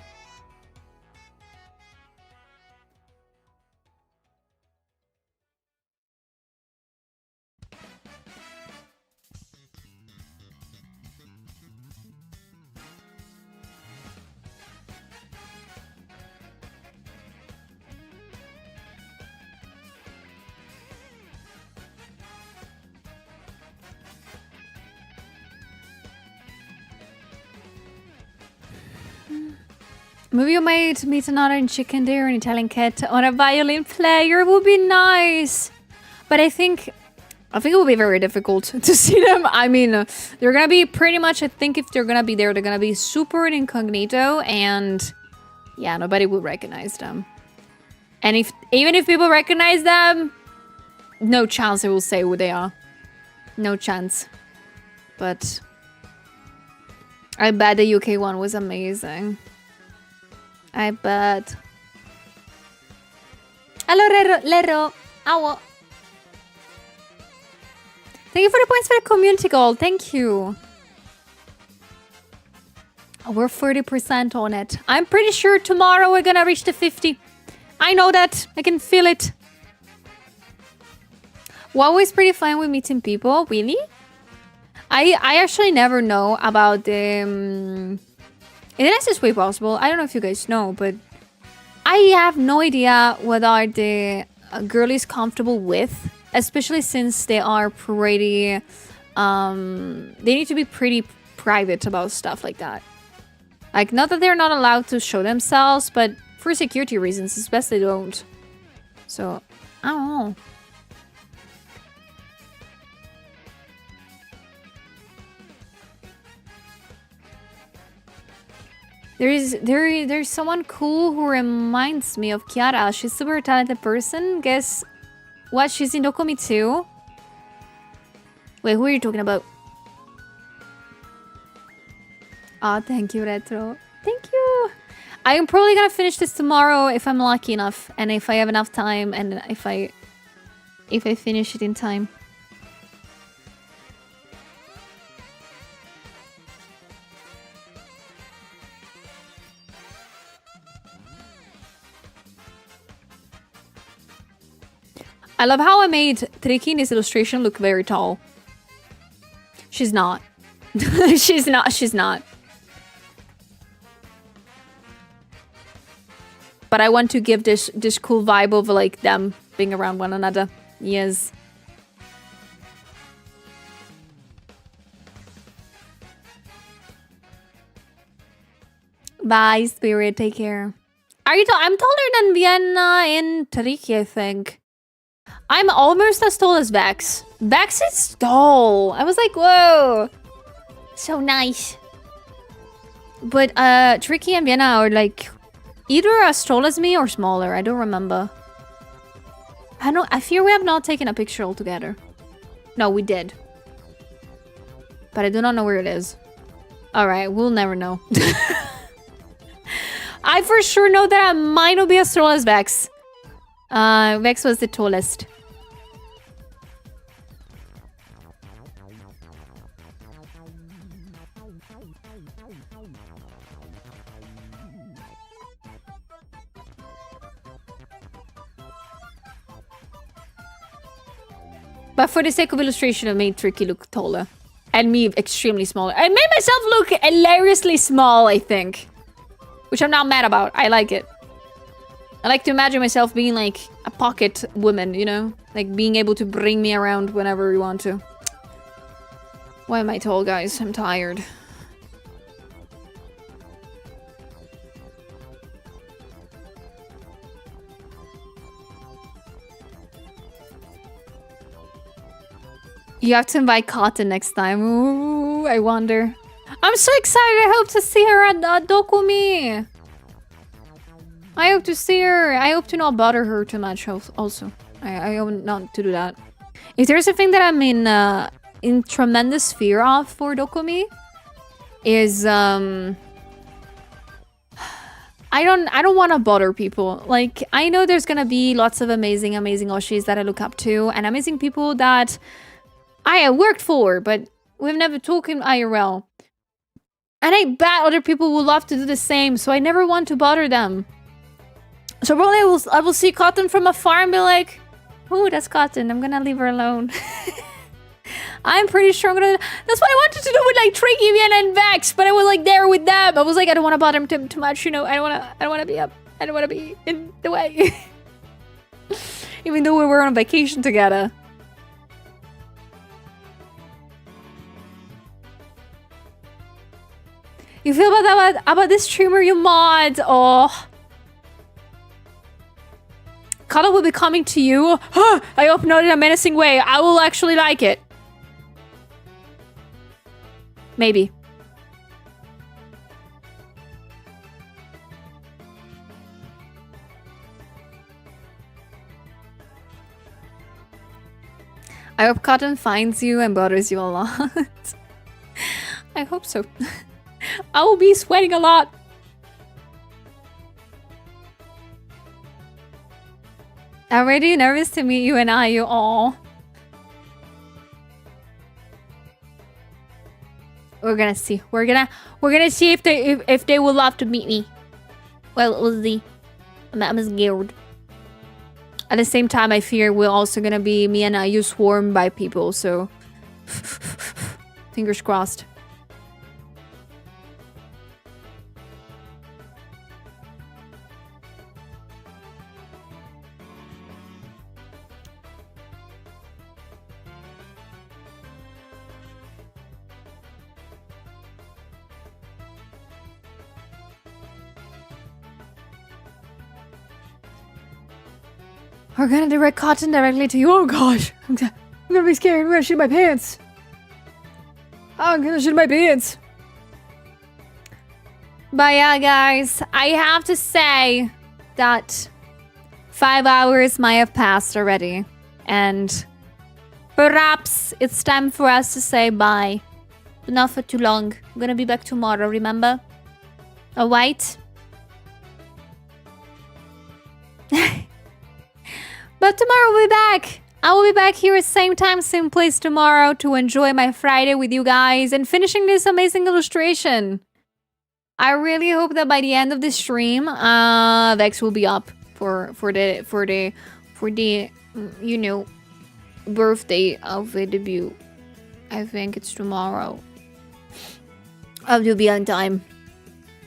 Maybe you might meet another chicken there, an Italian cat on a violin player. It would be nice. But I think it will be very difficult to see them. I mean, they're gonna be pretty much, I think if they're gonna be there, they're gonna be super incognito, and yeah, nobody will recognize them. And even if people recognize them, no chance they will say who they are. No chance. But I bet the UK one was amazing. I bet. Hello, Lero. Ow. Thank you for the points for the community goal. Thank you. We're 30% on it. I'm pretty sure tomorrow we're gonna reach the 50. I know that. I can feel it. WoW is pretty fun with meeting people. Really? I actually never know about the... in the nicest way possible. I don't know if you guys know, but I have no idea what are the girlies comfortable with, especially since they are pretty, they need to be pretty private about stuff like that. Like, not that they're not allowed to show themselves, but for security reasons, it's best they don't. So, I don't know. There's someone cool who reminds me of Kiara. She's a super talented person. Guess what? She's in Dokumi too. Wait, who are you talking about? Ah, thank you, Retro. Thank you. I am probably gonna finish this tomorrow if I'm lucky enough, and if I have enough time, and if I finish it in time. I love how I made Tricky in this illustration look very tall. She's not. she's not. But I want to give this cool vibe of like them being around one another. Yes. Bye, Spirit. Take care. Are you I'm taller than Vienna and Tricky, I think. I'm almost as tall as Vex. Vex is tall. I was like, whoa. So nice. But Tricky and Vienna are like either as tall as me or smaller. I don't remember. I fear we have not taken a picture all together. No, we did. But I do not know where it is. Alright, we'll never know. I for sure know that I might not be as tall as Vex. Vex was the tallest. But for the sake of illustration, I made Tricky look taller. And me extremely smaller. I made myself look hilariously small, I think. Which I'm not mad about. I like it. I like to imagine myself being like a pocket woman, you know? Like being able to bring me around whenever you want to. Why am I tall, guys? I'm tired. You have to invite Cotton next time. Ooh, I wonder. I'm so excited. I hope to see her at Dokumi. I hope to see her. I hope to not bother her too much also. I hope not to do that. If there's a thing that I'm in tremendous fear of for Dokumi is I don't want to bother people. Like, I know there's gonna be lots of amazing Oshis that I look up to and amazing people that I have worked for, but we've never talked in IRL. And I bet other people would love to do the same, so I never want to bother them. So probably I will see Cotton from afar and be like, oh, that's Cotton. I'm gonna leave her alone. I'm pretty sure I'm gonna... That's what I wanted to do with like Tricky, Vienna, and Vex, but I was like there with them. I was like, I don't want to bother them too much, you know. I don't want to be in the way. Even though we were on vacation together. You feel about this streamer you mod? Oh. Color will be coming to you. I hope not in a menacing way. I will actually like it. Maybe. I hope Cotton finds you and bothers you a lot. I hope so. I will be sweating a lot. I'm already nervous to meet you and you all. We're gonna see. We're gonna see if they will love to meet me. Well, we'll see. I'm scared. At the same time, I fear we're also gonna be me and you swarmed by people. So, fingers crossed. We're gonna direct Cotton directly to you. Oh gosh, I'm gonna be scared. I'm gonna shit my pants. I'm gonna shit my pants. But yeah, guys, I have to say that 5 hours might have passed already, and perhaps it's time for us to say bye. But not for too long. I'm gonna be back tomorrow. Remember? Alright. But tomorrow we'll be back. I will be back here at same time, same place tomorrow to enjoy my Friday with you guys and finishing this amazing illustration. I really hope that by the end of the stream, Vex will be up for the you know, birthday of the debut. I think it's tomorrow. I'll be on time.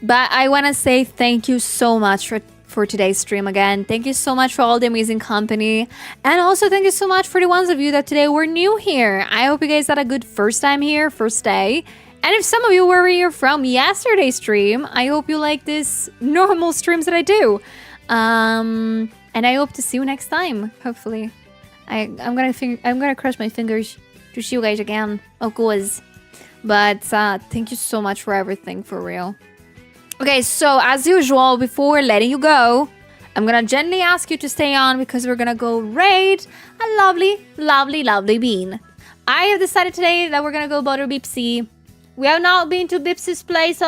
But I want to say thank you so much for today's stream again. Thank you so much for all the amazing company. And also thank you so much for the ones of you that today were new here. I hope you guys had a good first time here, first day. And if some of you were here from yesterday's stream, I hope you like this normal streams that I do. And I hope to see you next time, hopefully. I'm gonna cross my fingers to see you guys again, of course. But thank you so much for everything, for real. Okay, so as usual, before letting you go, I'm gonna gently ask you to stay on because we're gonna go raid a lovely, lovely, lovely bean. I have decided today that we're gonna go bother Bipsy. We have not been to Bipsy's place